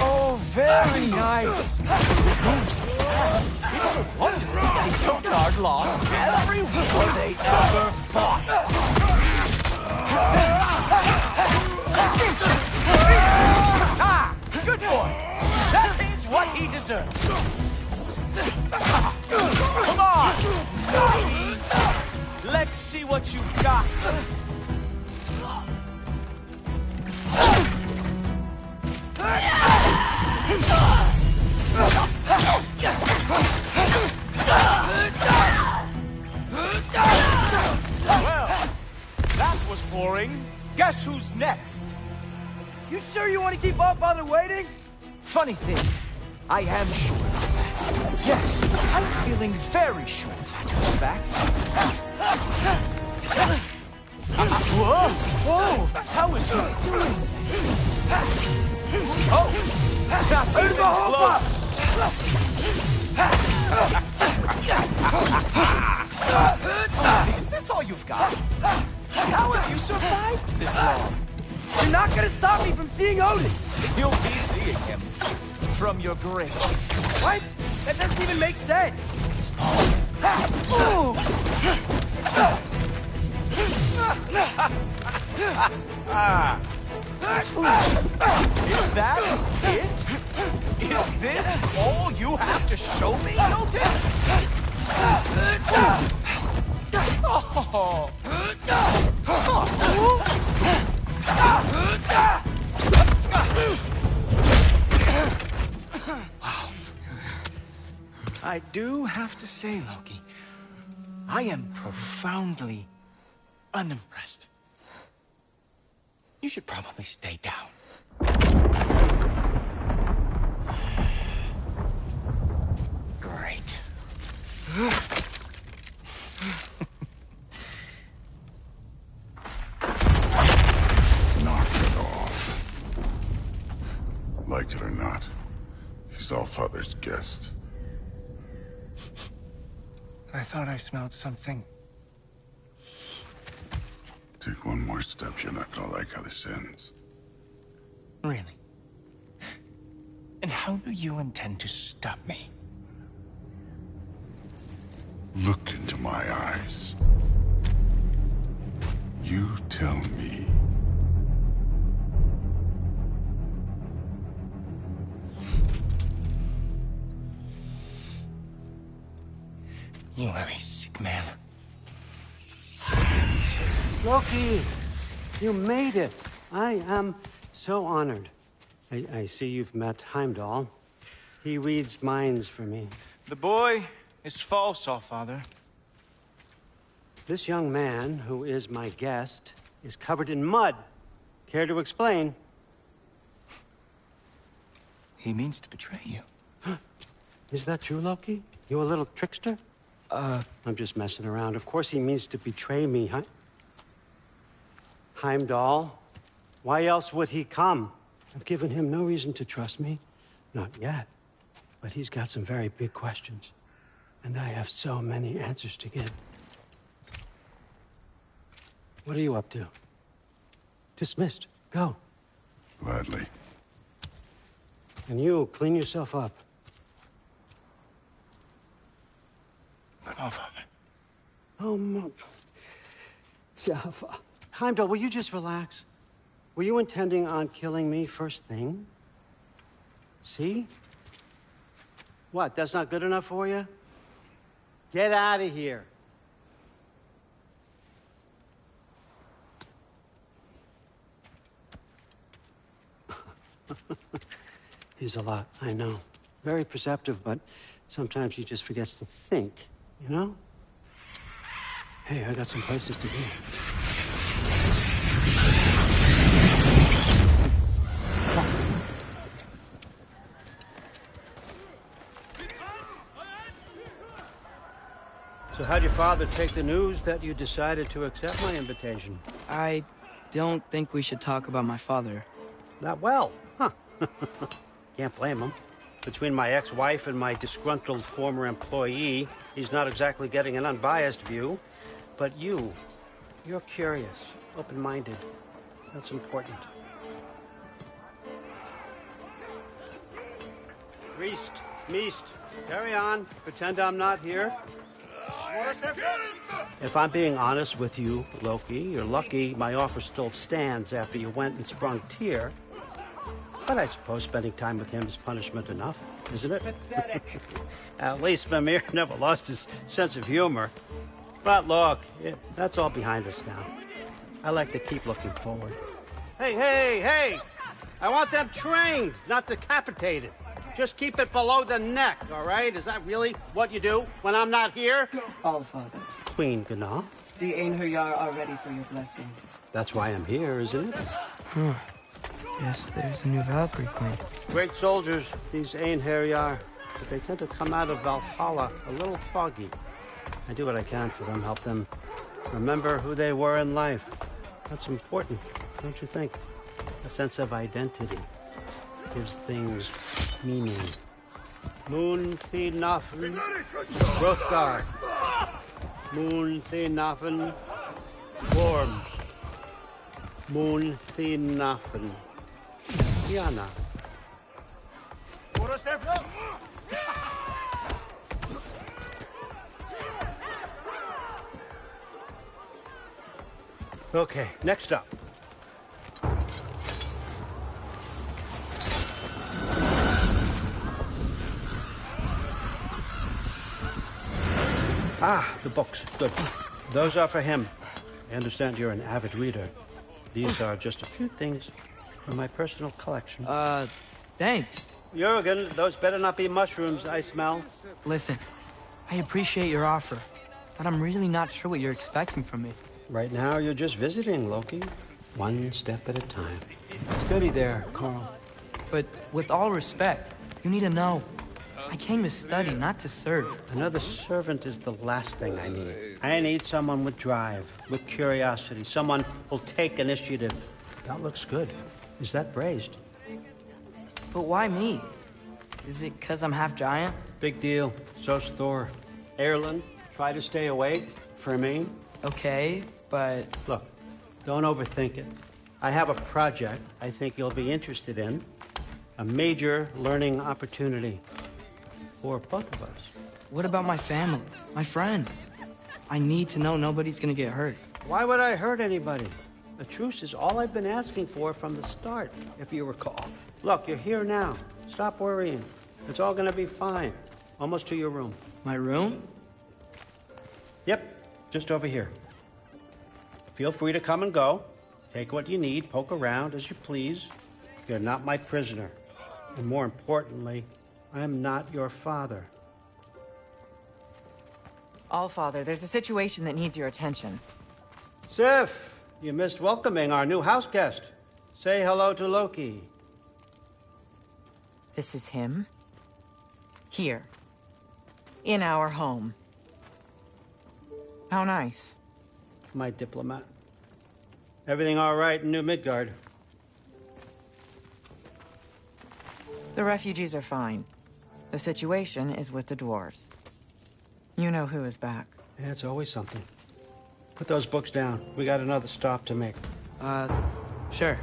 Oh, very nice. It's a wonder that the Jotnar lost every war they ever fought. Ah, good boy. That is what he deserves. Come on! Let's see what you've got. Well, that was boring. Guess who's next? You sure you want to keep All-Father waiting? Funny thing, I am sure of that. Yes, I'm feeling very sure, matter of fact. Whoa! Whoa! How is he doing this? Oh! That's even close! Is this all you've got? How have you survived this long? You're not gonna stop me from seeing Odin! You'll be seeing him from your grave. What? That doesn't even make sense! Is that it? Is this all you have to show me, Jotun? Oh. Wow. I do have to say, Loki, I am profoundly unimpressed. You should probably stay down. Great. Knock it off. Like it or not, he's All-Father's guest. I thought I smelled something. Take one more step, you're not gonna like how this ends. Really? And how do you intend to stop me? Look into my eyes. You tell me. You are a sick man. Loki! You made it! I am so honored. I see you've met Heimdall. He reads minds for me. The boy is false, Allfather. This young man, who is my guest, is covered in mud. Care to explain? He means to betray you. Is that true, Loki? You a little trickster? I'm just messing around. Of course he means to betray me, huh? Heimdall? Why else would he come? I've given him no reason to trust me. Not yet. But he's got some very big questions. And I have so many answers to give. What are you up to? Dismissed. Go. Gladly. And you, clean yourself up. But Allfather. Oh, my... Jaffa. Heimdall, will you just relax? Were you intending on killing me first thing? See? What, that's not good enough for you? Get out of here. He's a lot, I know. Very perceptive, but sometimes he just forgets to think, you know? Hey, I got some places to be. So how'd your father take the news that you decided to accept my invitation? I don't think we should talk about my father. Not well, huh? Can't blame him. Between my ex-wife and my disgruntled former employee, he's not exactly getting an unbiased view. But you're curious, open-minded. That's important. Priest, Meest, carry on. Pretend I'm not here. If I'm being honest with you, Loki, you're lucky my offer still stands after you went and sprung Tyr. But I suppose spending time with him is punishment enough, isn't it? Pathetic. At least Mimir never lost his sense of humor. But look, that's all behind us now. I like to keep looking forward. Hey! I want them trained, not decapitated. Just keep it below the neck, all right? Is that really what you do when I'm not here? Allfather. Queen Gná. The Einherjar are ready for your blessings. That's why I'm here, isn't it? Yes, there's a new Valkyrie Queen. Great soldiers, these Einherjar. But they tend to come out of Valhalla a little foggy. I do what I can for them, help them remember who they were in life. That's important, don't you think? A sense of identity gives things meaning. Moon Thinafen, Hrothgar. Moon Thinafen, Worms. Moon Thinafen, Diana. Okay, next up. Ah, the books. Good. Those are for him. I understand you're an avid reader. These are just a few things from my personal collection. Thanks. Jurgen, those better not be mushrooms I smell. Listen, I appreciate your offer, but I'm really not sure what you're expecting from me. Right now, you're just visiting, Loki. One step at a time. Steady there, Carl. But with all respect, you need to know. I came to study, not to serve. Another servant is the last thing I need. I need someone with drive, with curiosity, someone who'll take initiative. That looks good. Is that braised? But why me? Is it because I'm half giant? Big deal. So's Thor. Erlen, try to stay awake for me. Okay, but... Look, don't overthink it. I have a project I think you'll be interested in. A major learning opportunity. For both of us. What about my family? My friends? I need to know nobody's gonna get hurt. Why would I hurt anybody? A truce is all I've been asking for from the start, if you recall. Look, you're here now. Stop worrying. It's all gonna be fine. Almost to your room. My room? Yep, just over here. Feel free to come and go. Take what you need, poke around as you please. You're not my prisoner. And more importantly, I'm not your father. Allfather, there's a situation that needs your attention. Sif, you missed welcoming our new house guest. Say hello to Loki. This is him? Here. In our home. How nice. My diplomat. Everything all right in New Midgard? The refugees are fine. The situation is with the dwarves. You know who is back. Yeah, it's always something. Put those books down. We got another stop to make. Sure.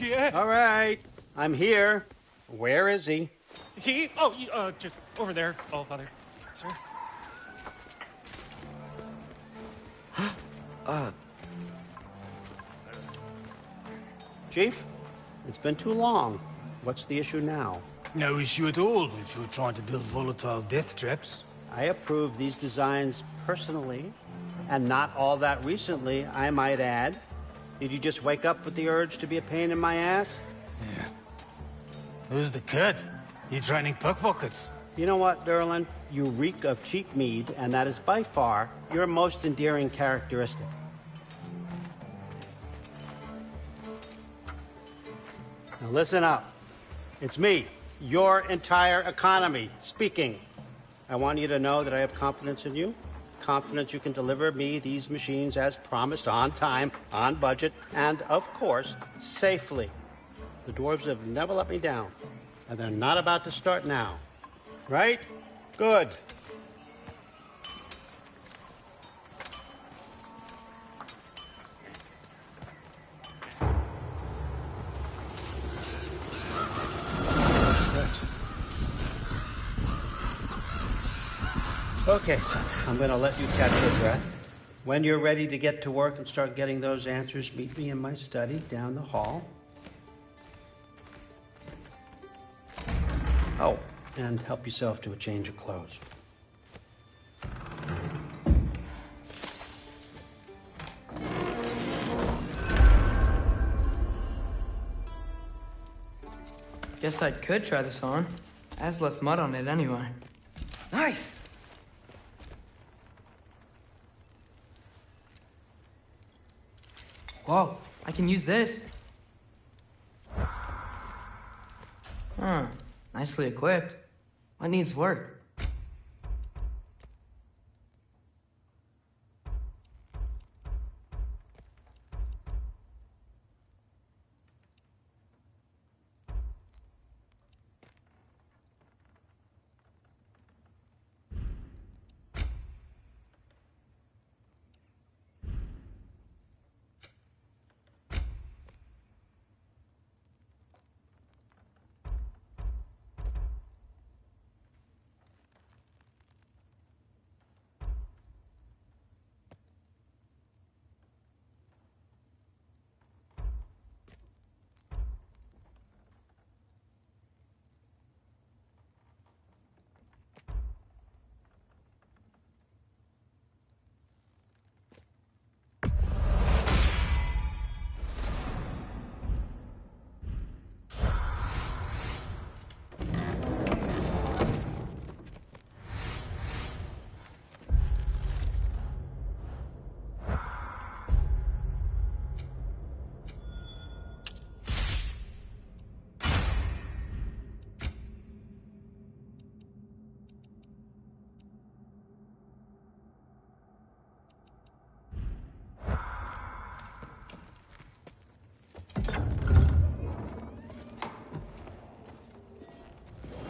Yeah. All right, I'm here. Where is he? He? Oh, just over there, Allfather. Sir? Chief, it's been too long. What's the issue now? No issue at all if you're trying to build volatile death traps. I approve these designs personally, and not all that recently, I might add. Did you just wake up with the urge to be a pain in my ass? Yeah. Who's the cut? You training pickpockets? You know what, Derlin? You reek of cheap mead, and that is by far your most endearing characteristic. Now listen up. It's me, your entire economy, speaking. I want you to know that I have confidence in you. Confidence you can deliver me these machines as promised, on time, on budget, and, of course, safely. The dwarves have never let me down, and they're not about to start now. Right? Good. Okay, so I'm gonna let you catch your breath. When you're ready to get to work and start getting those answers, meet me in my study down the hall. Oh, and help yourself to a change of clothes. Guess I could try this on. Has less mud on it anyway. Nice! Whoa, I can use this. Huh, nicely equipped. What needs work?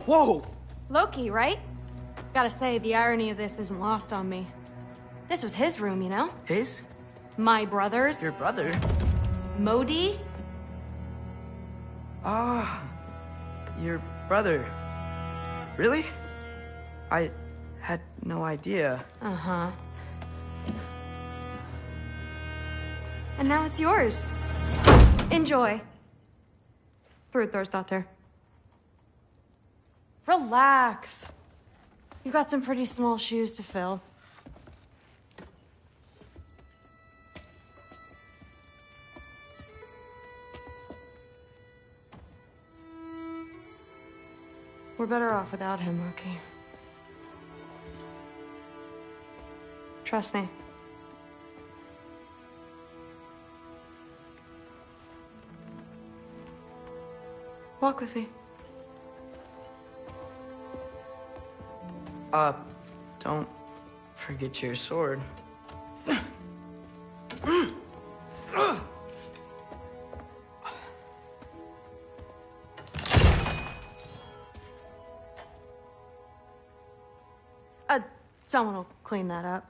Whoa! Loki, right? Gotta say, the irony of this isn't lost on me. This was his room, you know? His? My brother's. Your brother? Modi? Ah, your brother. Really? I had no idea. Uh-huh. And now it's yours. Enjoy. Brudbörsdotter. Relax. You got some pretty small shoes to fill. We're better off without him, Loki. Trust me. Walk with me. Don't forget your sword. Someone will clean that up.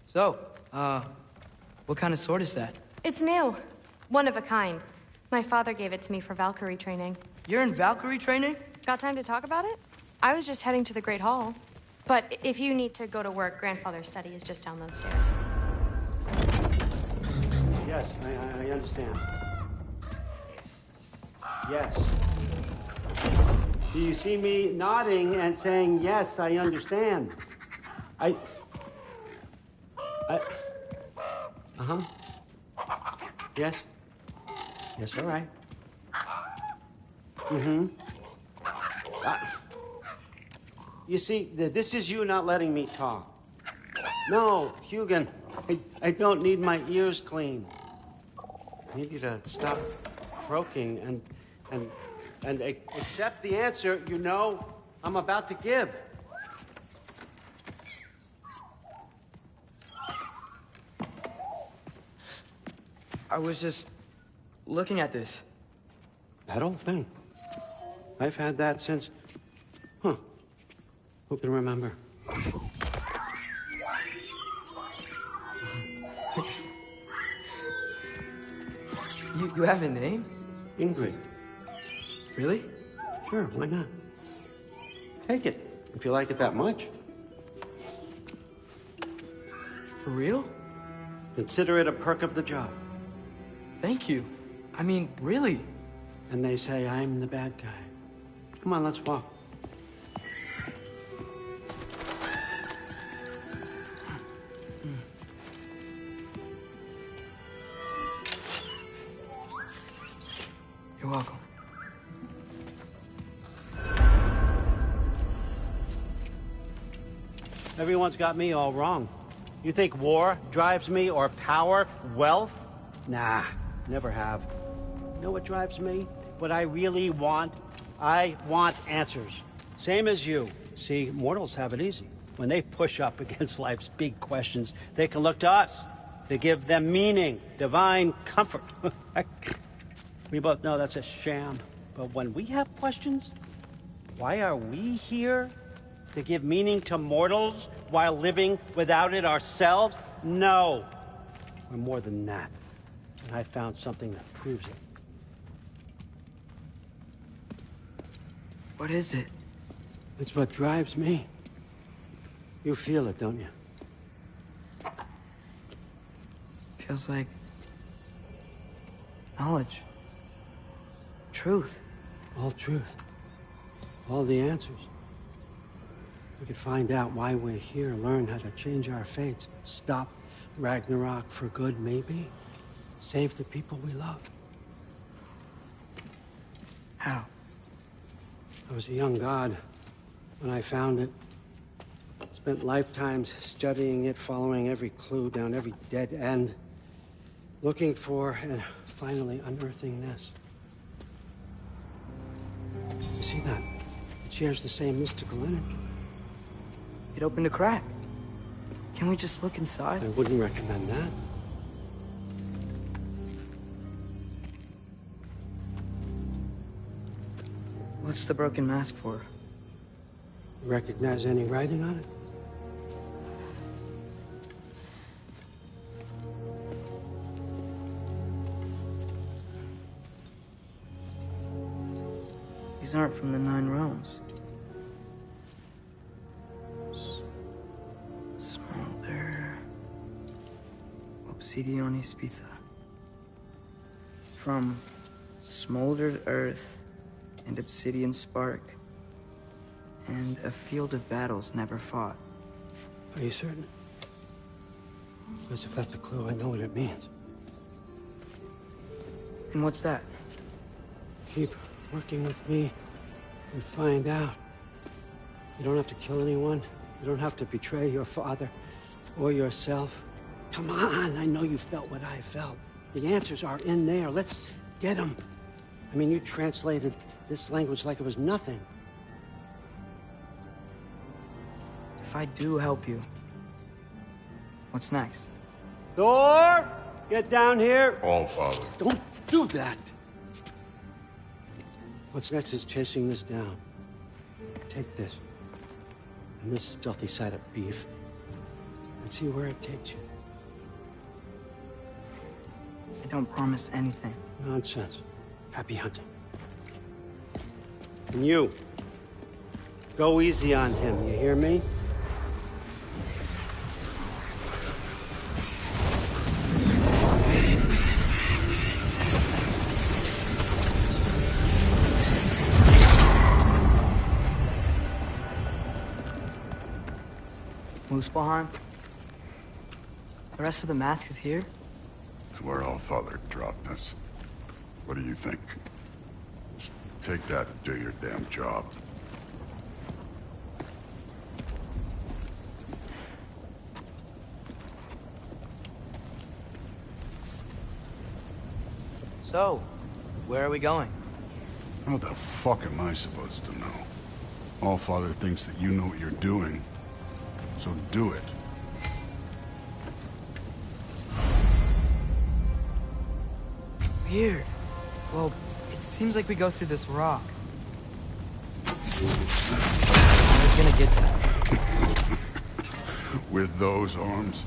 So, what kind of sword is that? It's new. One of a kind. My father gave it to me for Valkyrie training. You're in Valkyrie training? Got time to talk about it? I was just heading to the Great Hall. But if you need to go to work, Grandfather's study is just down those stairs. Yes, I understand. Yes. Do you see me nodding and saying, yes, I understand? Uh-huh. Yes? Yes, all right. Mm-hmm. You see, this is you not letting me talk. No, Hugin, I don't need my ears cleaned. I need you to stop croaking and accept the answer you know I'm about to give. I was just looking at this. That old thing. I've had that since... Huh. Who can remember? You have a name? Ingrid. Really? Sure, why not? Take it, if you like it that much. For real? Consider it a perk of the job. Thank you. I mean, really. And they say I'm the bad guy. Come on, let's walk. You're welcome. Everyone's got me all wrong. You think war drives me, or power, wealth? Nah, never have. You know what drives me? What I really want? I want answers. Same as you. See, mortals have it easy. When they push up against life's big questions, they can look to us. They give them meaning, divine comfort. We both know that's a sham. But when we have questions, why are we here? To give meaning to mortals while living without it ourselves? No. We're more than that. And I found something that proves it. What is it? It's what drives me. You feel it, don't you? Feels like knowledge. Truth. All truth. All the answers. We could find out why we're here, learn how to change our fates, stop Ragnarok for good, maybe. Save the people we love. How? I was a young god when I found it. Spent lifetimes studying it, following every clue down every dead end, looking for and finally unearthing this. You see that? It shares the same mystical energy. It opened a crack. Can we just look inside? I wouldn't recommend that. What's the broken mask for? You recognize any writing on it? These aren't from the Nine Realms. Smolder... Obsidione Spitha. From smoldered earth and obsidian spark, and a field of battles never fought. Are you certain? Because if that's a clue, I know what it means. And what's that? Keep working with me and find out. You don't have to kill anyone. You don't have to betray your father or yourself. Come on, I know you felt what I felt. The answers are in there. Let's get them. I mean, you translated this language like it was nothing. If I do help you, what's next? Thor! Get down here! All Father. Don't do that! What's next is chasing this down. Take this, and this stealthy side of beef, and see where it takes you. I don't promise anything. Nonsense. Happy hunting. And you, go easy on him, you hear me? Muspelheim? The rest of the mask is here? It's where All Father dropped us. What do you think? Just take that and do your damn job. So, where are we going? How the fuck am I supposed to know? All Father thinks that you know what you're doing, so do it. Weird. Well, it seems like we go through this rock. I was gonna get that. With those arms?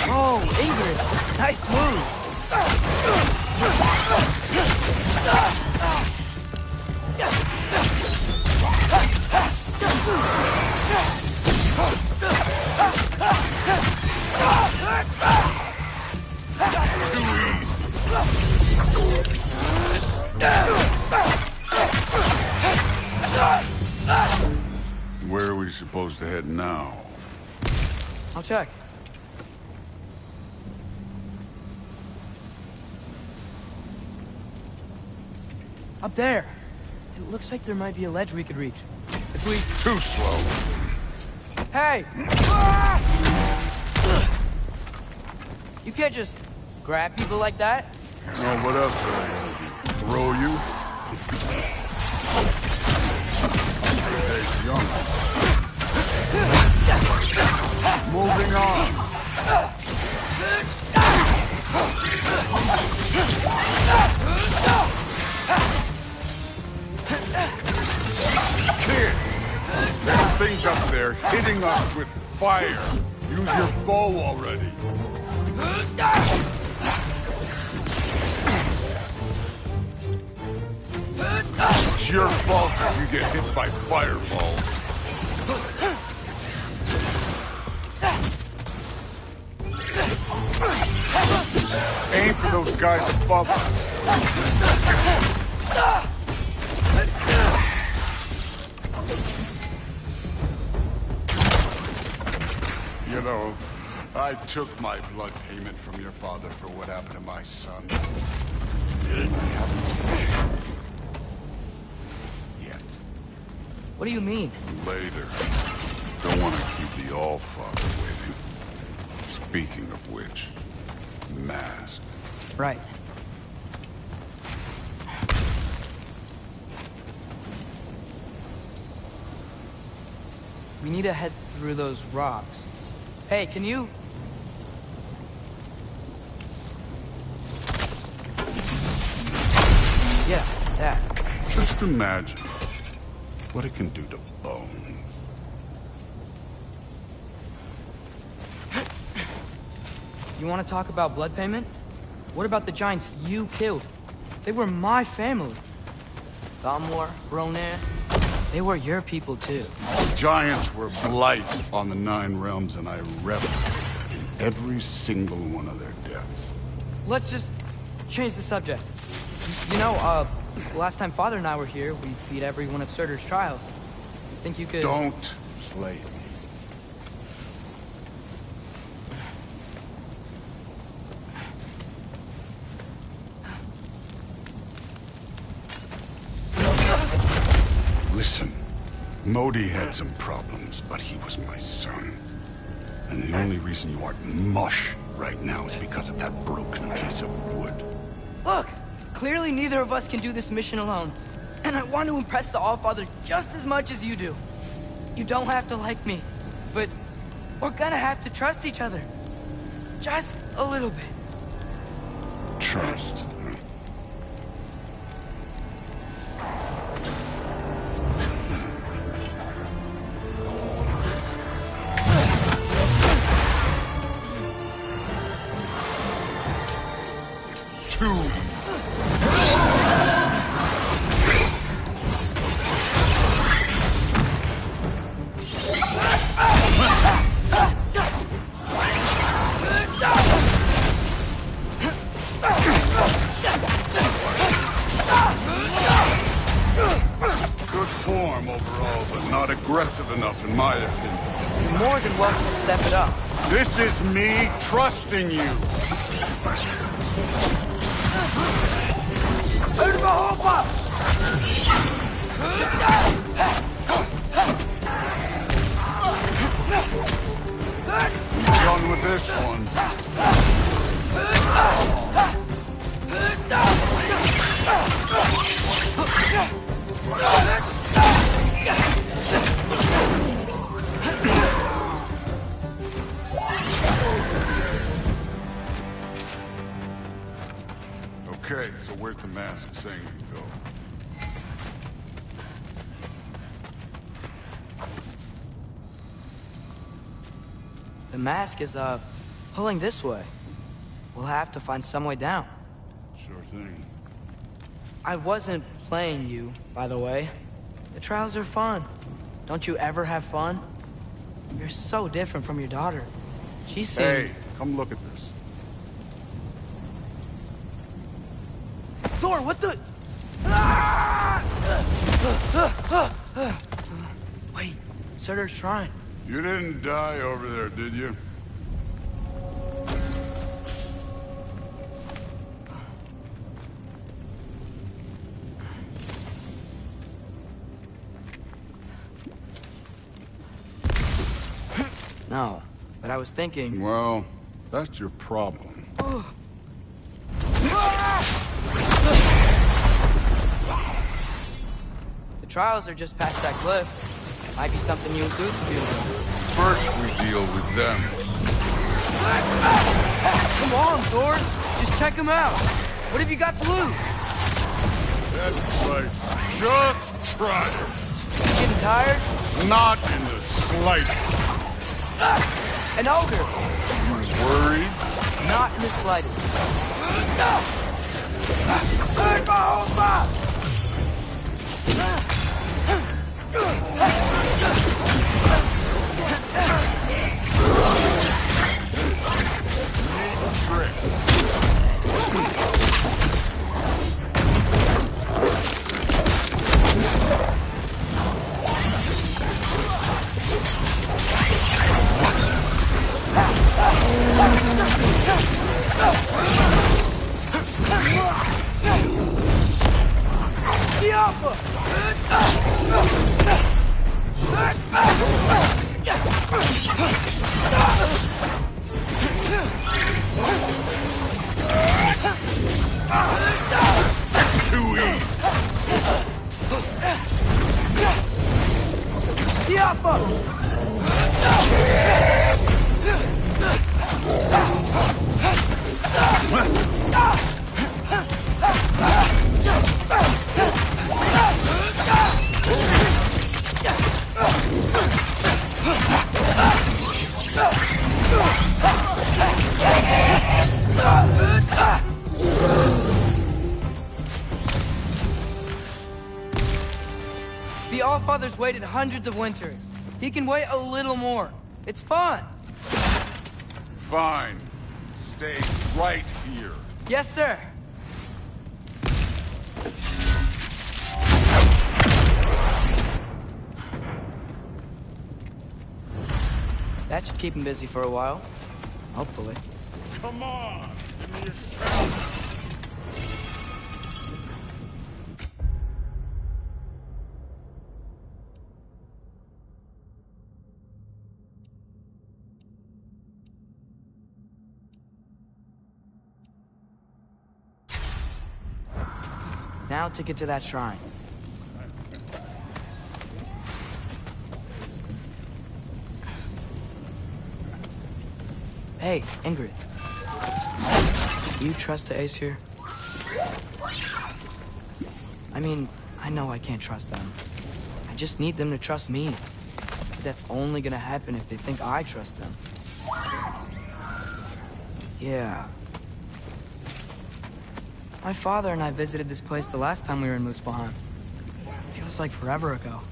Oh, Ingrid! Nice move! Where are we supposed to head now? I'll check. Up there. It looks like there might be a ledge we could reach. If we... Too slow. Hey! You can't just grab people like that. Oh, what else are they gonna do? Throw you? Hey, young. Moving on. Kid, there's things up there hitting us with fire. Use your bow already. It's your fault if you get hit by fireballs. Aim for those guys above us. You know, I took my blood payment from your father for what happened to my son. Yet. What do you mean? Later. Don't want to keep the All-Father waiting. Speaking of which, mask. Right. We need to head through those rocks. Hey, can you... Yeah, that. Just imagine what it can do to bone. You want to talk about blood payment? What about the giants you killed? They were my family. Thamor, Ronan, they were your people too. The giants were blight on the 9 realms, and I reveled in every single one of their deaths. Let's just change the subject. You know, last time Father and I were here, we beat every one of Surtur's trials. Think you could... Don't play me. Listen, Modi had some problems, but he was my son. And the only reason you aren't mush right now is because of that broken piece of wood. Look! Clearly neither of us can do this mission alone. And I want to impress the Allfather just as much as you do. You don't have to like me, but we're gonna have to trust each other. Just a little bit. Trust. Good form overall, but not aggressive enough in my opinion. You're more than welcome to step it up. This is me trusting you. Done with this one. Okay, so where's the mask saying we go? The mask is, pulling this way. We'll have to find some way down. Sure thing. I wasn't playing you, by the way. The trials are fun. Don't you ever have fun? You're so different from your daughter. She seemed... Hey, come look at this. Thor, what the... Wait, Surtur's shrine. You didn't die over there, did you? No, but I was thinking... Well, that's your problem. The trials are just past that cliff. Might be something you and Duke can do. First, we deal with them. Come on, Thor. Just check them out. What have you got to lose? That's right. Just try it. You getting tired? Not in the slightest. An ogre. Worried? Not in the slightest. The Allfather's waited hundreds of winters. He can wait a little more. It's fun. Fine. Stay right here. Yes, sir. That should keep him busy for a while. Hopefully. Come on! Give me a shout! Now to get to that shrine. Hey, Ingrid. You trust the Ace here? I mean, I know I can't trust them. I just need them to trust me. That's only gonna happen if they think I trust them. Yeah. My father and I visited this place the last time we were in Muspelheim. Feels like forever ago.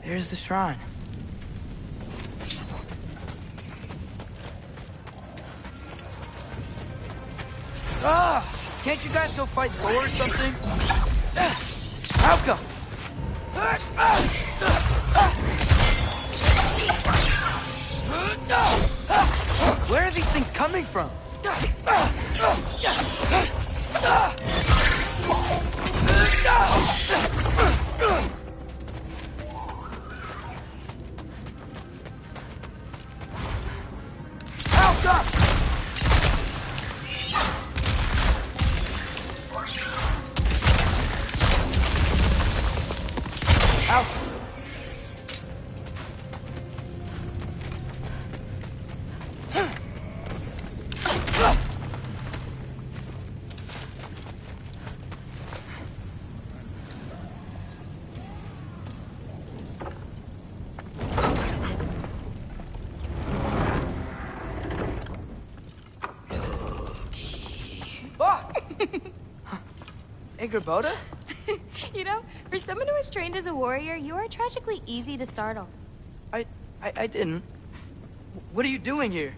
There's the shrine. Ah! Can't you guys go fight Thor or something? How come? Where are these things coming from? Boda? You know, for someone who was trained as a warrior, you are tragically easy to startle. I didn't. What are you doing here?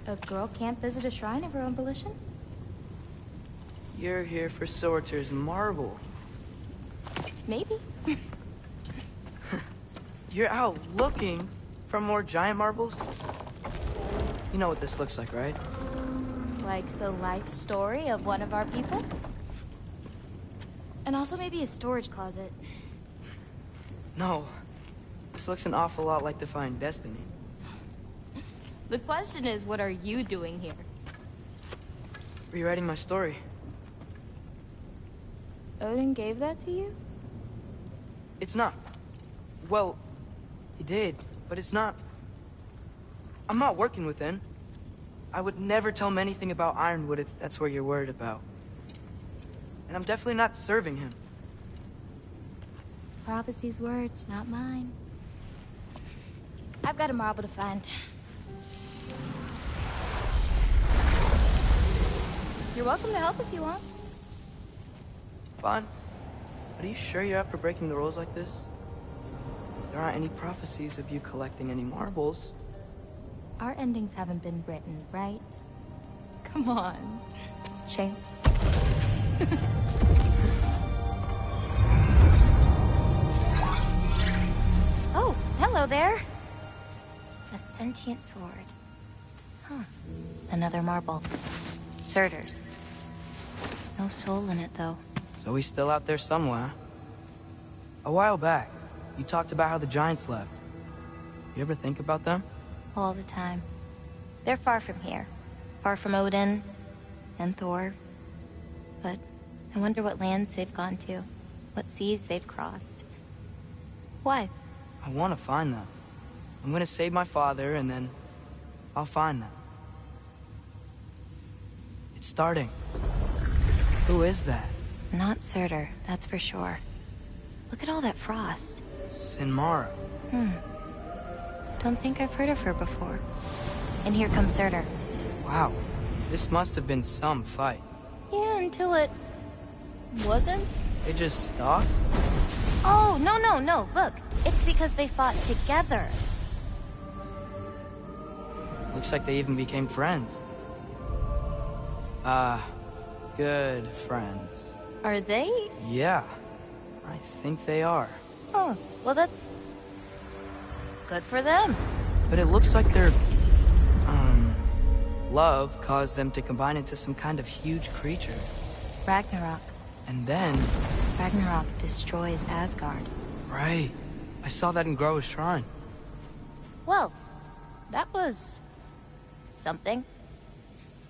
A girl can't visit a shrine of her own volition? You're here for Sorter's marble. Maybe. You're out looking for more giant marbles? You know what this looks like, right? Like the life story of one of our people? And also maybe a storage closet. No. This looks an awful lot like Defying Destiny. The question is, what are you doing here? Rewriting my story. Odin gave that to you? It's not. Well, he did, but it's not. I'm not working with him. I would never tell him anything about Ironwood if that's what you're worried about. And I'm definitely not serving him. It's prophecy's words, not mine. I've got a marble to find. You're welcome to help if you want. Fine. But are you sure you're up for breaking the rules like this? There aren't any prophecies of you collecting any marbles. Our endings haven't been written, right? Come on, champ. Oh, hello there. A sentient sword. Huh. Another marble. Surtur's. No soul in it, though. So he's still out there somewhere. A while back, you talked about how the giants left. You ever think about them? All the time. They're far from here. Far from Odin and Thor. But I wonder what lands they've gone to. what seas they've crossed. Why? I want to find them. I'm gonna save my father, and then I'll find them. It's starting. Who is that? Not Surtur, that's for sure. Look at all that frost. Sinmara. Don't think I've heard of her before. And here comes Surtur. Wow. This must have been some fight. Yeah, until it... wasn't? They just stopped? Oh, no. Look, it's because they fought together. Looks like they even became friends. Good friends. Are they? Yeah, I think they are. Oh, well that's... good for them. But it looks like their... love caused them to combine into some kind of huge creature. Ragnarok. And then... Ragnarok destroys Asgard. Right. I saw that in Groa's shrine. Well, that was... something.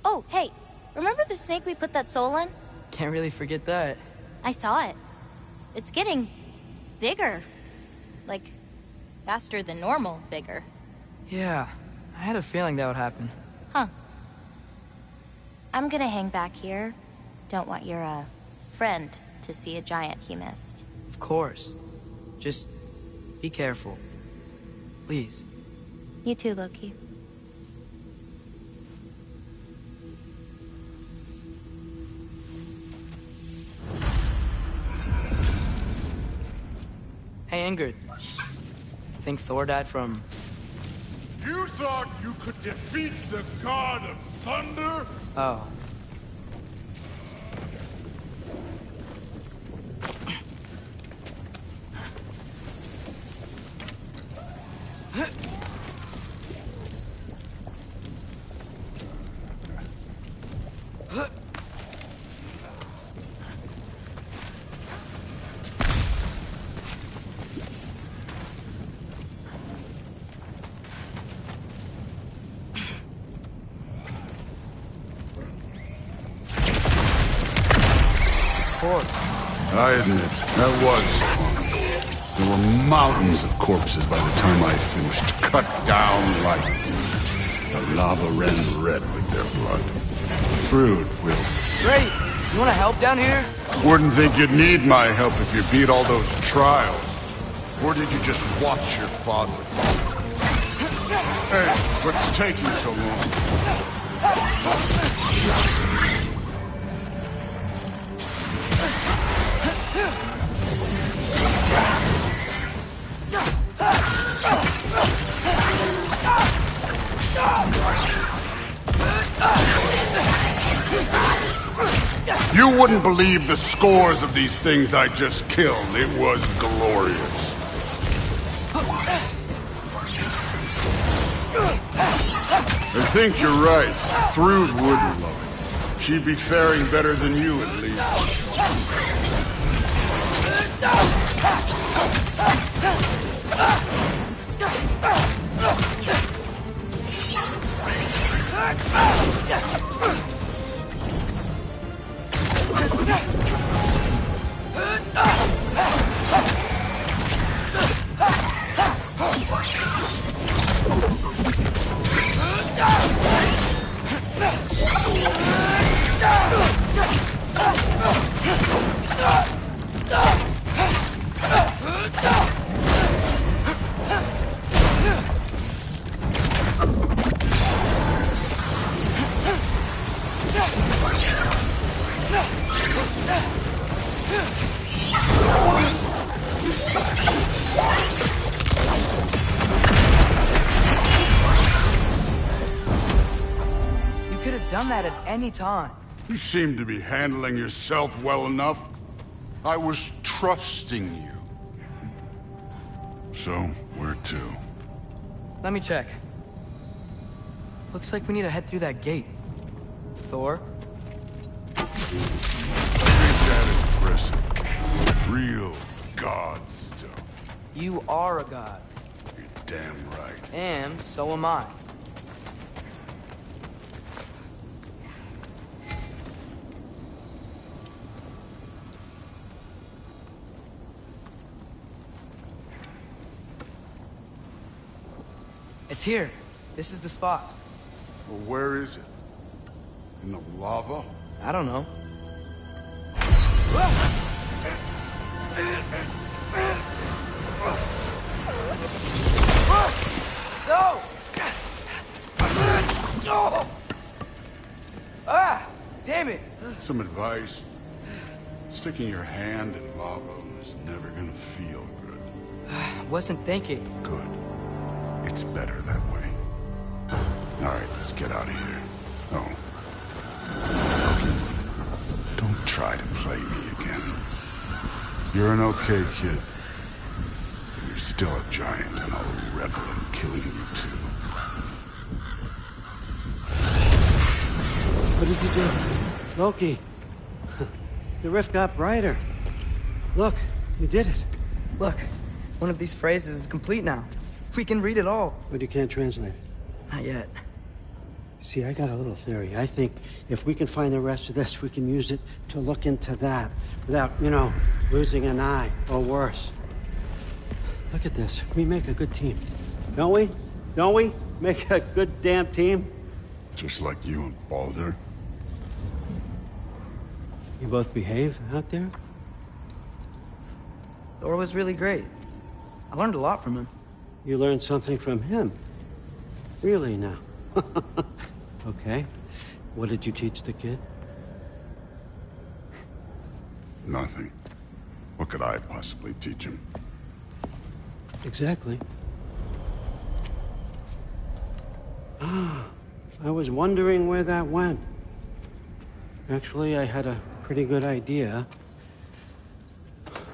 Oh, hey, remember the snake we put that soul in? Can't really forget that. I saw it. It's getting... bigger. Like, faster than normal bigger. Yeah, I had a feeling that would happen. Huh. I'm gonna hang back here. Don't want your, friend to see a giant he missed. Of course. Just be careful. Please. You too, Loki. Hey, Ingrid. Think Thor died from... You thought you could defeat the god of thunder? Oh. I admit, that was fun. There were mountains of corpses by the time I finished, cut down like... The lava ran red with their blood. Fruit will... Great! You wanna help down here? Wouldn't think you'd need my help if you beat all those trials. Or did you just watch your father? Hey, what's taking so long? You wouldn't believe the scores of these things I just killed. It was glorious. I think you're right. Thrud wouldn't love it. She'd be faring better than you, at least. You could have done that at any time. You seem to be handling yourself well enough. I was trusting you. So, where to? Let me check. Looks like we need to head through that gate. Thor? Ain't that impressive? Real god stuff. You are a god. You're damn right. And so am I. It's here. This is the spot. Well, where is it? In the lava? I don't know. No! No! Ah! Damn it! Some advice. Sticking your hand in lava is never gonna feel good. Wasn't thinking. Good. It's better that way. Alright, let's get out of here. Oh. Loki, don't try to play me again. You're an okay kid. You're still a giant, and I'll revel in killing you too. What did you do? Loki. The rift got brighter. Look, you did it. Look, one of these phrases is complete now. We can read it all. But you can't translate it. Not yet. See, I got a little theory. I think if we can find the rest of this, we can use it to look into that without, you know, losing an eye or worse. Look at this. We make a good team. Don't we? Don't we? Make a good damn team? Just like you and Baldur. You both behave out there? Thor was really great. I learned a lot from him. You learned something from him? Really now? Okay. What did you teach the kid? Nothing. What could I possibly teach him? Exactly. Ah, I was wondering where that went. Actually, I had a pretty good idea.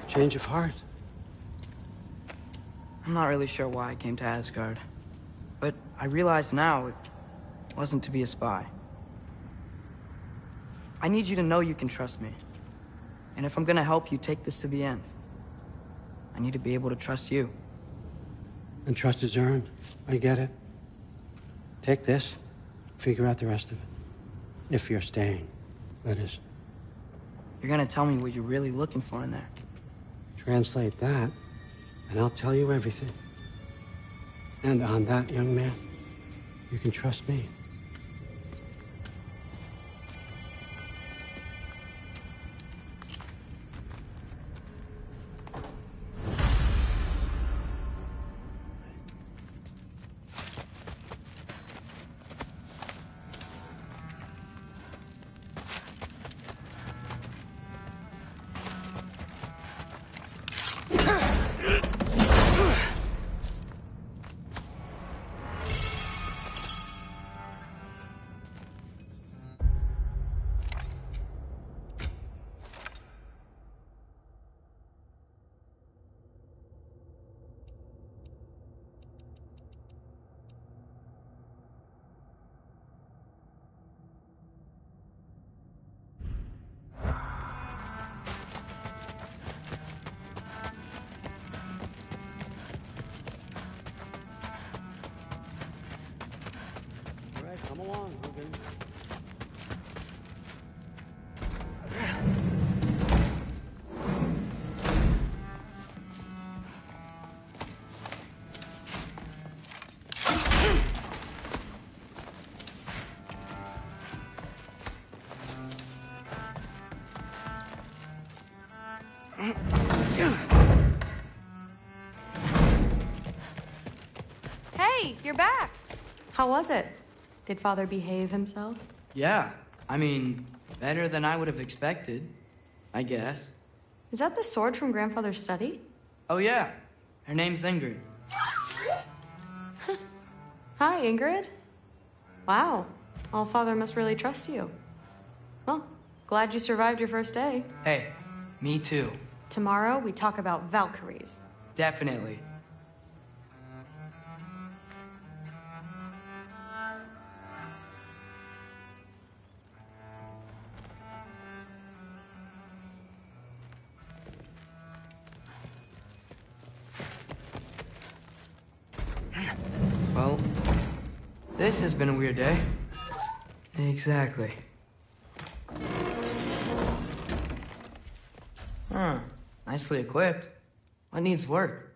Change of heart. I'm not really sure why I came to Asgard. But I realize now it wasn't to be a spy. I need you to know you can trust me. And if I'm gonna help you take this to the end, I need to be able to trust you. And trust is earned. I get it. Take this, figure out the rest of it. If you're staying, that is. You're gonna tell me what you're really looking for in there. Translate that, and I'll tell you everything. And on that, young man, you can trust me. Come along, Logan. Hey, you're back. How was it? Did Father behave himself? Yeah, I mean, better than I would have expected, I guess. Is that the sword from Grandfather's study? Oh yeah, her name's Ingrid. Hi, Ingrid. Wow, Allfather must really trust you. Well, glad you survived your first day. Hey, me too. Tomorrow, we talk about Valkyries. Definitely. Well, this has been a weird day. Exactly. Huh. Nicely equipped. What needs work?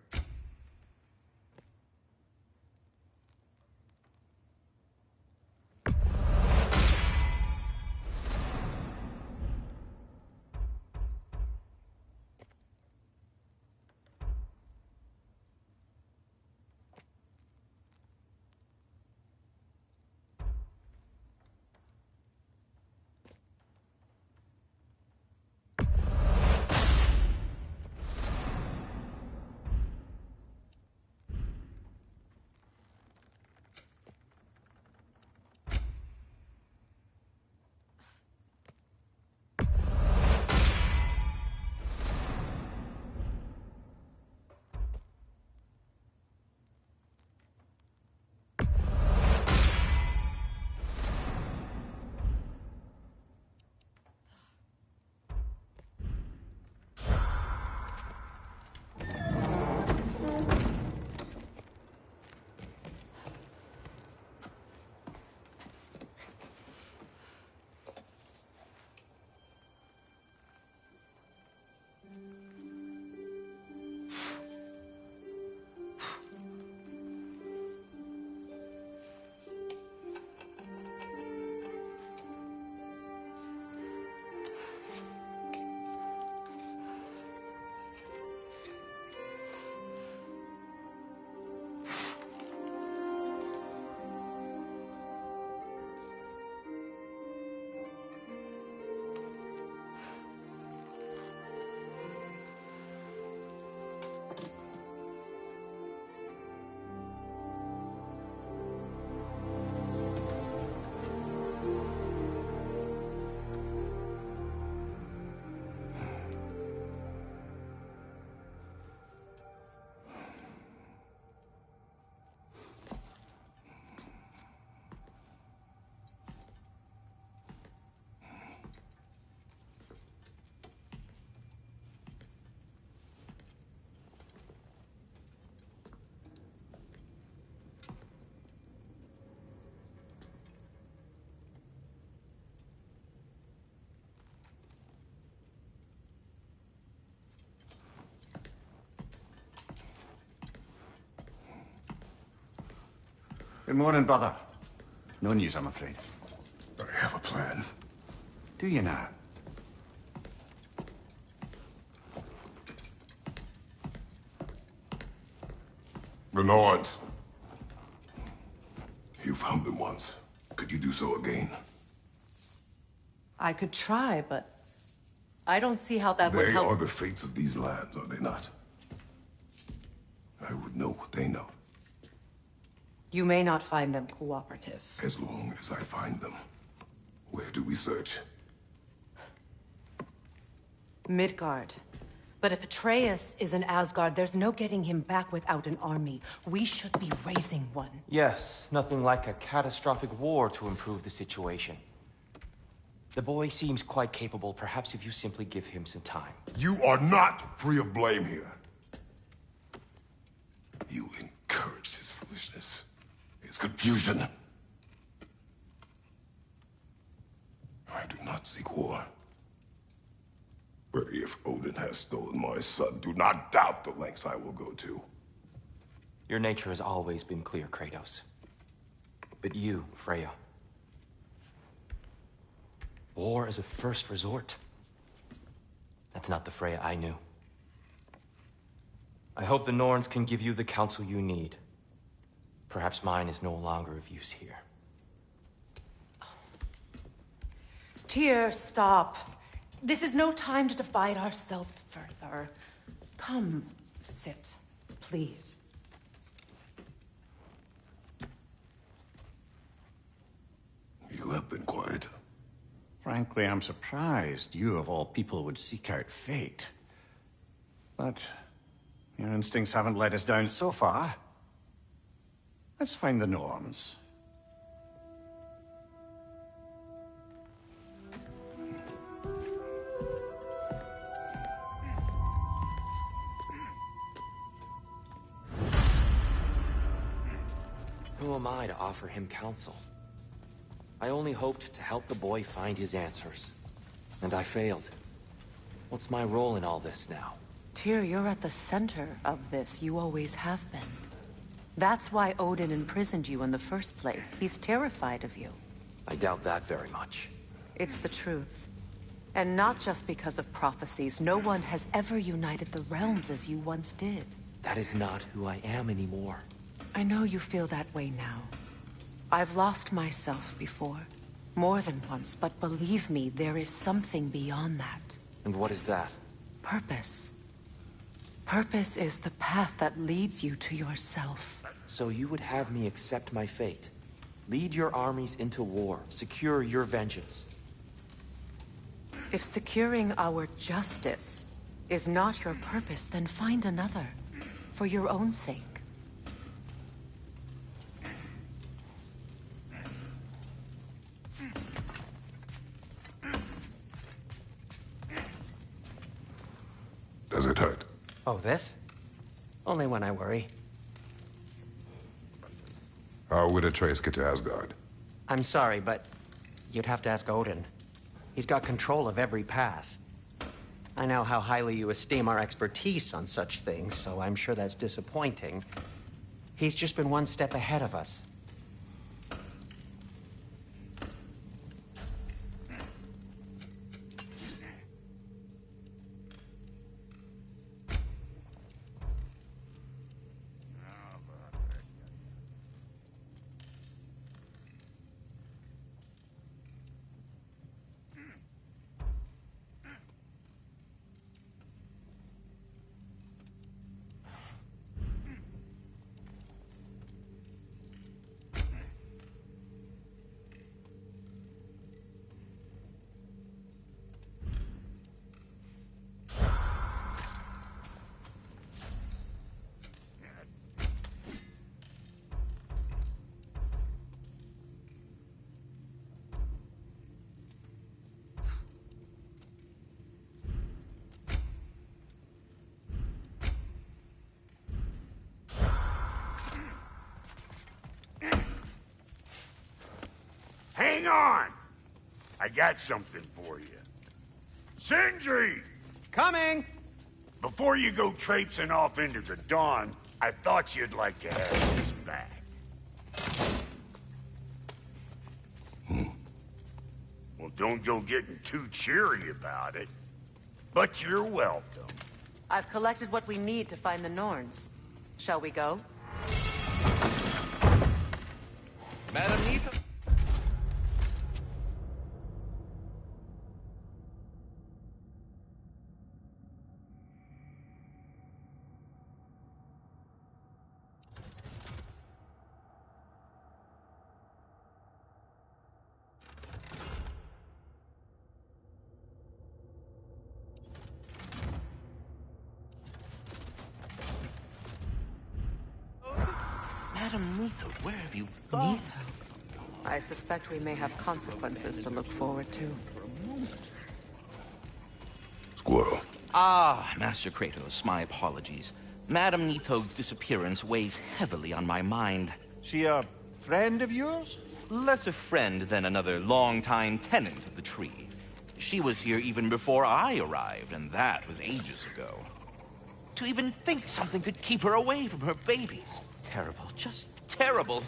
Good morning, brother. No news, I'm afraid. I have a plan. Do you now? The Norns. You found them once. Could you do so again? I could try, but I don't see how that would help. They are the fates of these lands, are they not? I would know what they know. You may not find them cooperative. As long as I find them. Where do we search? Midgard. But if Atreus is in Asgard, there's no getting him back without an army. We should be raising one. Yes, nothing like a catastrophic war to improve the situation. The boy seems quite capable. Perhaps if you simply give him some time. You are not free of blame here. You encouraged his foolishness. His confusion. I do not seek war. But if Odin has stolen my son, do not doubt the lengths I will go to. Your nature has always been clear, Kratos. But you, Freya. War is a first resort. That's not the Freya I knew. I hope the Norns can give you the counsel you need. Perhaps mine is no longer of use here. Tyr, stop. This is no time to divide ourselves further. Come, sit, please. You have been quiet. Frankly, I'm surprised you, of all people, would seek out fate. But your instincts haven't let us down so far. Let's find the Norns. Who am I to offer him counsel? I only hoped to help the boy find his answers. And I failed. What's my role in all this now? Tyr, you're at the center of this. You always have been. That's why Odin imprisoned you in the first place. He's terrified of you. I doubt that very much. It's the truth. And not just because of prophecies. No one has ever united the realms as you once did. That is not who I am anymore. I know you feel that way now. I've lost myself before. More than once, but believe me, there is something beyond that. And what is that? Purpose. Purpose is the path that leads you to yourself. So you would have me accept my fate? Lead your armies into war, secure your vengeance? If securing our justice is not your purpose, then find another. For your own sake. Does it hurt? Oh, this? Only when I worry. How would Atreus get to Asgard? I'm sorry, but you'd have to ask Odin. He's got control of every path. I know how highly you esteem our expertise on such things, so I'm sure that's disappointing. He's just been one step ahead of us. Hang on! I got something for you. Sindri! Coming! Before you go traipsing off into the dawn, I thought you'd like to have this back. Well, don't go getting too cheery about it. But you're welcome. I've collected what we need to find the Norns. Shall we go? Madam Neath... Madam Neither, where have you gone? Neither? I suspect we may have consequences to look forward to. Squirrel. Ah, Master Kratos, my apologies. Madam Neithog's disappearance weighs heavily on my mind. She a friend of yours? Less a friend than another longtime tenant of the tree. She was here even before I arrived, and that was ages ago. To even think something could keep her away from her babies. Terrible, just terrible.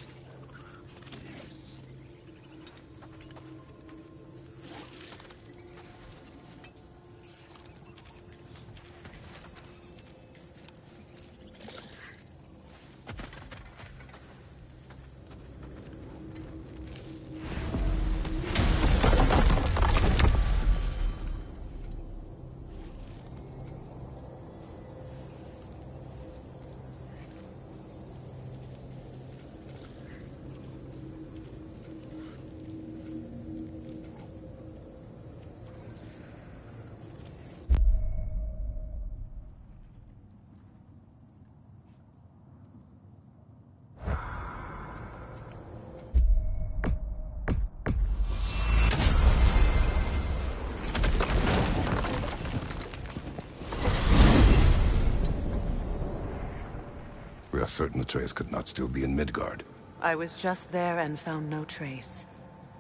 We are certain Atreus could not still be in Midgard. I was just there and found no trace.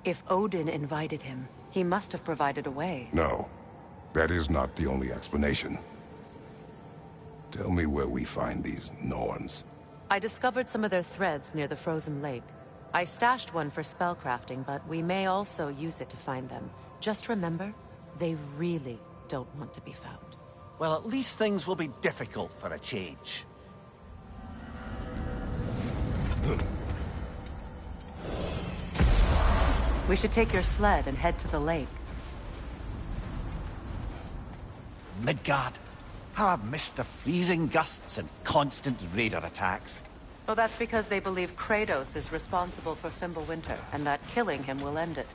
If Odin invited him, he must have provided a way. No, that is not the only explanation. Tell me where we find these Norns. I discovered some of their threads near the frozen lake. I stashed one for spellcrafting, but we may also use it to find them. Just remember, they really don't want to be found. Well, at least things will be difficult for a change. We should take your sled and head to the lake. Midgard. How I've missed the freezing gusts and constant raider attacks. Well, that's because they believe Kratos is responsible for Fimbulwinter, and that killing him will end it.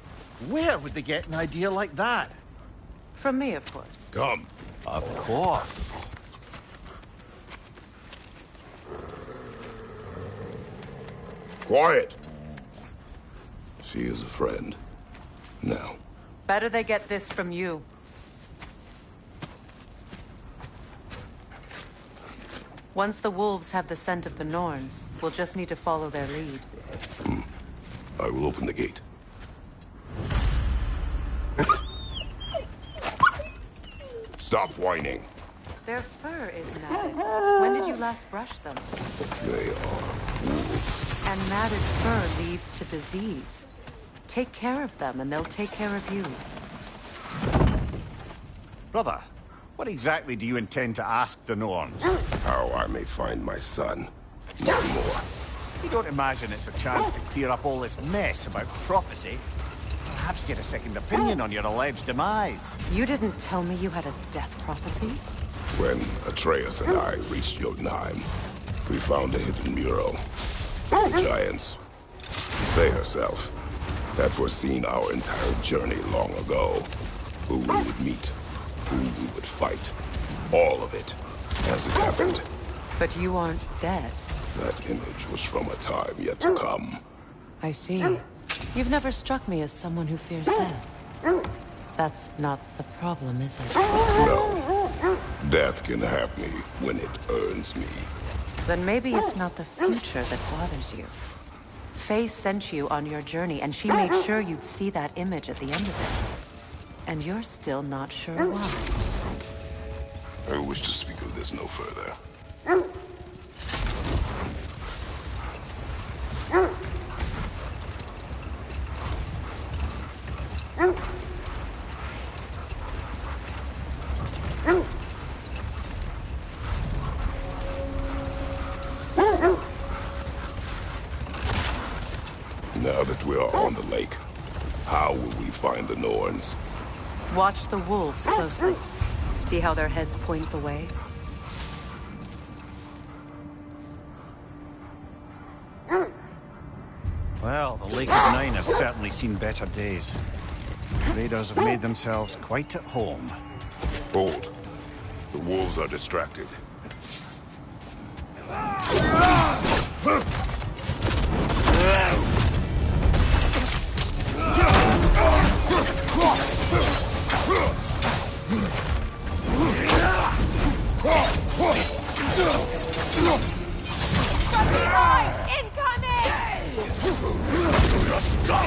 Where would they get an idea like that? From me, of course. Come. Of course. Quiet! She is a friend. Now. Better they get this from you. Once the wolves have the scent of the Norns, we'll just need to follow their lead. I will open the gate. Stop. stop whining. Their fur is matted. When did you last brush them? They are wolves. And matted fur leads to disease. Take care of them, and they'll take care of you. Brother, what exactly do you intend to ask the Norns? How I may find my son. No more. You don't imagine it's a chance to clear up all this mess about prophecy? Perhaps get a second opinion on your alleged demise. You didn't tell me you had a death prophecy? When Atreus and I reached Jotunheim, we found a hidden mural. The giants, they herself, had foreseen our entire journey long ago. Who we would meet, who we would fight. All of it, as it happened. But you aren't dead. That image was from a time yet to come. I see. You've never struck me as someone who fears death. That's not the problem, is it? No. Death can have me when it earns me. Then maybe it's not the future that bothers you. Faye sent you on your journey, and she made sure you'd see that image at the end of it. And you're still not sure why. I wish to speak of this no further. Now that we are on the lake, how will we find the Norns? Watch the wolves closely. See how their heads point the way? Well, the Lake of Nine has certainly seen better days. Raiders have made themselves quite at home. Hold. The wolves are distracted.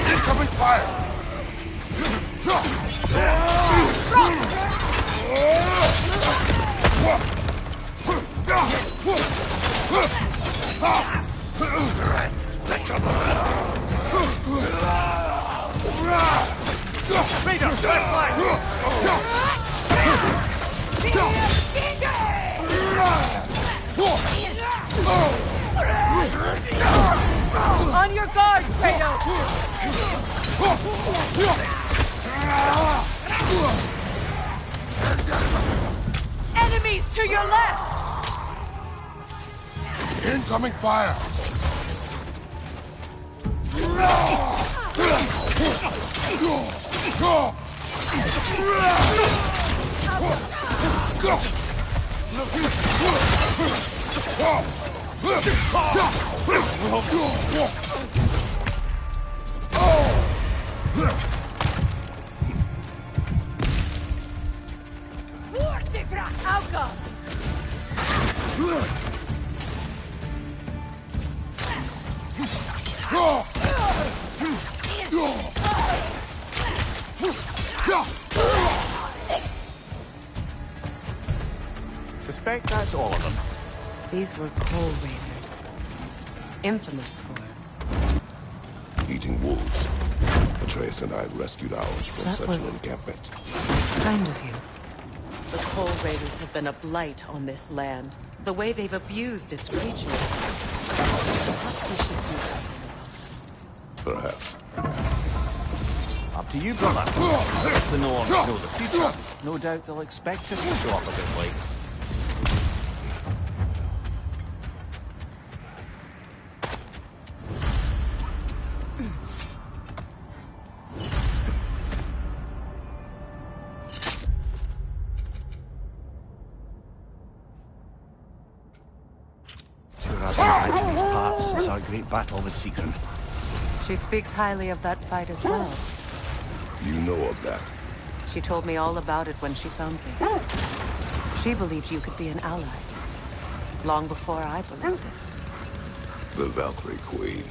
Incoming fire! Raider, left flank! On your guard, Kratos! Enemies to your left! Incoming fire! Suspect that's all of them. These were coal raiders. Infamous for Eating wolves. Atreus and I rescued ours from That such was- an encampment. kind of you. The coal raiders have been a blight on this land. The way they've abused its creatures. Perhaps we should do something about it. Perhaps. Up to you, brother. If the Norns know the future, no doubt they'll expect us to show up a bit late. Sure, I've been fighting these parts since our great battle with Seekron. She speaks highly of that fight as well. You know of that. She told me all about it when she found me. She believed you could be an ally. Long before I believed it. The Valkyrie Queen.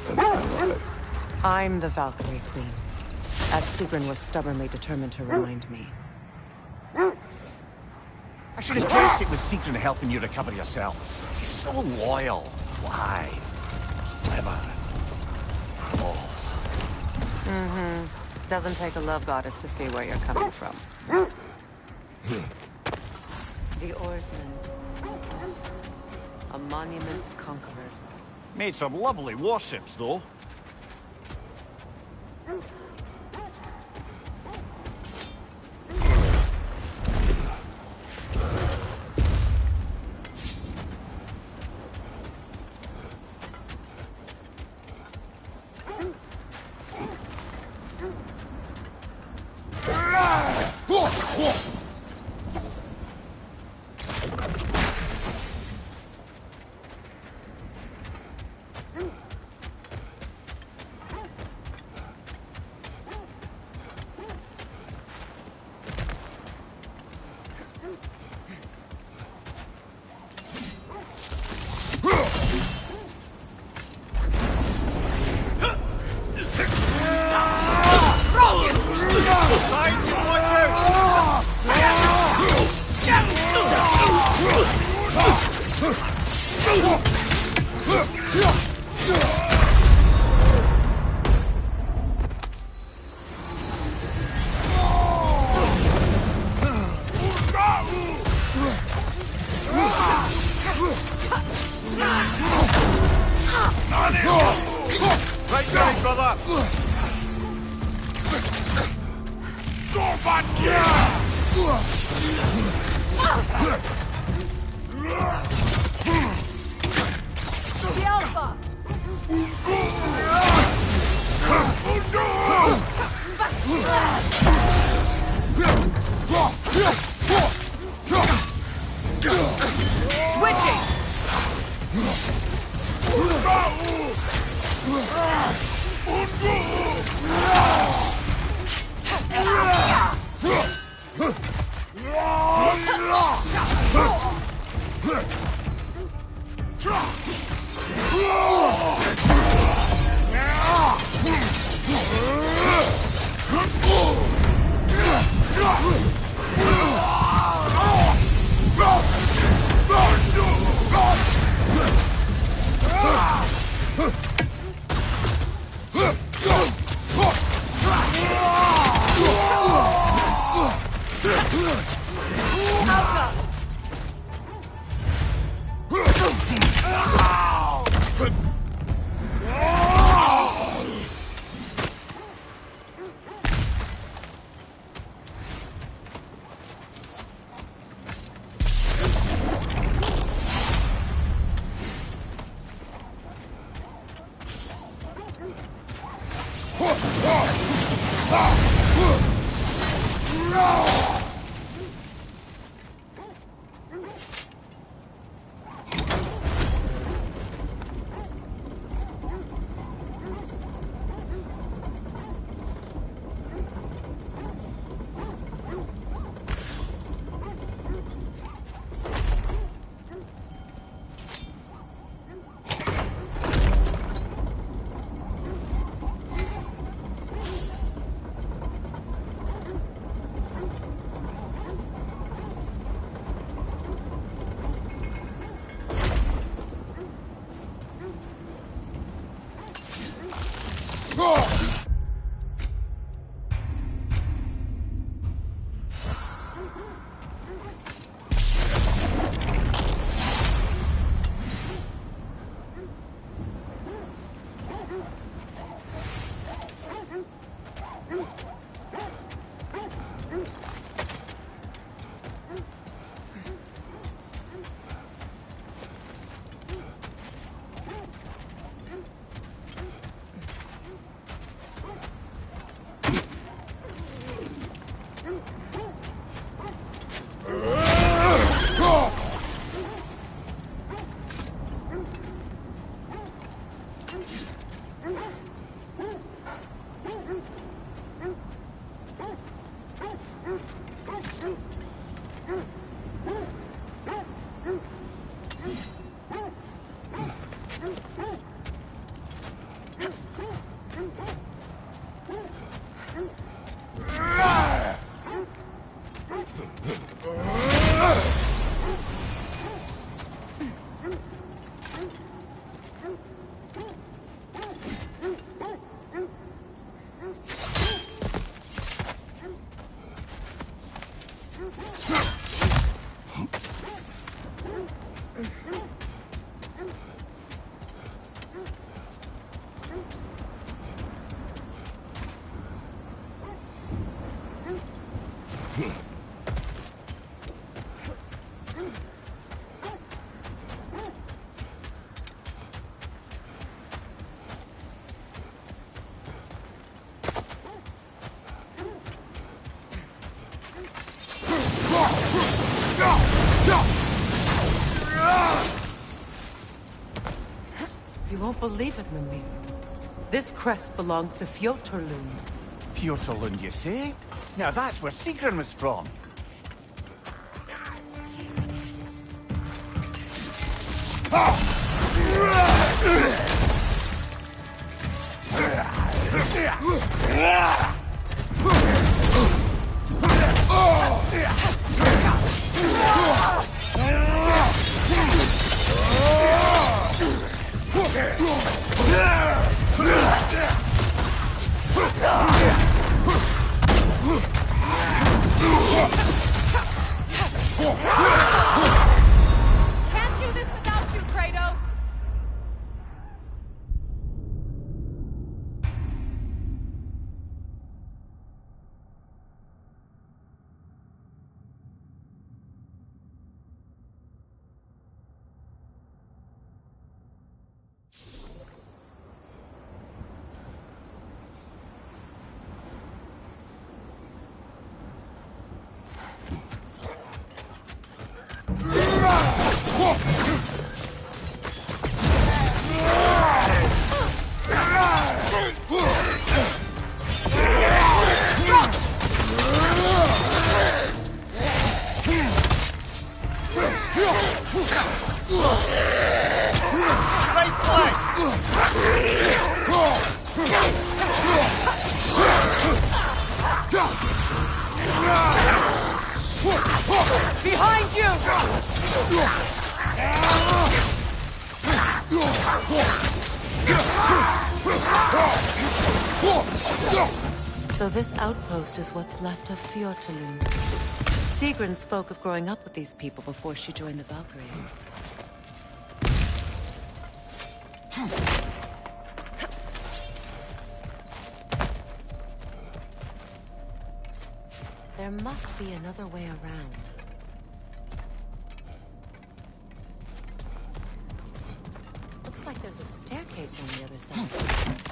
An ally. I'm the Valkyrie Queen. As Sigrun was stubbornly determined to remind me. I should have traced it with Secret helping you recover yourself. He's so loyal. Why? Clever. Oh. Mm-hmm. Doesn't take a love goddess to see where you're coming from. The Oarsmen. A monument of conquerors. Made some lovely warships, though. won't believe it, Mimir. This crest belongs to Fjotorlund. Fjotorlund, you say? Now that's where Sigrun was from. Can't do this without you, Kratos! Behind you! So this outpost is what's left of Fjotorlund. Sigrun spoke of growing up with these people before she joined the Valkyries. There must be another way around. Looks like there's a staircase on the other side.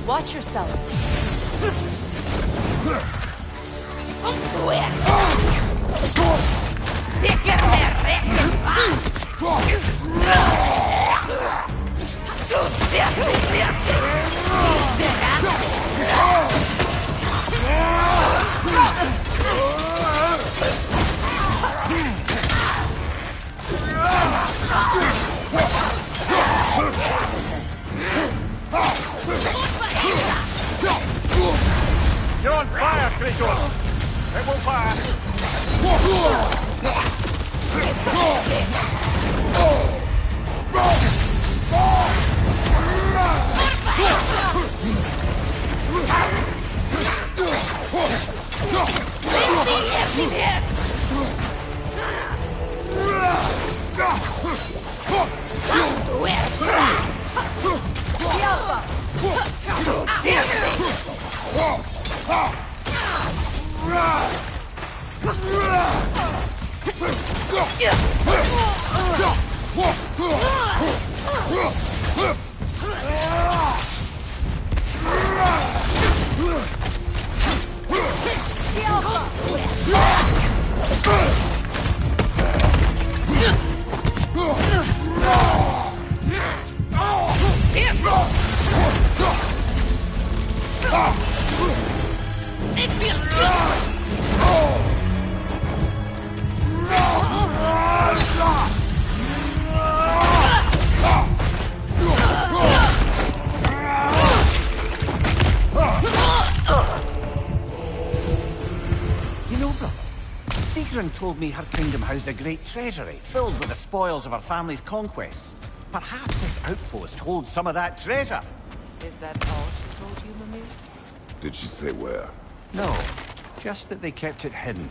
Watch yourself. You're on fire, Kratos! It will fire! Sigrun told me her kingdom housed a great treasury, filled with the spoils of her family's conquests. Perhaps this outpost holds some of that treasure. Is that all she told you, Mimir? Did she say where? No, just that they kept it hidden.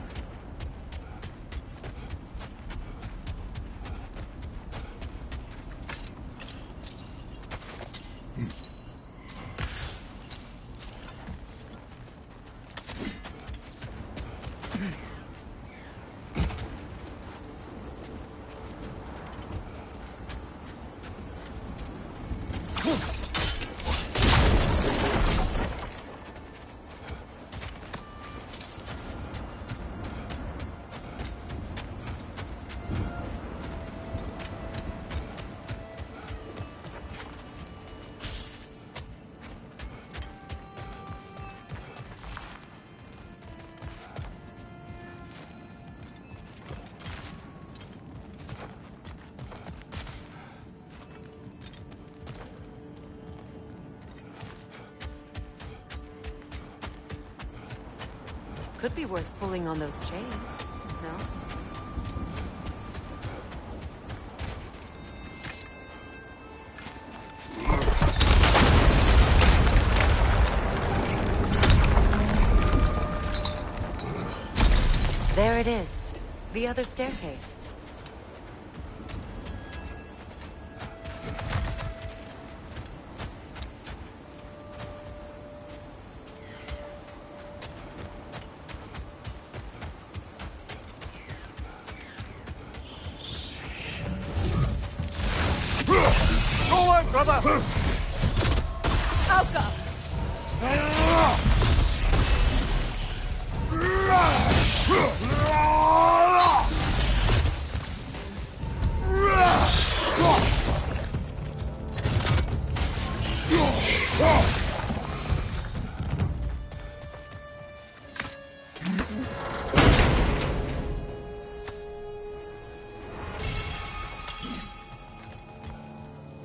Could be worth pulling on those chains, no? There it is. The other staircase. Brother! Out up!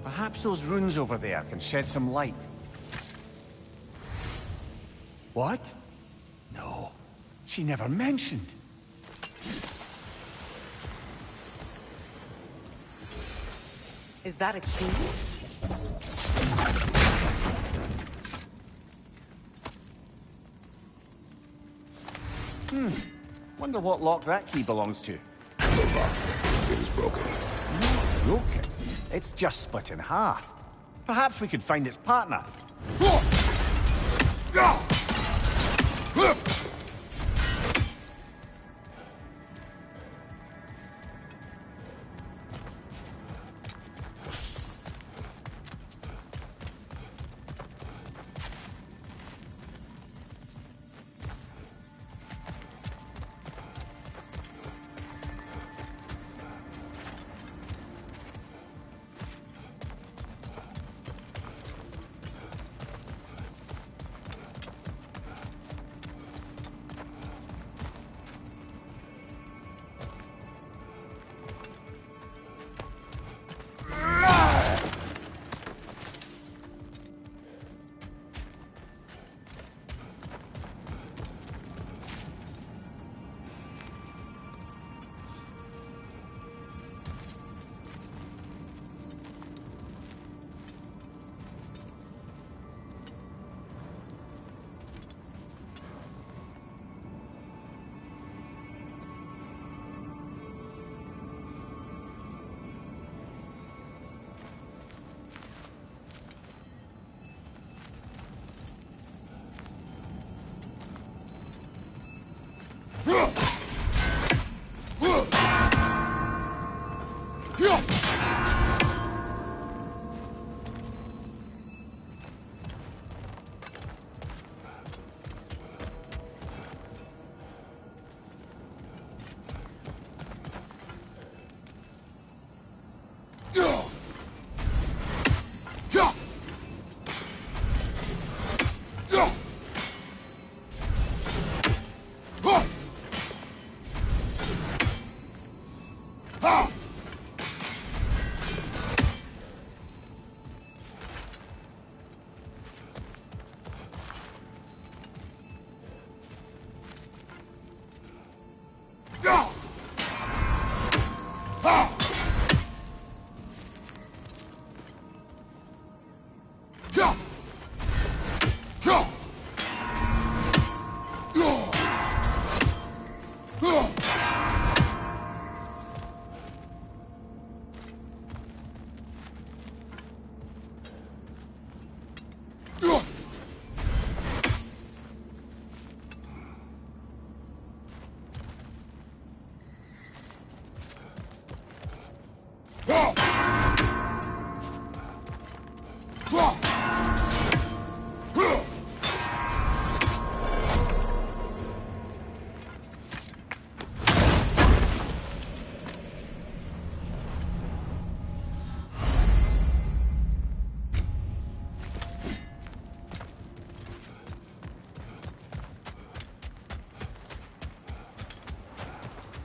Perhaps those runes over there can shed some light. What? No, she never mentioned. Is that a key? Wonder what lock that key belongs to. No lock. It is broken. Broken? It's just split in half. Perhaps we could find its partner.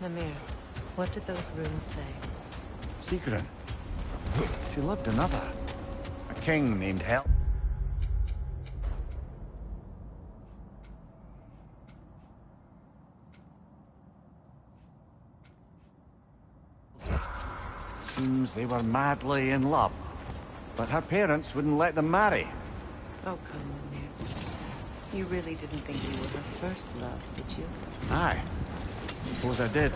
Mimir, what did those runes say? Secret. She loved another. A king named Hel. Seems they were madly in love. But her parents wouldn't let them marry. Oh, come, Mimir. You really didn't think you were her first love, did you? Aye. Suppose I did.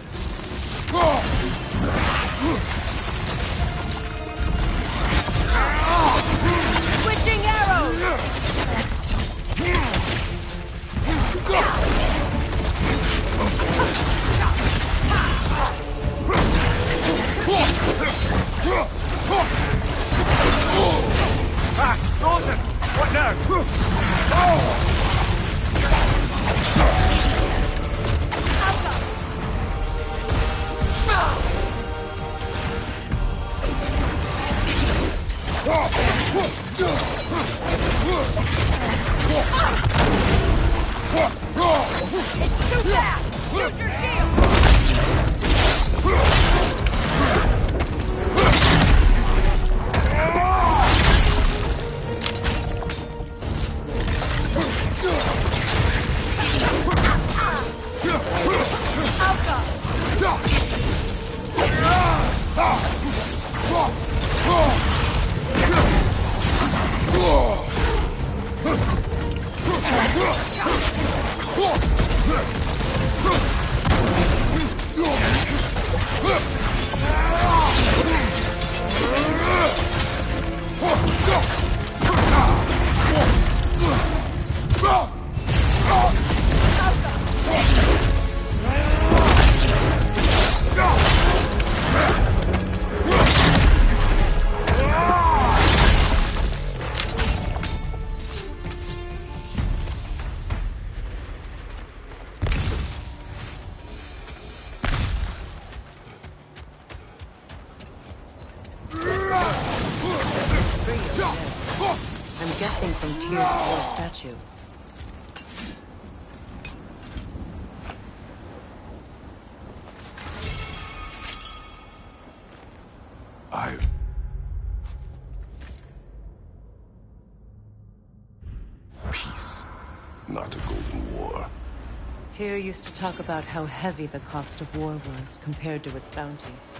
Switching arrows! Ah, Dawson! What now? It's too fast! Use your shield! I'm guessing from Tyr's poor statue. Peace, not a golden war. Tyr used to talk about how heavy the cost of war was compared to its bounties.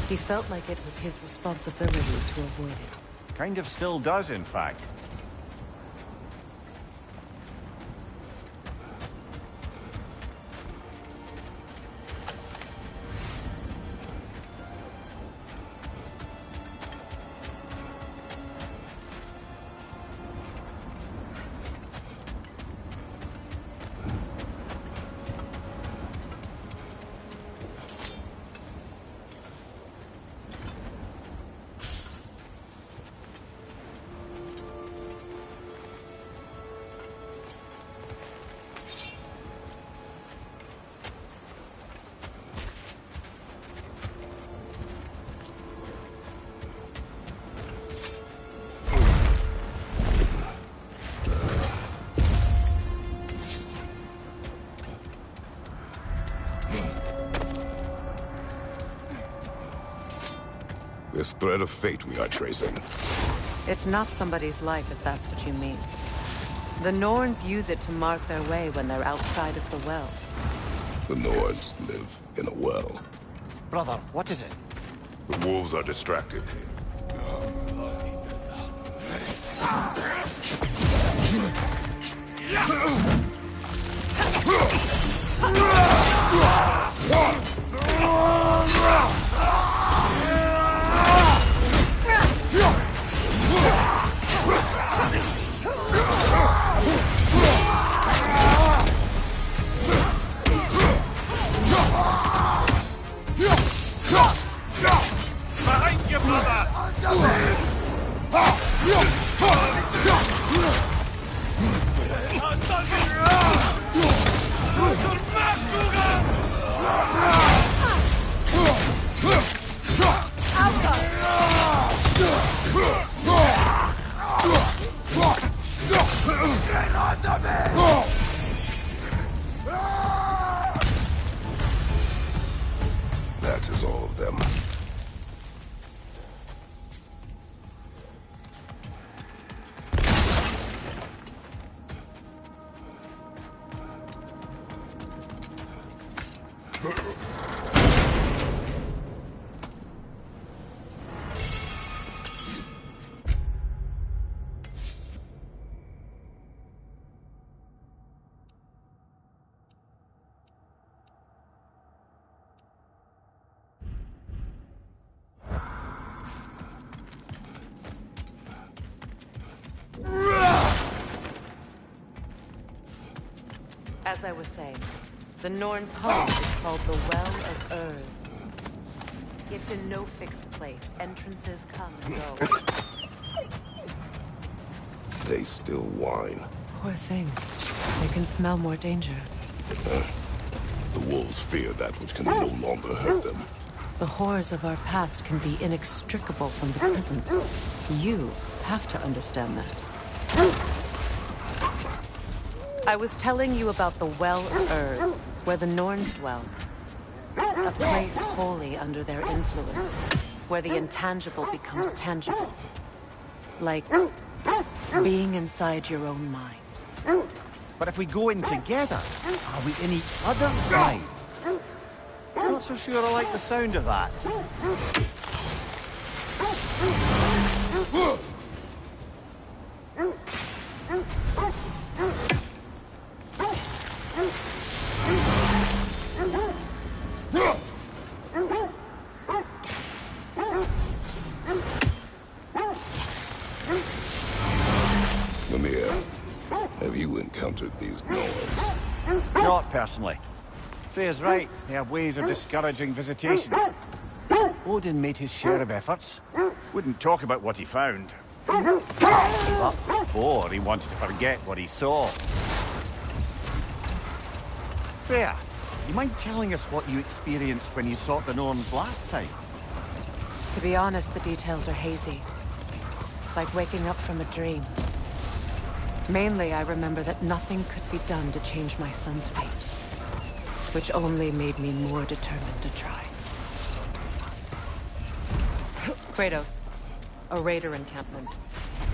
He felt like it was his responsibility to avoid it. Kind of still does, in fact. This thread of fate we are tracing. It's not somebody's life, if that's what you mean. The Norns use it to mark their way when they're outside of the well. The Nords live in a well. Brother, what is it? The wolves are distracted. Behind you, brother! That is all of them. As I was saying, the Norn's home is called the Well of Earth. It's in no fixed place. Entrances come and go. They still whine. Poor thing. They can smell more danger. The wolves fear that which can no longer hurt them. The horrors of our past can be inextricable from the present. You have to understand that. I was telling you about the Well of Earth, where the Norns dwell. A place wholly under their influence, where the intangible becomes tangible. Like being inside your own mind. But if we go in together, are we in each other's minds? I'm not so sure I like the sound of that. Mimir, have you encountered these Norns? Not personally. Freya's right. They have ways of discouraging visitation. Odin made his share of efforts. Wouldn't talk about what he found. Or he wanted to forget what he saw. Freya, you mind telling us what you experienced when you sought the Norns last time? To be honest, the details are hazy. Like waking up from a dream. Mainly, I remember that nothing could be done to change my son's fate. Which only made me more determined to try. Kratos, a raider encampment.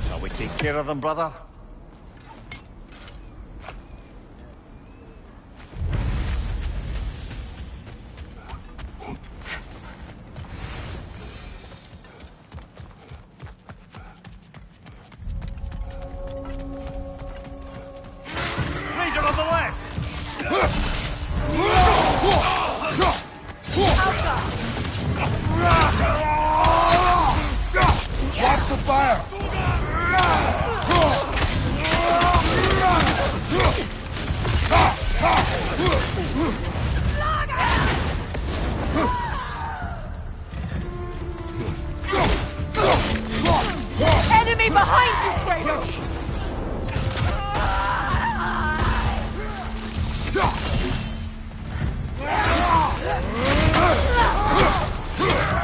Shall we take care of them, brother? Ranger on the left! Watch the fire! Enemy behind you, Kratos!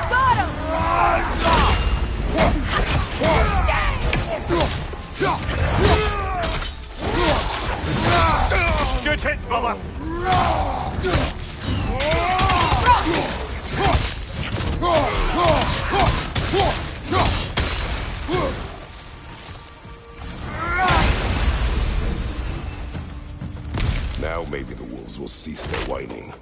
Got him! Good hit, brother! Now maybe the wolves will cease their whining.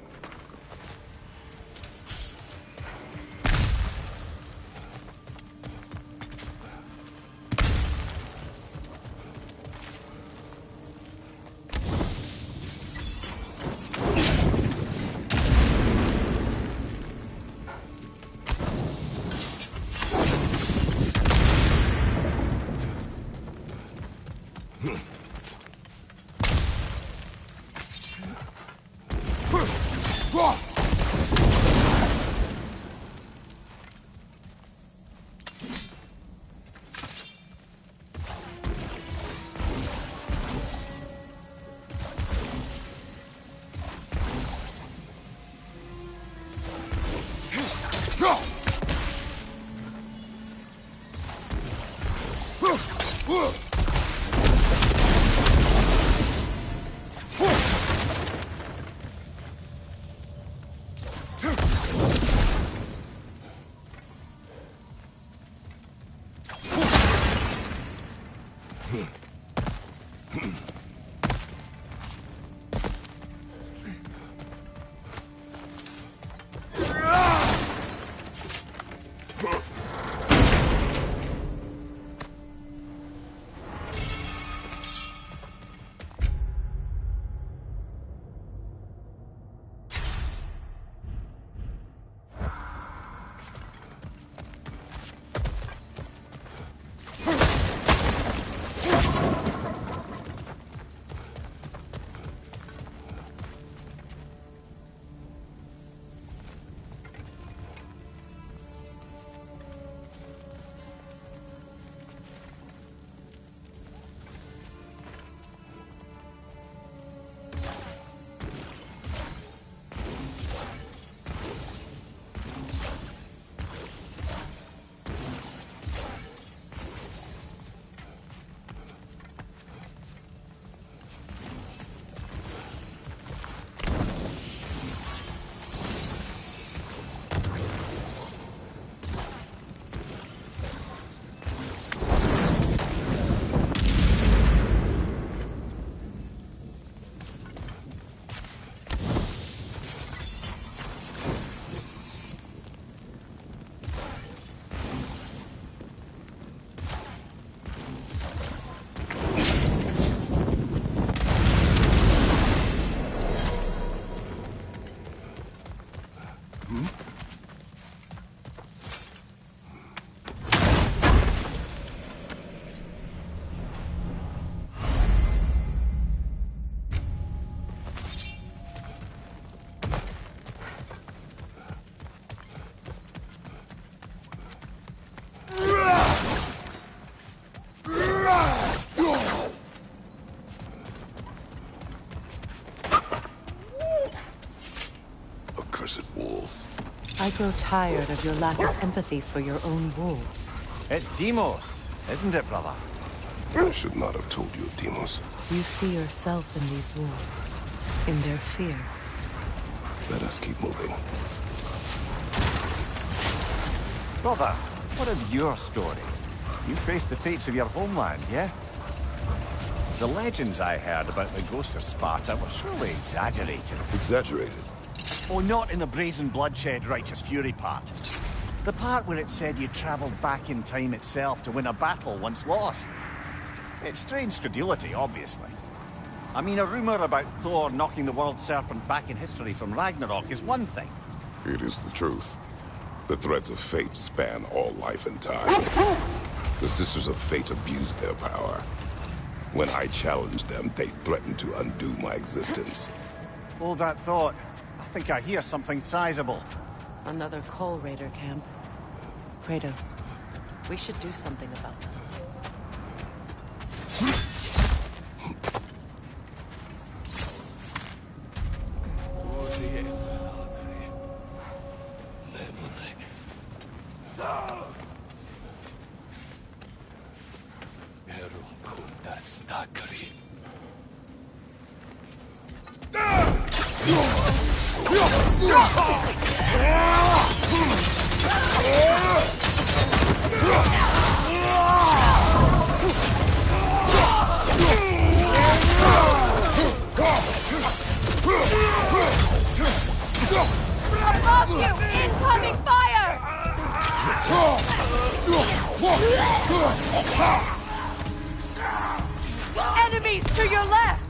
I grow tired of your lack of empathy for your own wolves. It's Demos, isn't it, brother? I should not have told you of Demos. You see yourself in these wolves, in their fear. Let us keep moving. Brother, what of your story? You faced the fates of your homeland, yeah? The legends I heard about the ghost of Sparta were surely exaggerated. Exaggerated? Oh, not in the brazen bloodshed righteous fury part. The part where it said you travelled back in time itself to win a battle once lost. It's strange credulity, obviously. I mean, a rumour about Thor knocking the world serpent back in history from Ragnarok is one thing. It is the truth. The threads of fate span all life and time. The Sisters of Fate abused their power. When I challenged them, they threatened to undo my existence. Hold that thought. I think I hear something sizable. Another Coal Raider camp. Kratos, we should do something about them. Above you! Incoming fire! Enemies to your left!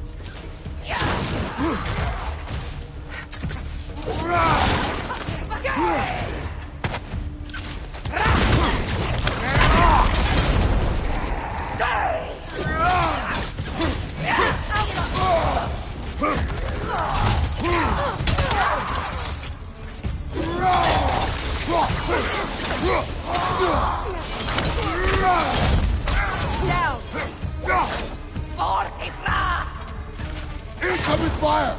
Down! Ps4 Incoming fire!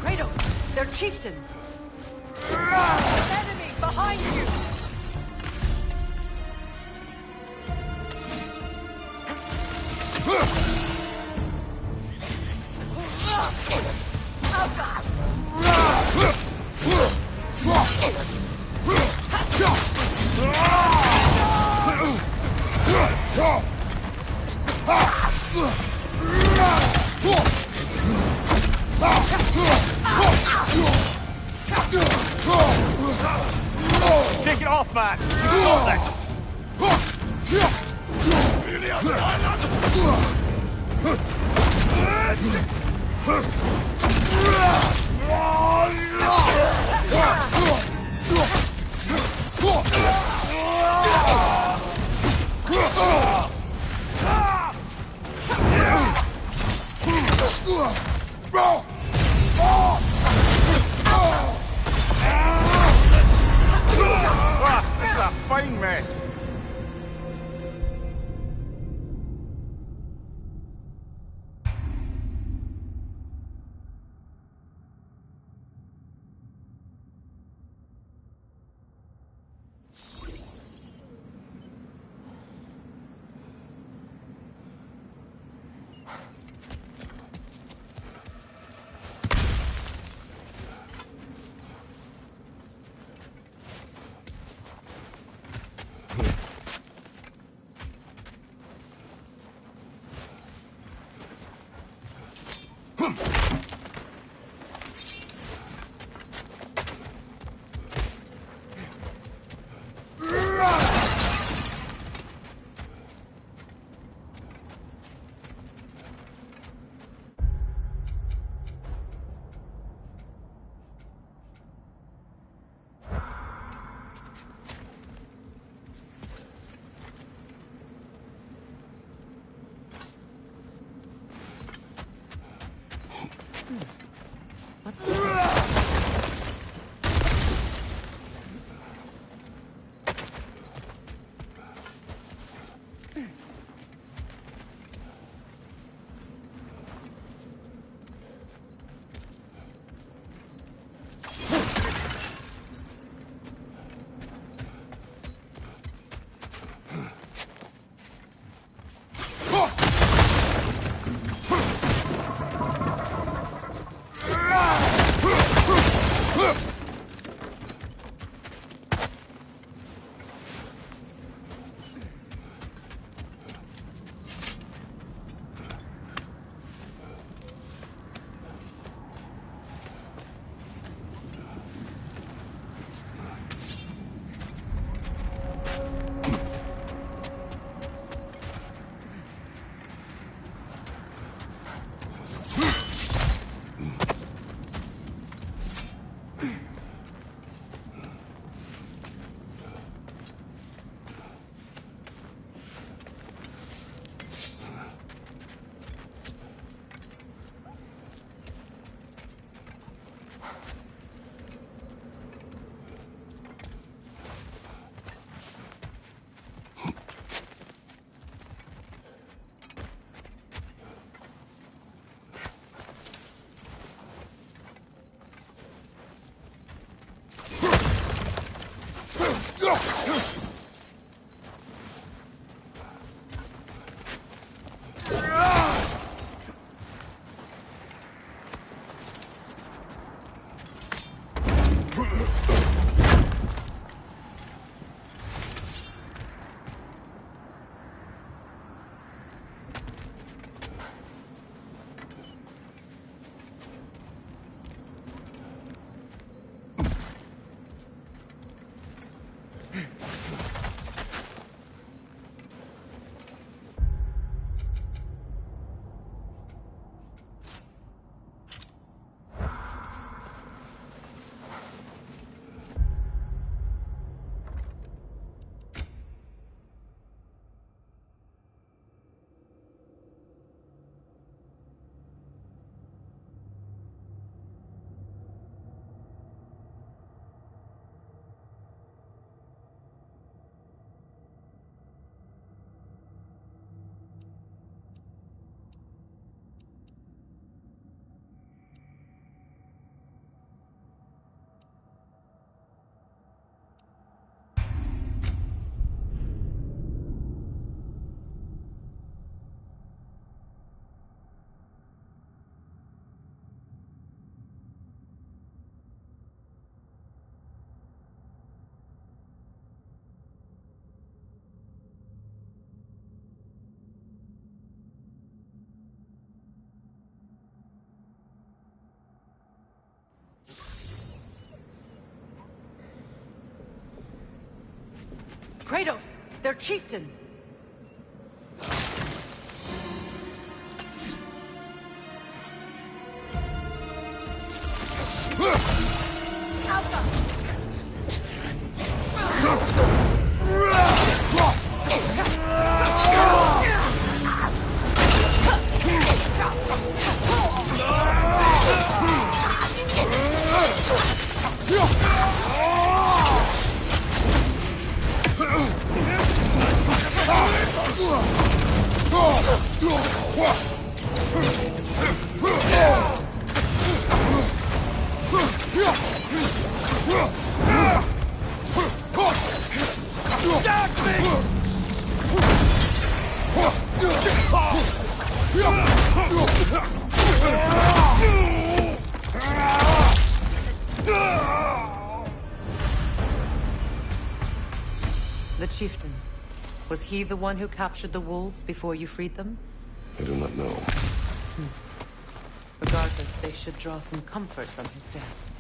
Kratos, their chieftain! Enemy behind you! Take it off, man! You can hold that! This is a fine mess. Kratos! Their chieftain! The chieftain. Was he the one who captured the wolves before you freed them? I do not know. Regardless, they should draw some comfort from his death.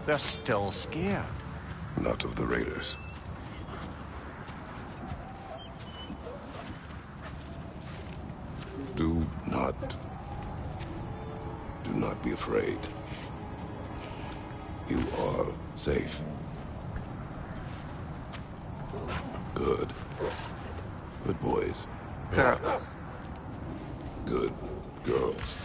They're still scared. Not of the raiders. Do not be afraid. You are safe. Good. Good boys. Girls. Good girls.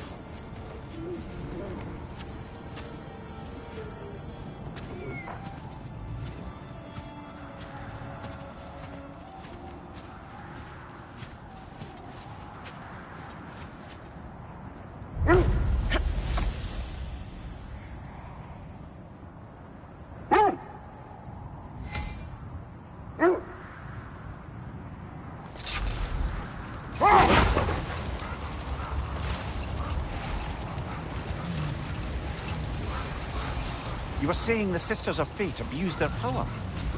You were saying the Sisters of Fate abused their power.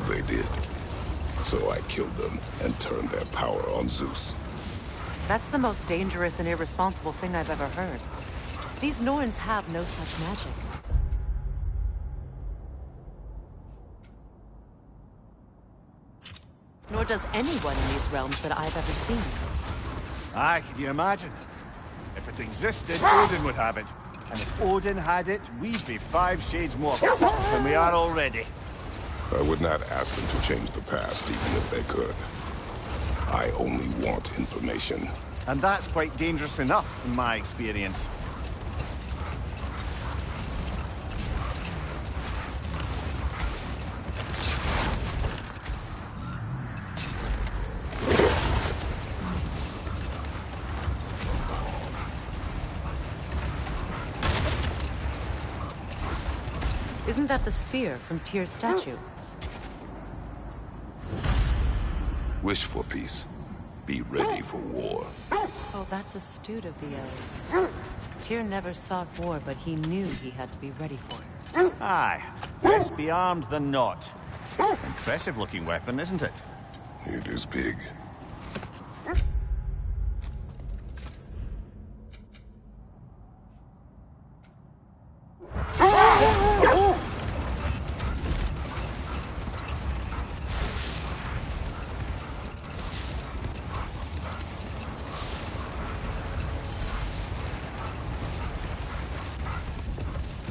They did. So I killed them and turned their power on Zeus. That's the most dangerous and irresponsible thing I've ever heard. These Norns have no such magic. Nor does anyone in these realms that I've ever seen. Aye, can you imagine? If it existed, Odin would have it. And if Odin had it, we'd be 5 shades more than we are already. I would not ask them to change the past, even if they could. I only want information. And that's quite dangerous enough, in my experience. Isn't that the spear from Tyr's statue? Wish for peace. Be ready for war. Oh, that's astute of the elves. Tyr never sought war, but he knew he had to be ready for it. Aye. Best be armed than not. Impressive looking weapon, isn't it? It is big.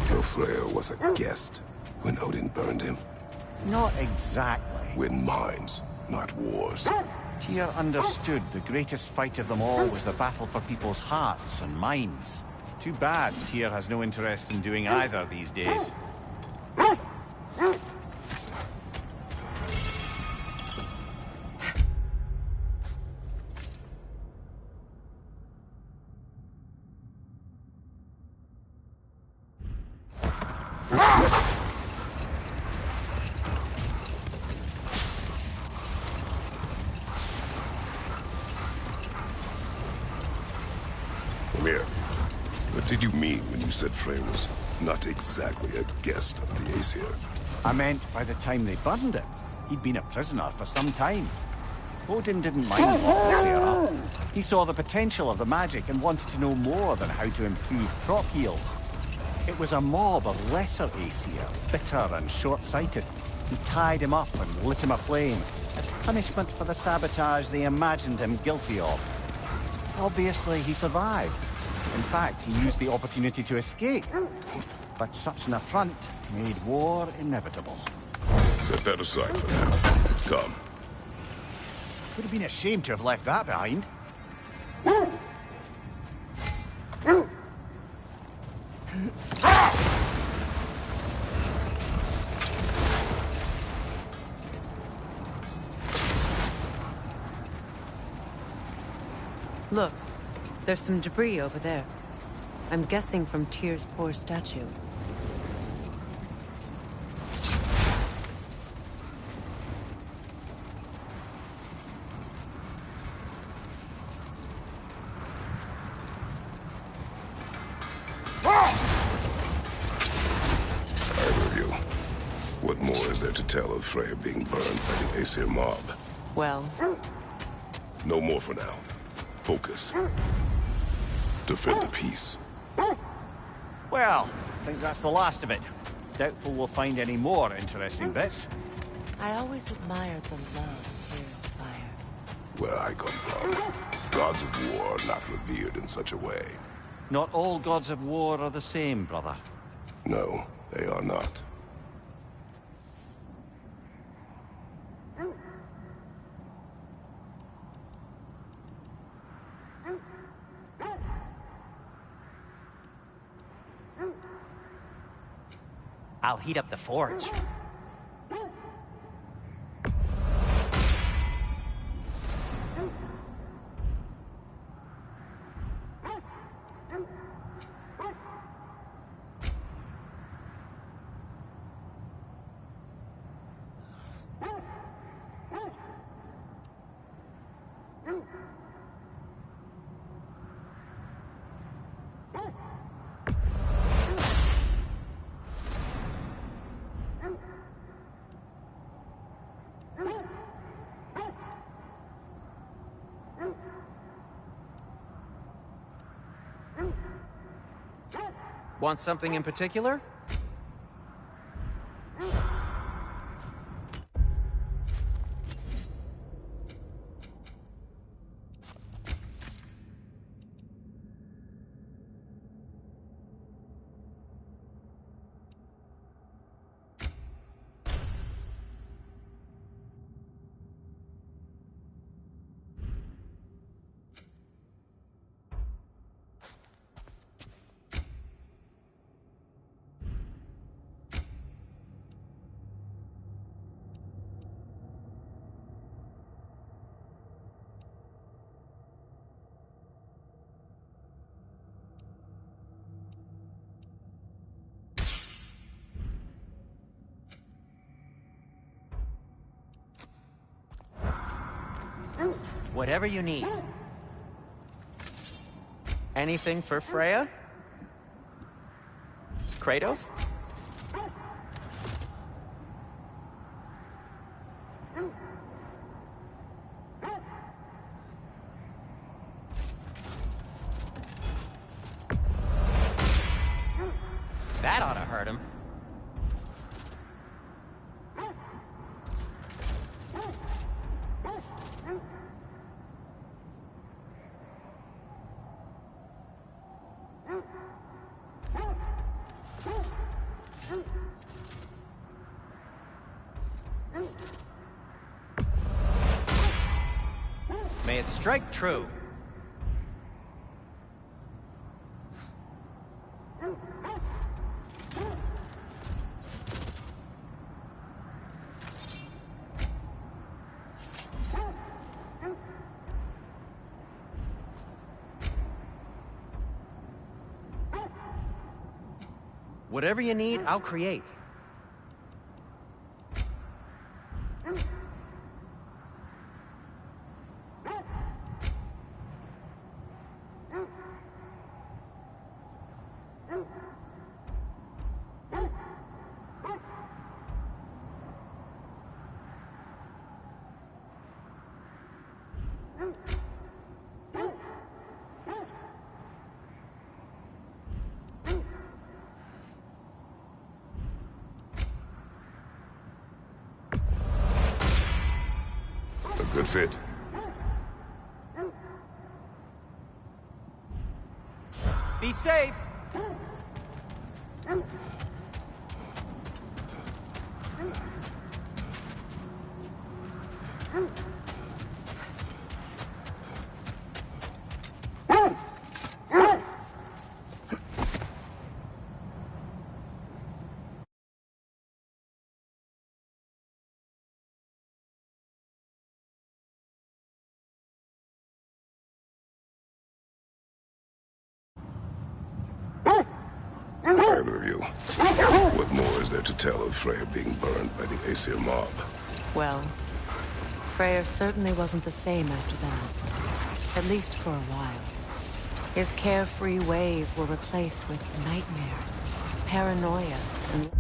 So Freya was a guest when Odin burned him? Not exactly. Win minds, not wars. Tyr understood the greatest fight of them all was the battle for people's hearts and minds. Too bad Tyr has no interest in doing either these days. Come here. What did you mean when you said Frey was not exactly a guest of the Aesir? I meant by the time they burned him, he'd been a prisoner for some time. Odin didn't mind locking it up. He saw the potential of the magic and wanted to know more than how to improve crop yields. It was a mob of lesser Aesir, bitter and short-sighted, who tied him up and lit him aflame as punishment for the sabotage they imagined him guilty of. Obviously, he survived. In fact, he used the opportunity to escape. But such an affront made war inevitable. Set that aside for now. Come. Would have been a shame to have left that behind. Look, there's some debris over there. I'm guessing from Tyr's poor statue. What more is there to tell of Freya being burned by the Aesir mob? Well... No more for now. Focus. Defend the peace. Well, I think that's the last of it. Doubtful we'll find any more interesting bits. I always admired the love Tyr inspired. Where I come from, gods of war are not revered in such a way. Not all gods of war are the same, brother. No, they are not. I'll heat up the forge. Want something in particular? Whatever you need. Anything for Freya? Kratos? That ought to hurt him. May it strike true. Whatever you need, I'll create. Good fit. Be safe! Either of you. What more is there to tell of Freyr being burned by the Aesir mob? Well, Freyr certainly wasn't the same after that. At least for a while. His carefree ways were replaced with nightmares, paranoia, and...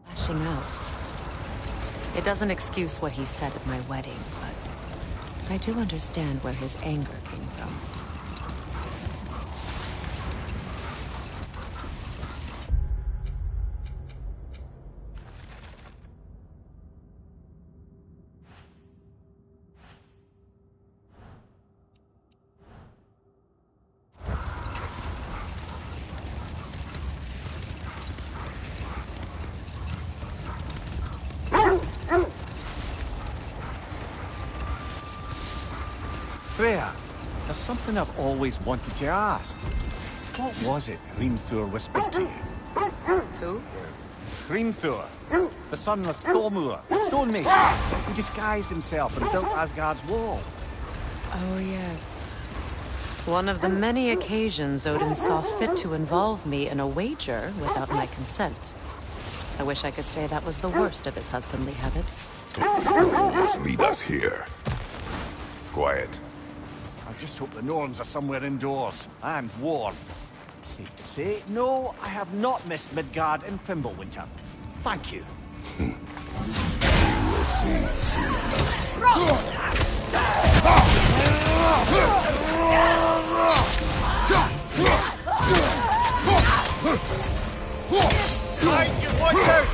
lashing out. It doesn't excuse what he said at my wedding, but I do understand where his anger came from. Freya, there's something I've always wanted to ask. What was it Hrimthur whispered to you? Who? Hrimthur, the son of Thormur, the stonemason, who disguised himself and built Asgard's wall. Oh, yes. One of the many occasions Odin saw fit to involve me in a wager without my consent. I wish I could say that was the worst of his husbandly habits. Let's lead us here. Quiet. I just hope the Norns are somewhere indoors and warm. Safe to say, no, I have not missed Midgard in Fimbulwinter. Thank you. You will see soon enough. Mind you, watch out!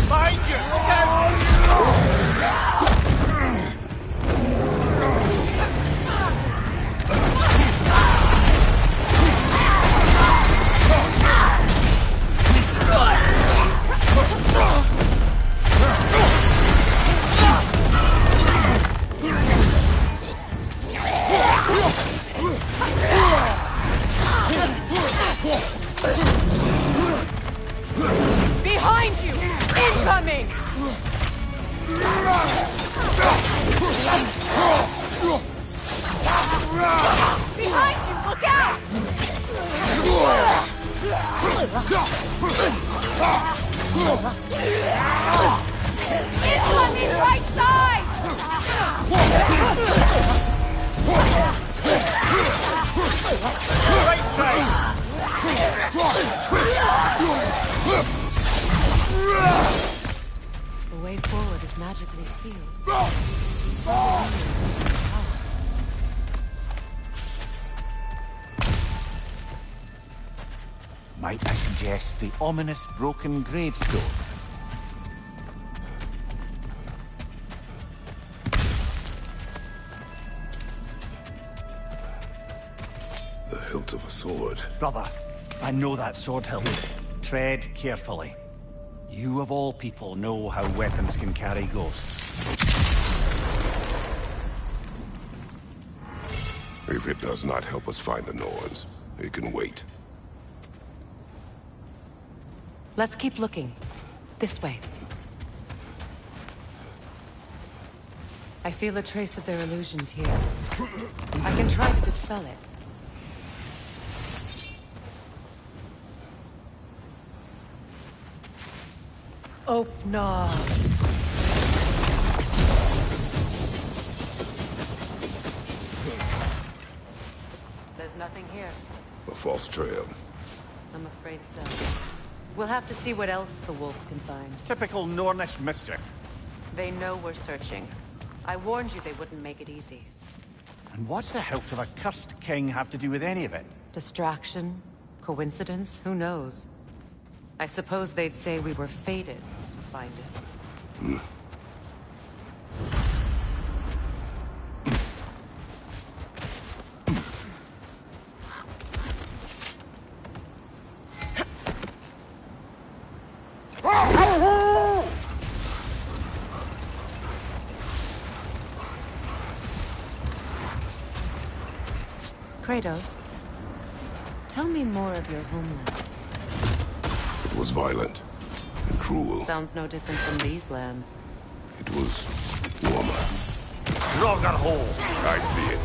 Mind you, look out! Behind you! Incoming! Behind you! Look out! Incoming right side! Right side! The way forward is magically sealed. Might I suggest the ominous broken gravestone? The hilt of a sword. Brother, I know that sword hilt. Tread carefully. You of all people know how weapons can carry ghosts. If it does not help us find the Norns, it can wait. Let's keep looking. This way. I feel a trace of their illusions here. I can try to dispel it. Oh, no. There's nothing here. A false trail. I'm afraid so. We'll have to see what else the wolves can find. Typical Nornish mischief. They know we're searching. I warned you they wouldn't make it easy. And what's the hilt of a cursed king have to do with any of it? Distraction? Coincidence? Who knows? I suppose they'd say we were fated to find it. Kratos, tell me more of your homeland. It was violent and cruel. Sounds no different from these lands. It was warmer. Rogar hole. I see it.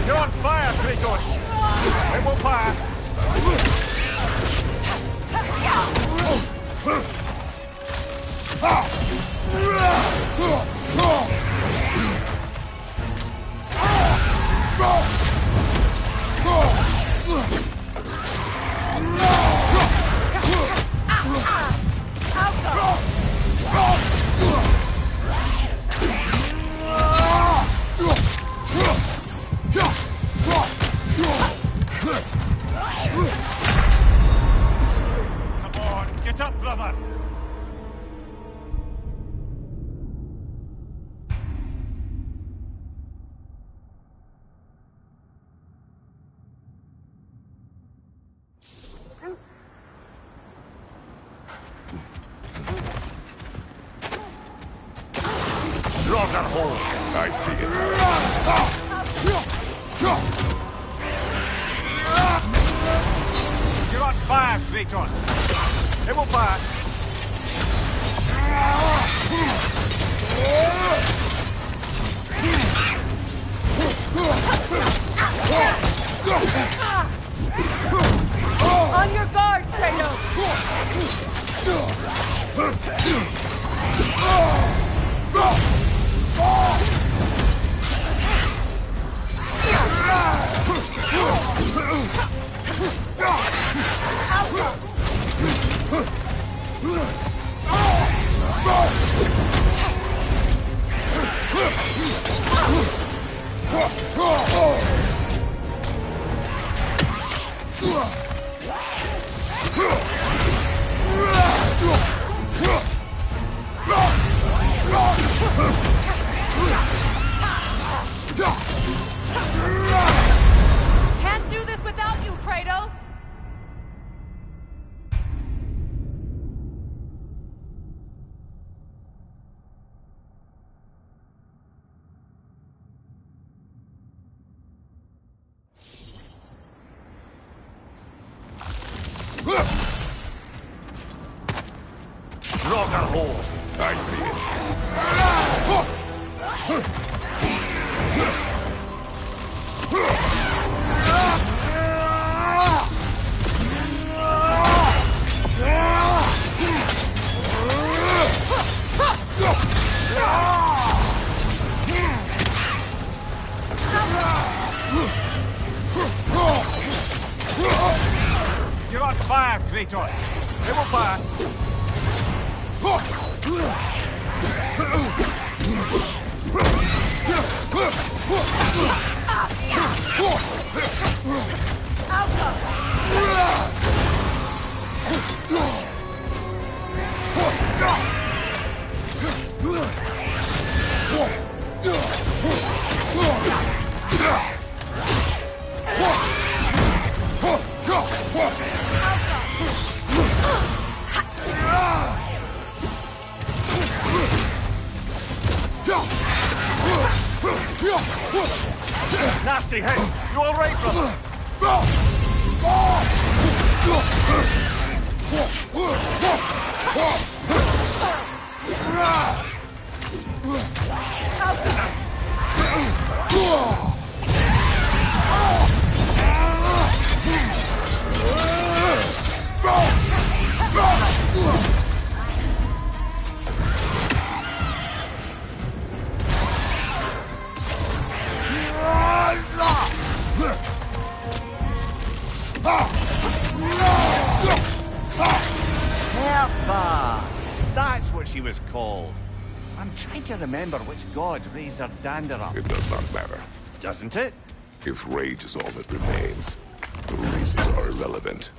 You're on fire, Kratos! It will pass! Come on, get up, brother! Rogar hole! I see it. You're on fire, Kratos! It will pass! On your guard, Kratos! Can't do this without you, Kratos! Rogar hole! I see it. Shot fire, Kratos! They will fire! Nasty hit! You all right, brother? Hertha! That's what she was called. I'm trying to remember which god raised her dander up. It does not matter. Doesn't it? If rage is all that remains, the reasons are irrelevant.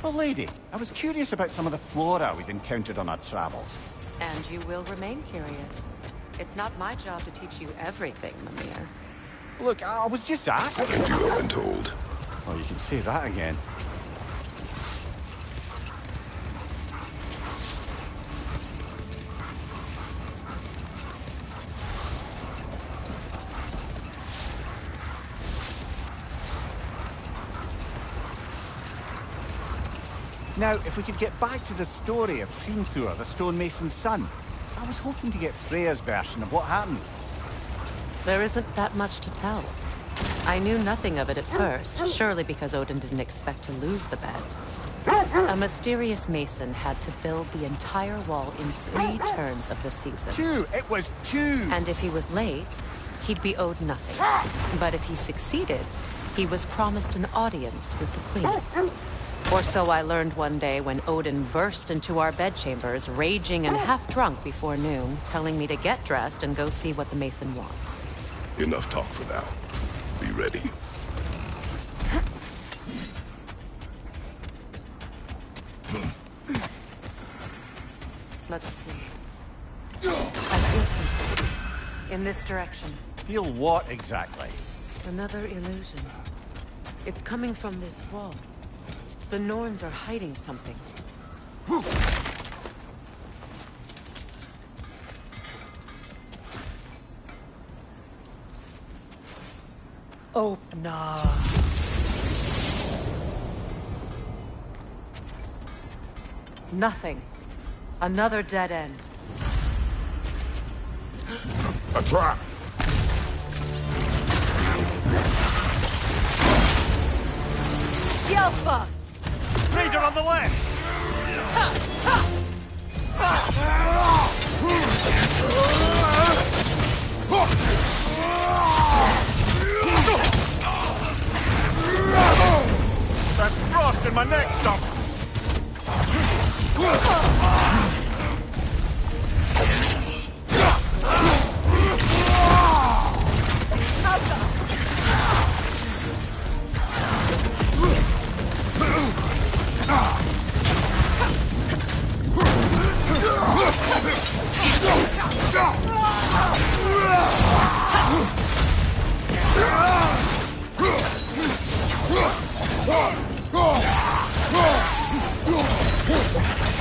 Well, lady, I was curious about some of the flora we've encountered on our travels. And you will remain curious. It's not my job to teach you everything, Mimir. Look, I was just asking. What have you been told? Well, you can say that again. Now, if we could get back to the story of Ps4, the stonemason's son. I was hoping to get Freya's version of what happened. There isn't that much to tell. I knew nothing of it at first, surely because Odin didn't expect to lose the bet. A mysterious mason had to build the entire wall in 3 turns of the season. 2! It was 2! And if he was late, he'd be owed nothing. But if he succeeded, he was promised an audience with the queen. Or so I learned one day when Odin burst into our bedchambers, raging and half-drunk before noon, telling me to get dressed and go see what the mason wants. Enough talk for now. Be ready. Let's see. I feel something. In this direction. Feel what exactly? Another illusion. It's coming from this wall. The Norns are hiding something. Open up. Nothing. Another dead end. A trap! Yelpa! Raider on the left! Ha! Ha!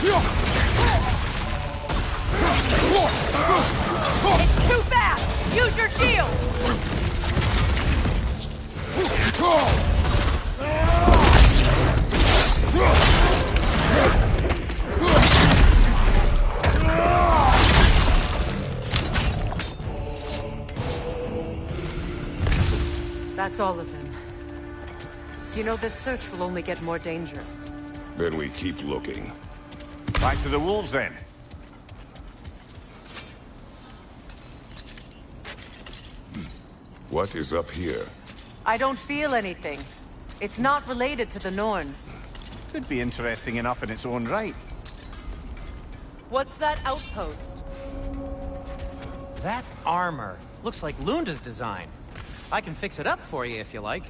It's too fast! Use your shield! That's all of him. You know, this search will only get more dangerous. Then we keep looking. Back to the wolves, then. What is up here? I don't feel anything. It's not related to the Norns. Could be interesting enough in its own right. What's that outpost? That armor looks like Lunda's design. I can fix it up for you if you like.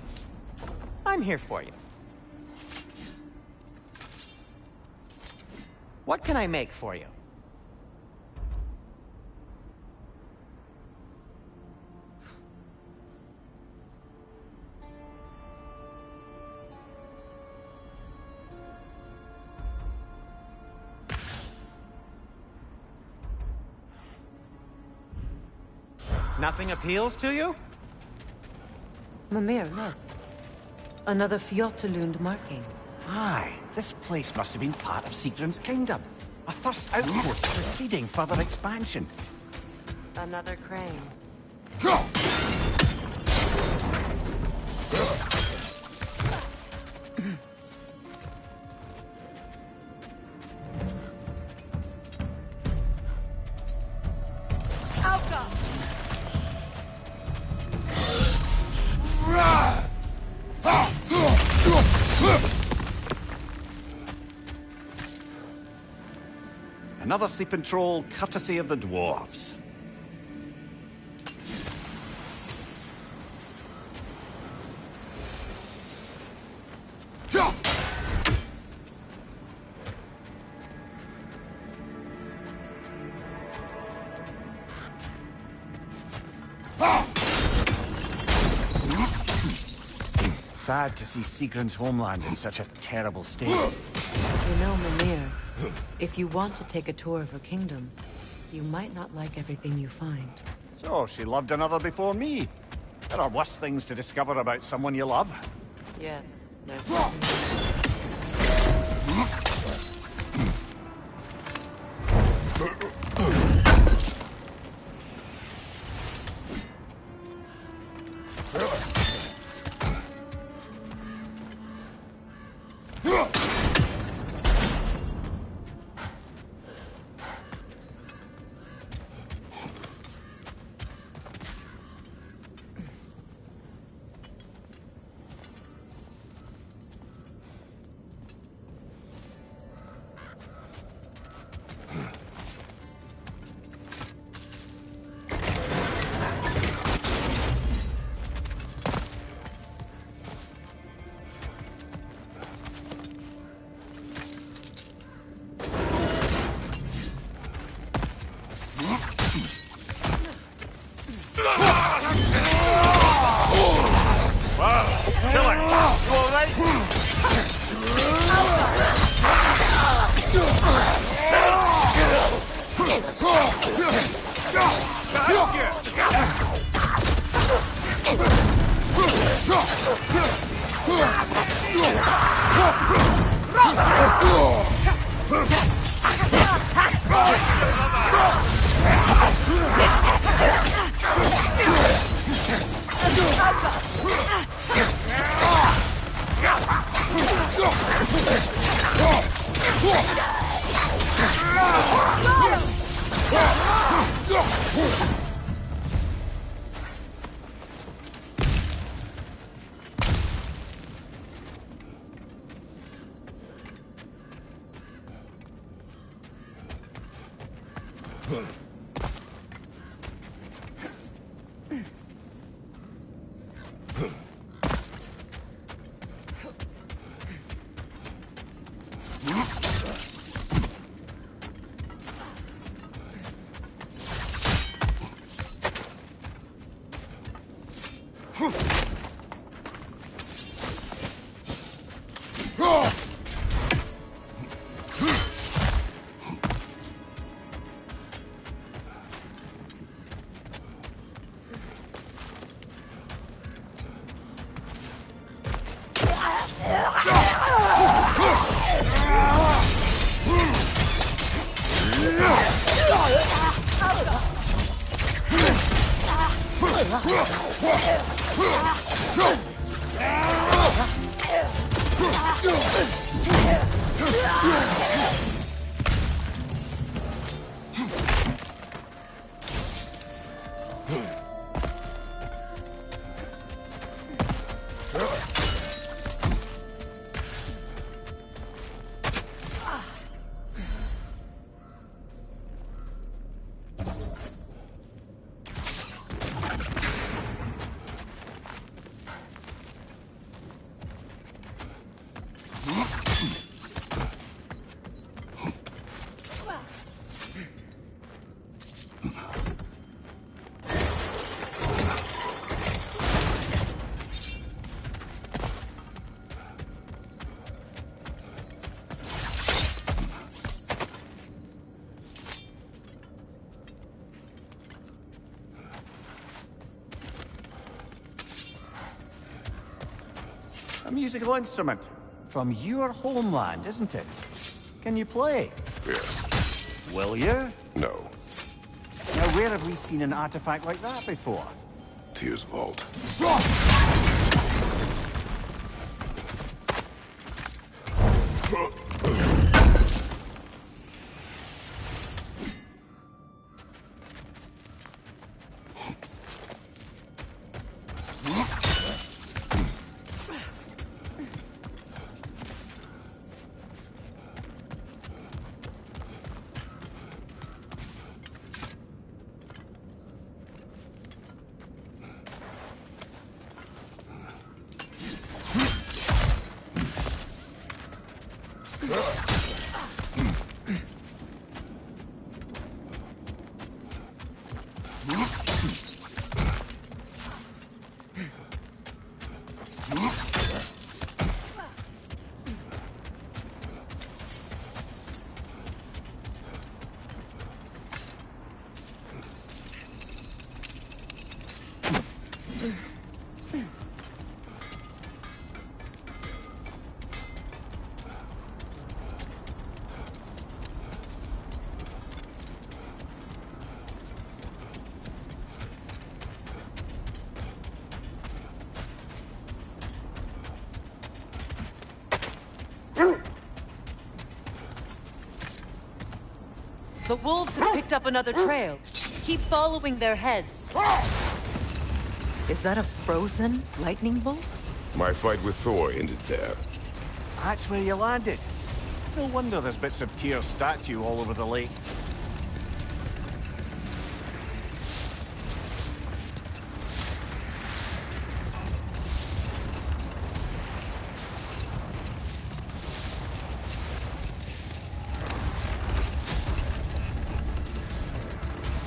I'm here for you. What can I make for you? Nothing appeals to you? Mimir, look. Another Fjotalund marking. Aye, this place must have been part of Sigrun's kingdom. A first outpost preceding further expansion. Another crane. Another sleeping troll, courtesy of the dwarves. Sad to see Sigrun's homeland in such a terrible state. You know, Mimir, if you want to take a tour of her kingdom, you might not like everything you find. So, she loved another before me. There are worse things to discover about someone you love. Yes, there's something. A musical instrument. From your homeland, isn't it? Can you play? Yes. Will you? No. Now, where have we seen an artifact like that before? Tears Vault. The wolves have picked up another trail. Keep following their heads. Is that a frozen lightning bolt? My fight with Thor ended there. That's where you landed. No wonder there's bits of Tyr's statue all over the lake.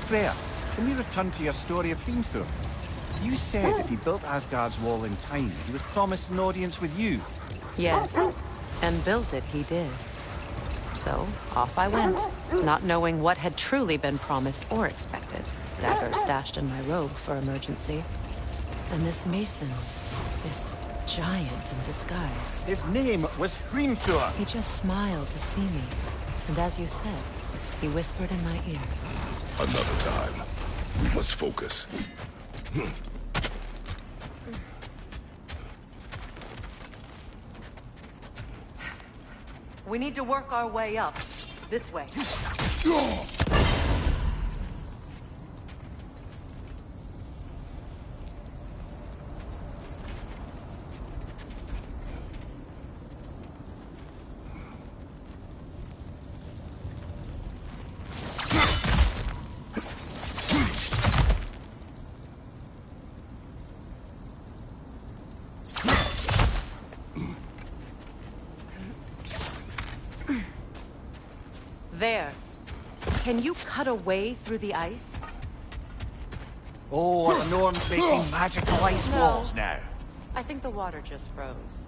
Freya, can we return to your story of Hrimthur? You said if he built Asgard's wall in time, he was promised an audience with you. Yes, and built it he did. So, off I went, not knowing what had truly been promised or expected. Dagger stashed in my robe for emergency. And this mason, this giant in disguise. His name was Hrimthur. He just smiled to see me. And as you said, he whispered in my ear. Another time. We must focus. We need to work our way up. This way. There. Can you cut a way through the ice? Oh, the Norns making magical ice walls now. I think the water just froze.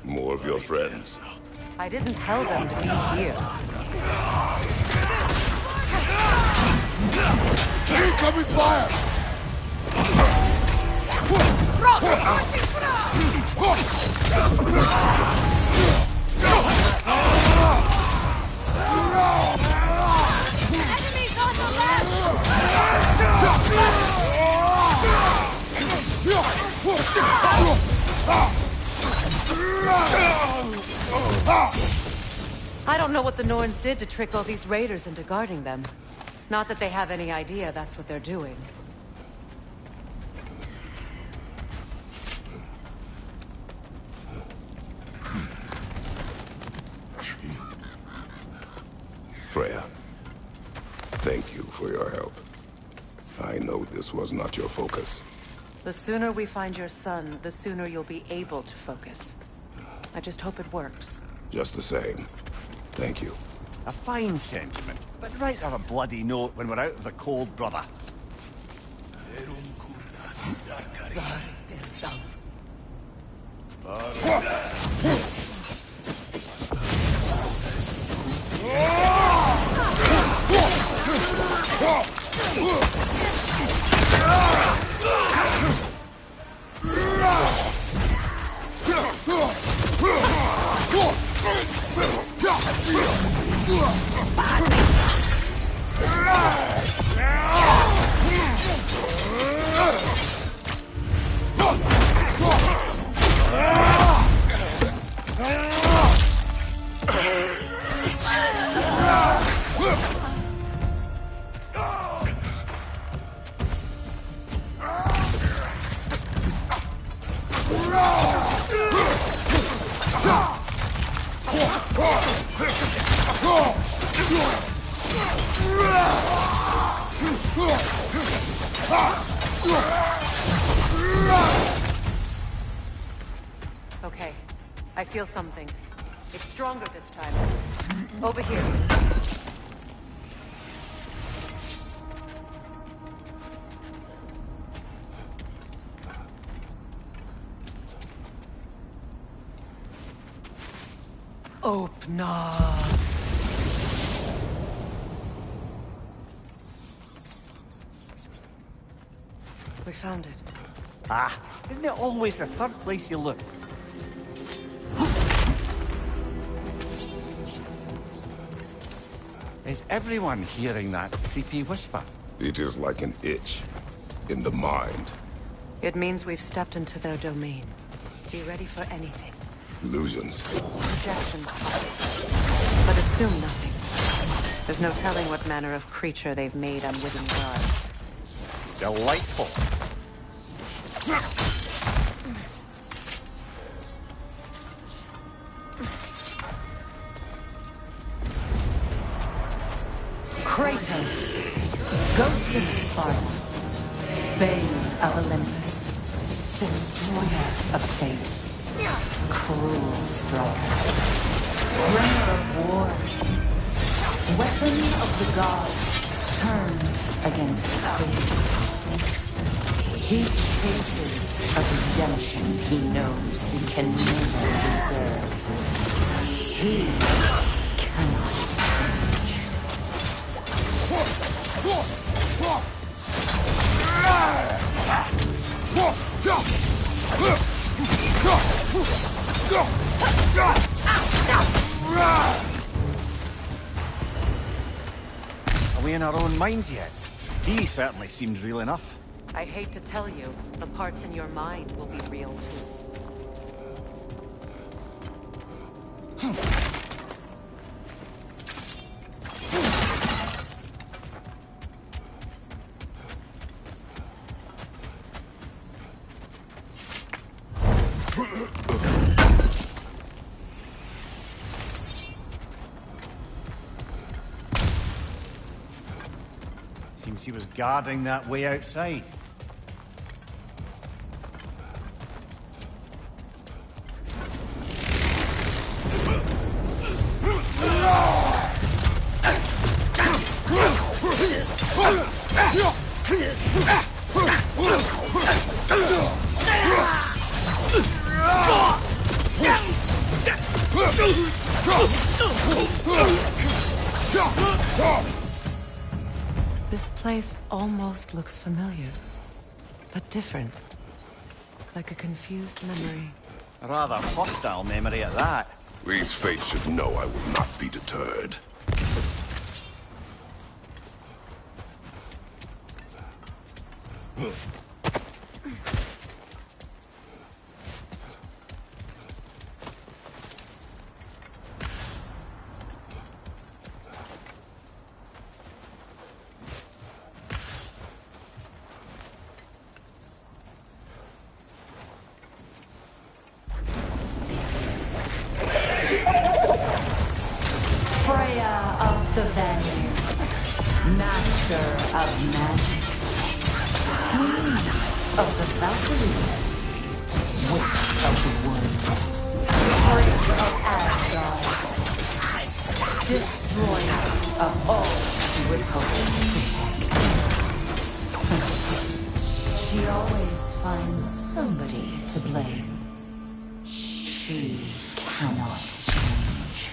More of your friends. I didn't tell them to be here. Incoming fire! Enemies on the left! I don't know what the Norns did to trick all these raiders into guarding them. Not that they have any idea that's what they're doing. Freya, thank you for your help. I know this was not your focus. The sooner we find your son, the sooner you'll be able to focus. I just hope it works. Just the same. Thank you. A fine sentiment, but write her a bloody note when we're out of the cold, brother. Okay, I feel something. It's stronger this time. Over here. Open up. We found it. Ah, isn't it always the third place you look? Is everyone hearing that creepy whisper? It is like an itch in the mind. It means we've stepped into their domain. Be ready for anything. Illusions. Projections. But assume nothing. There's no telling what manner of creature they've made unwitting guards. Delightful. Kratos, Ghost of Sparta, Bane of Olympus, Destroyer of Fate, Cruel Striker, Bringer of War, Weapon of the Gods, turned against his creators. He chases a redemption he knows he can never deserve. He cannot. Are we in our own minds yet? He certainly seemed real enough. I hate to tell you, the parts in your mind will be real too. Seems he was guarding that way outside. This place almost looks familiar, but different. Like a confused memory. A rather hostile memory at that. These fates should know I will not be deterred. Freya of the Vanir, master of magics, queen of the Valkyries, witch of the woods, prince of Asgard, destroyer of all she would hope to protect. She always finds somebody to blame. She cannot change.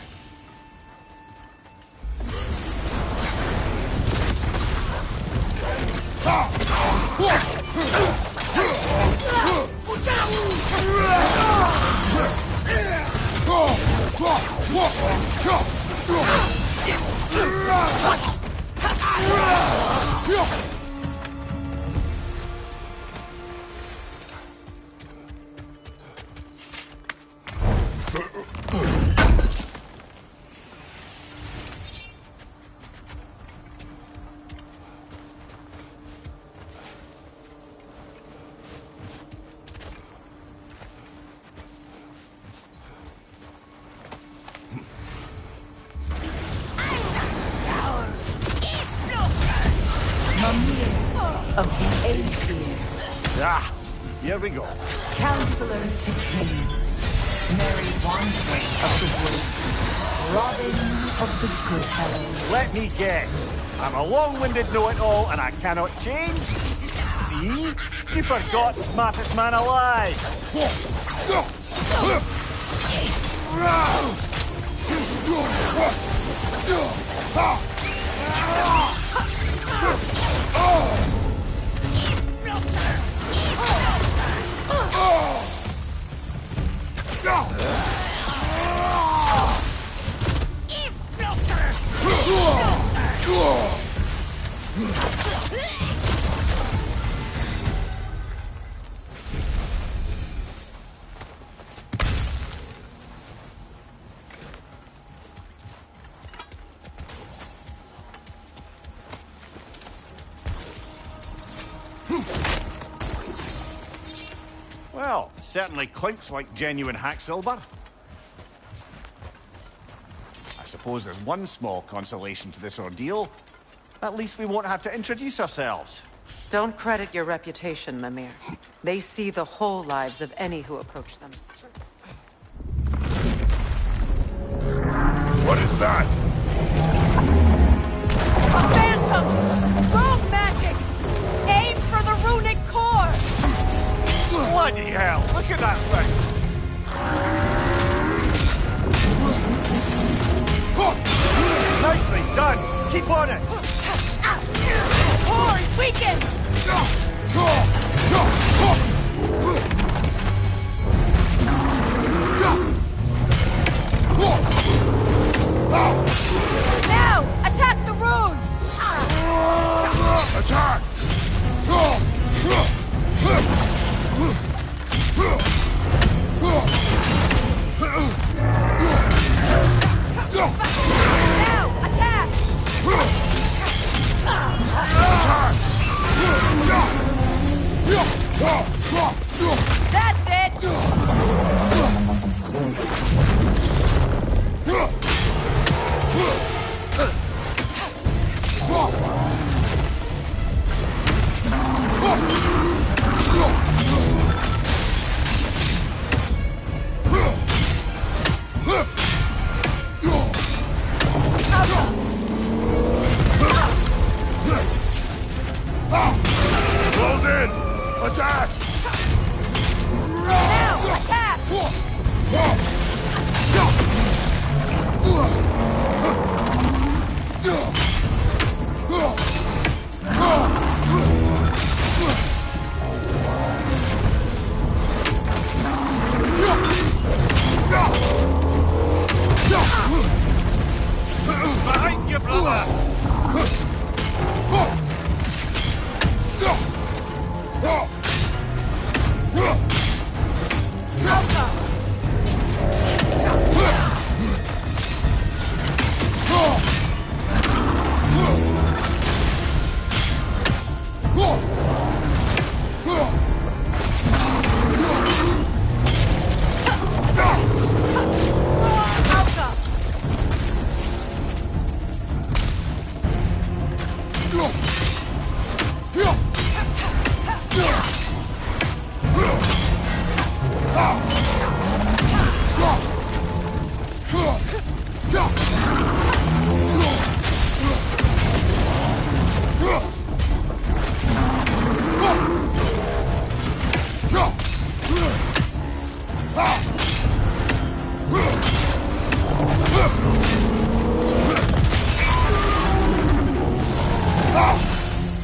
Of the Aesir. Ah, here we go. Counselor to kings. Mary Wanderer of the woods. Robin of the Goodfellows. Let me guess. I'm a long-winded know-it-all and I cannot change? See? You forgot smartest man alive. Well, certainly clinks like genuine hack silver. I suppose there's one small consolation to this ordeal. At least we won't have to introduce ourselves. Don't credit your reputation, Mimir. They see the whole lives of any who approach them. What is that? A phantom! Rogue magic! Aim for the runic core! Bloody hell, look at that thing! Nicely done! Keep on it! Core is weakened! Now! Attack the rune! Attack! Now! Attack! Attack!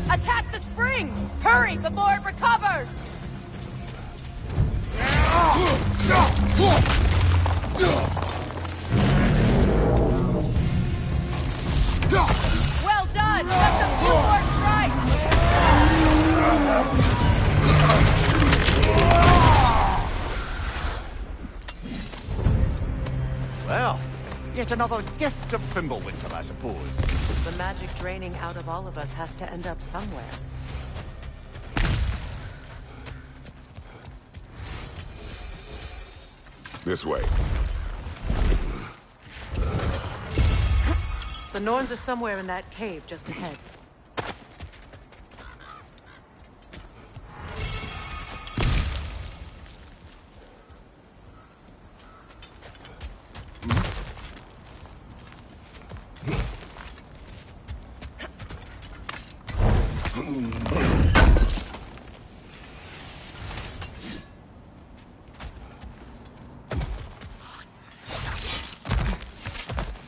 Attack the springs! Hurry before it recovers! Well done! Just a few more strikes! Well, yet another gift of Fimbulwinter, I suppose. The magic draining out of all of us has to end up somewhere. This way. The Norns are somewhere in that cave just ahead.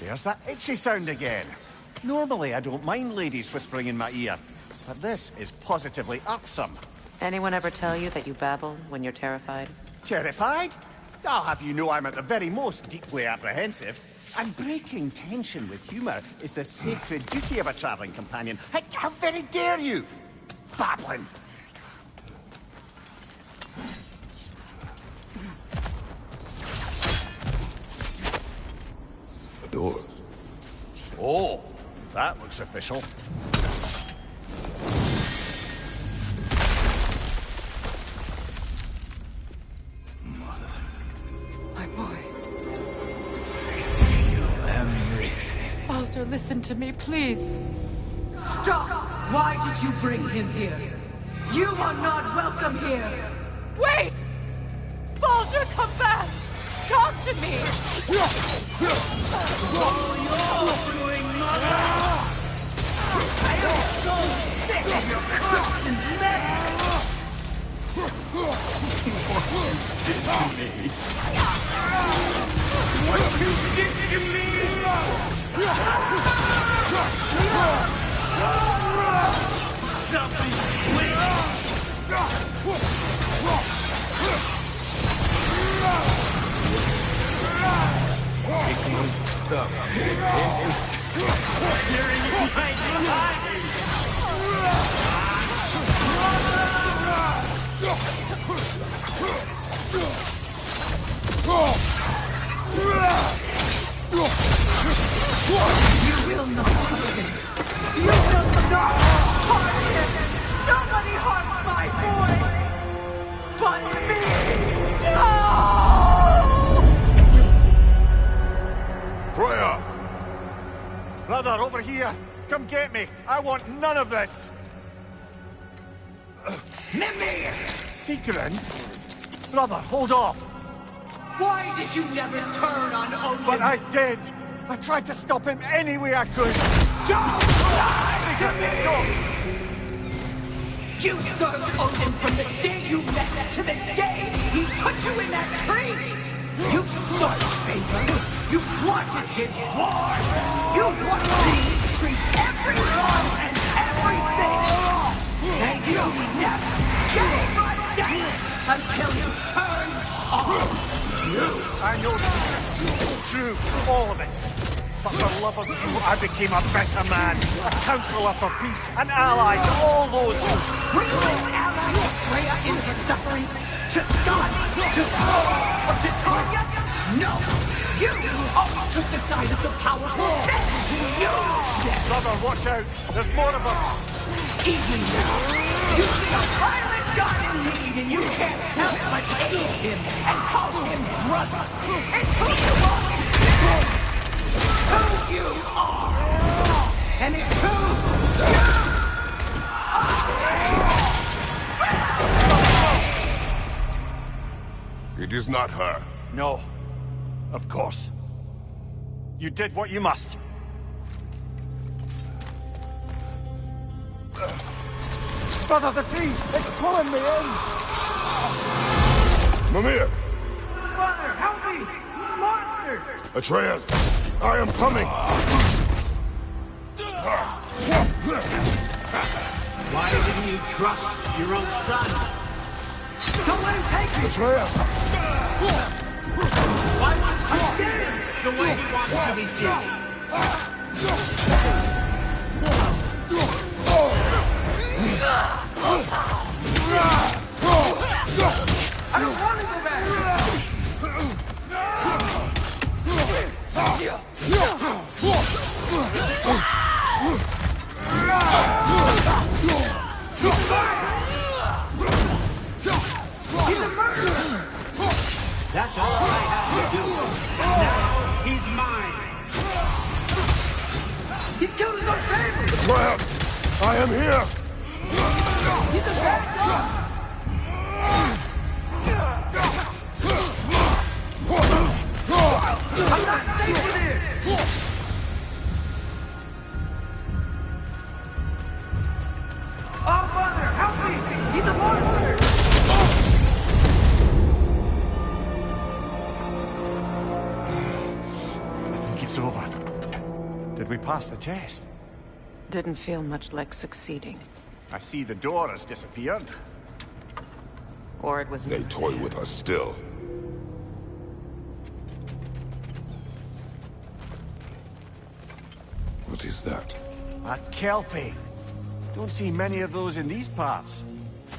There's that itchy sound again. Normally, I don't mind ladies whispering in my ear, but this is positively irksome. Anyone ever tell you that you babble when you're terrified? Terrified? I'll have you know I'm at the very most deeply apprehensive. And breaking tension with humour is the sacred duty of a travelling companion. How very dare you! Babbling! The door. Oh, that looks official. My boy. Everything. Baldur, listen to me, please. Stop! Why did you bring him here? You are not welcome here! Wait! Baldur, come back! Talk to me! I am so sick of your constant madness! What you did to me! Something Stop. You will not touch him! You will not harm him! Nobody harms my boy! But me! No! Freya! Brother, over here! Come get me! I want none of this! Mimir! Seekerin? Brother, hold off! Why did you never turn on Odin? But I did! I tried to stop him any way I could! Don't lie to me! You served Odin from the day you met to the day he put you in that tree! You sought favor! You wanted his war! You wanted to mistreat everyone and everything! And you never gave a damn until you turned on you! I know this. True, all of it. But for love of you, I became a better man. A counselor for peace, an ally to all those who... Were you an ally of Freya in her suffering? To Scott? To Thor? Or to Tanya? No! You always took the side of the powerful. You said... Brother, watch out. There's more of them. Even now, you see a violent god in need and you can't help but aid him and call him brother. It's who you always been. Who you are. And it's who you are. It is not her. No. Of course. You did what you must. Brother, the tree! It's pulling me in! Mimir! Brother, help me! Monster! Atreus! I am coming! Why didn't you trust your own son? Don't let him take me! Atreus! Why won't you see him the way he wants to be seen? I don't want to go back! He's a murderer! That's all I have to do. And now he's mine. He's killed his own family! Atreus! I am here! He's a bad dog! I'm not safe with him! Oh, Father, help me! He's a monster! I think it's over. Did we pass the test? Didn't feel much like succeeding. I see the door has disappeared. Or it was... They toy with us still. What is that? A Kelpie. Don't see many of those in these parts.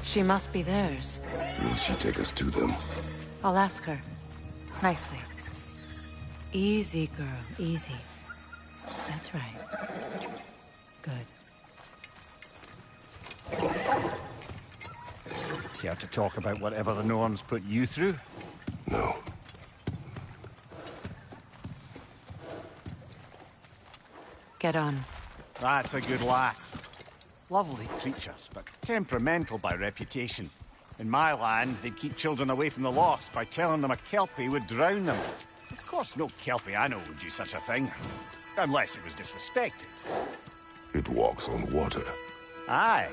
She must be theirs. Will she take us to them? I'll ask her. Nicely. Easy, girl. Easy. That's right. Good. Care to talk about whatever the Norns put you through? No. Get on. That's a good lass. Lovely creatures, but temperamental by reputation. In my land, they'd keep children away from the lost by telling them a Kelpie would drown them. Of course, no Kelpie I know would do such a thing. Unless it was disrespected. It walks on water. Aye.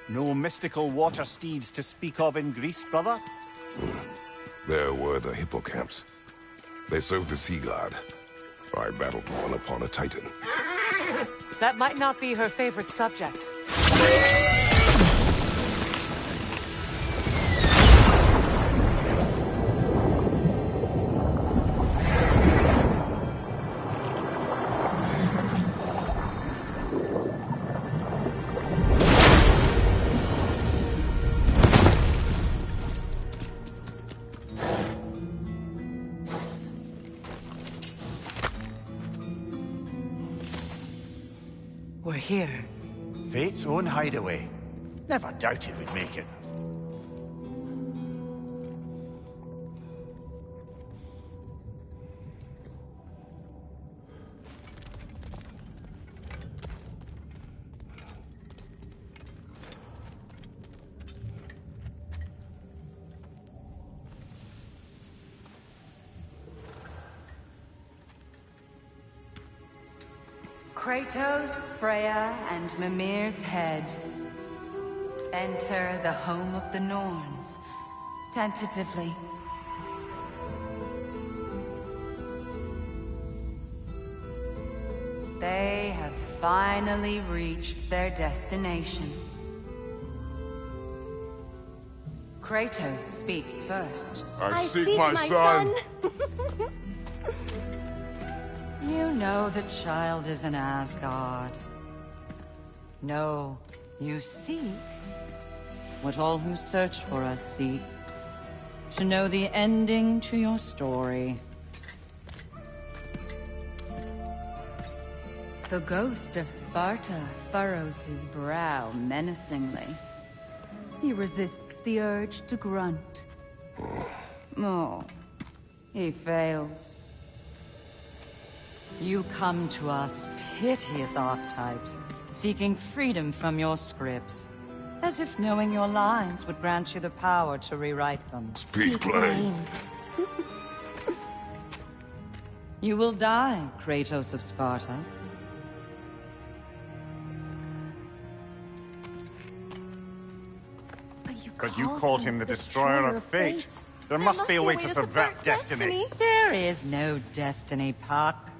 No mystical water steeds to speak of in Greece, brother? There were the hippocamps. They served the sea god. I battled one upon a titan. That might not be her favorite subject. We're here. Fate's own hideaway. Never doubted we'd make it. Kratos, Freya, and Mimir's head. Enter the home of the Norns, tentatively. They have finally reached their destination. Kratos speaks first. I seek my son. You know the child is in Asgard. No, you seek what all who search for us seek. To know the ending to your story. The ghost of Sparta furrows his brow menacingly. He resists the urge to grunt. Oh, he fails. You come to us, piteous archetypes, seeking freedom from your scripts. As if knowing your lines would grant you the power to rewrite them. Speak plain. You will die, Kratos of Sparta. But you called him the Destroyer of Fate. There must be a way to subvert destiny. There is no destiny, Puck.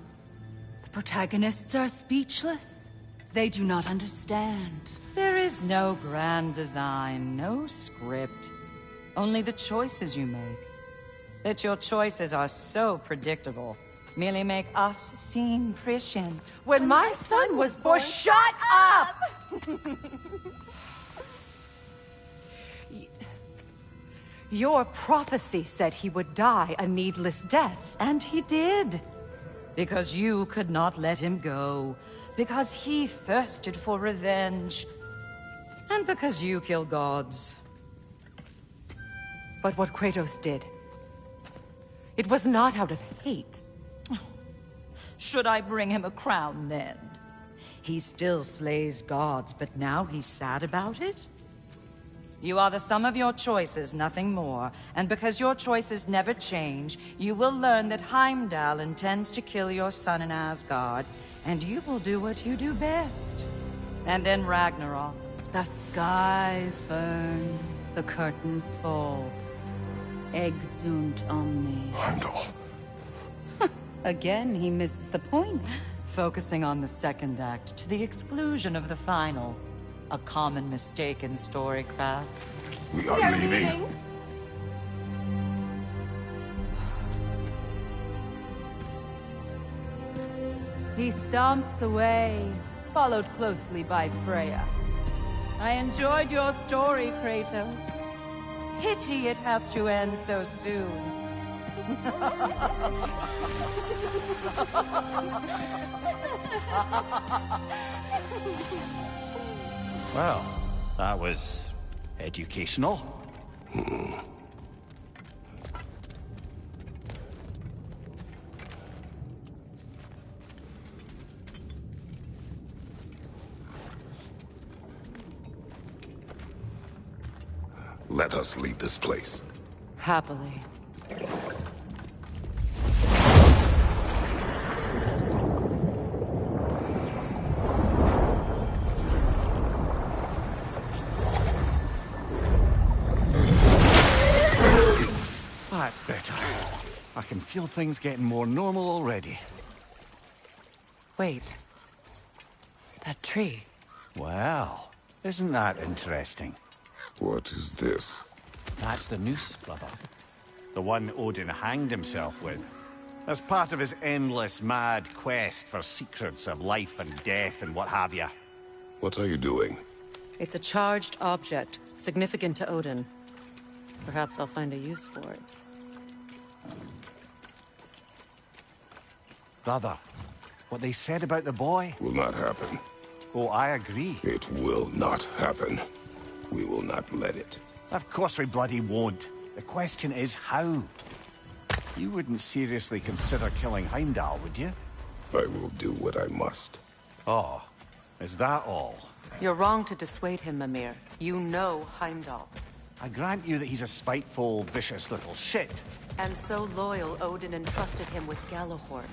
The protagonists are speechless. They do not understand. There is no grand design, no script. Only the choices you make. That your choices are so predictable merely make us seem prescient. When my son was born, shut up! Your prophecy said he would die a needless death. And he did. Because you could not let him go. Because he thirsted for revenge. And because you kill gods. But what Kratos did, it was not out of hate. Should I bring him a crown then? He still slays gods, but now he's sad about it? You are the sum of your choices, nothing more. And because your choices never change, you will learn that Heimdall intends to kill your son in Asgard, and you will do what you do best. And then Ragnarok. The skies burn, the curtains fall. Exunt omni. Heimdall. Again, he misses the point. Focusing on the second act to the exclusion of the final. A common mistake in storycraft. We are leaving. He stomps away, followed closely by Freya. I enjoyed your story, Kratos. Pity it has to end so soon. Well, that was educational. Let us leave this place. Happily. That's better. I can feel things getting more normal already. Wait. That tree. Well, isn't that interesting? What is this? That's the noose, brother. The one Odin hanged himself with. As part of his endless, mad quest for secrets of life and death and what have you. What are you doing? It's a charged object, significant to Odin. Perhaps I'll find a use for it. Brother, what they said about the boy? Will not happen. Oh, I agree. It will not happen. We will not let it. Of course we bloody won't. The question is how? You wouldn't seriously consider killing Heimdall, would you? I will do what I must. Oh, is that all? You're wrong to dissuade him, Mimir. You know Heimdall. I grant you that he's a spiteful, vicious little shit. And so loyal, Odin entrusted him with Gjallarhorn.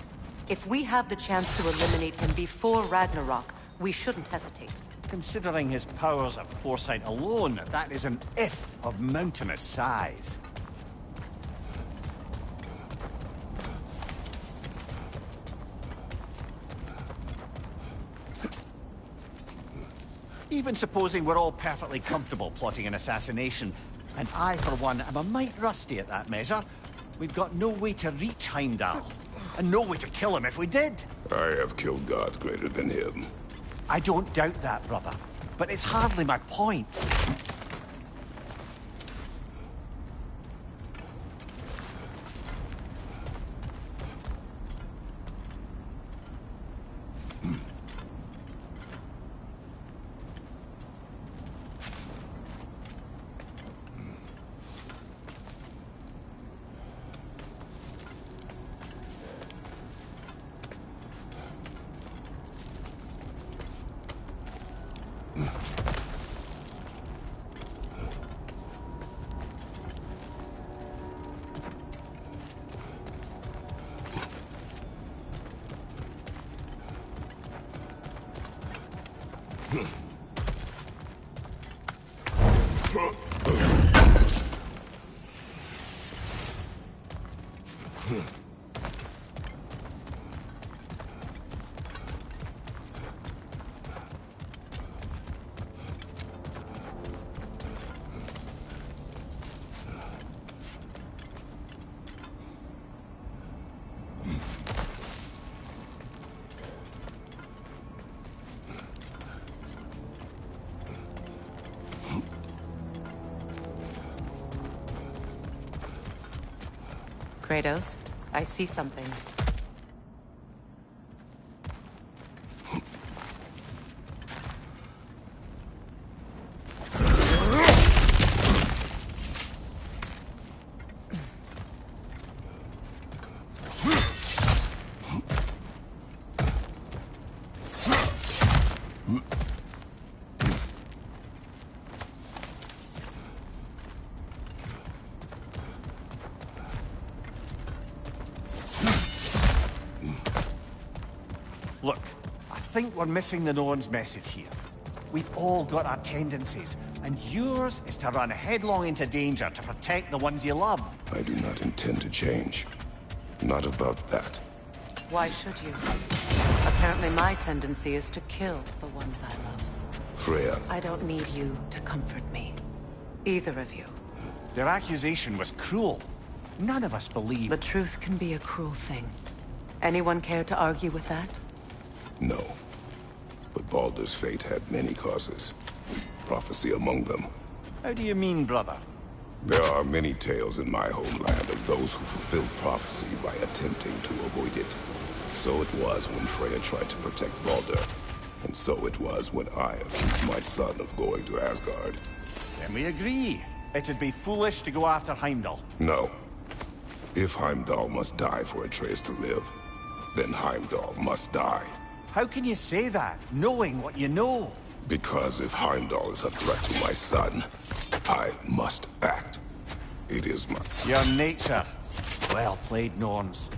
If we have the chance to eliminate him before Ragnarok, we shouldn't hesitate. Considering his powers of foresight alone, that is an if of mountainous size. Even supposing we're all perfectly comfortable plotting an assassination, and I, for one, am a mite rusty at that measure, we've got no way to reach Heimdall. and no way to kill him if we did. I have killed gods greater than him. I don't doubt that, brother. But it's hardly my point. Kratos, I see something. Look, I think we're missing the Norn's message here. We've all got our tendencies, and yours is to run headlong into danger to protect the ones you love. I do not intend to change. Not about that. Why should you? Apparently my tendency is to kill the ones I love. Freya. I don't need you to comfort me. Either of you. Their accusation was cruel. None of us believe... The truth can be a cruel thing. Anyone care to argue with that? No. But Baldur's fate had many causes. Prophecy among them. How do you mean, brother? There are many tales in my homeland of those who fulfilled prophecy by attempting to avoid it. So it was when Freya tried to protect Baldur. And so it was when I accused my son of going to Asgard. Then we agree. It'd be foolish to go after Heimdall. No. If Heimdall must die for Atreus to live, then Heimdall must die. How can you say that, knowing what you know? Because if Heimdall is a threat to my son, I must act. It is my... Your nature. Well played, Norns.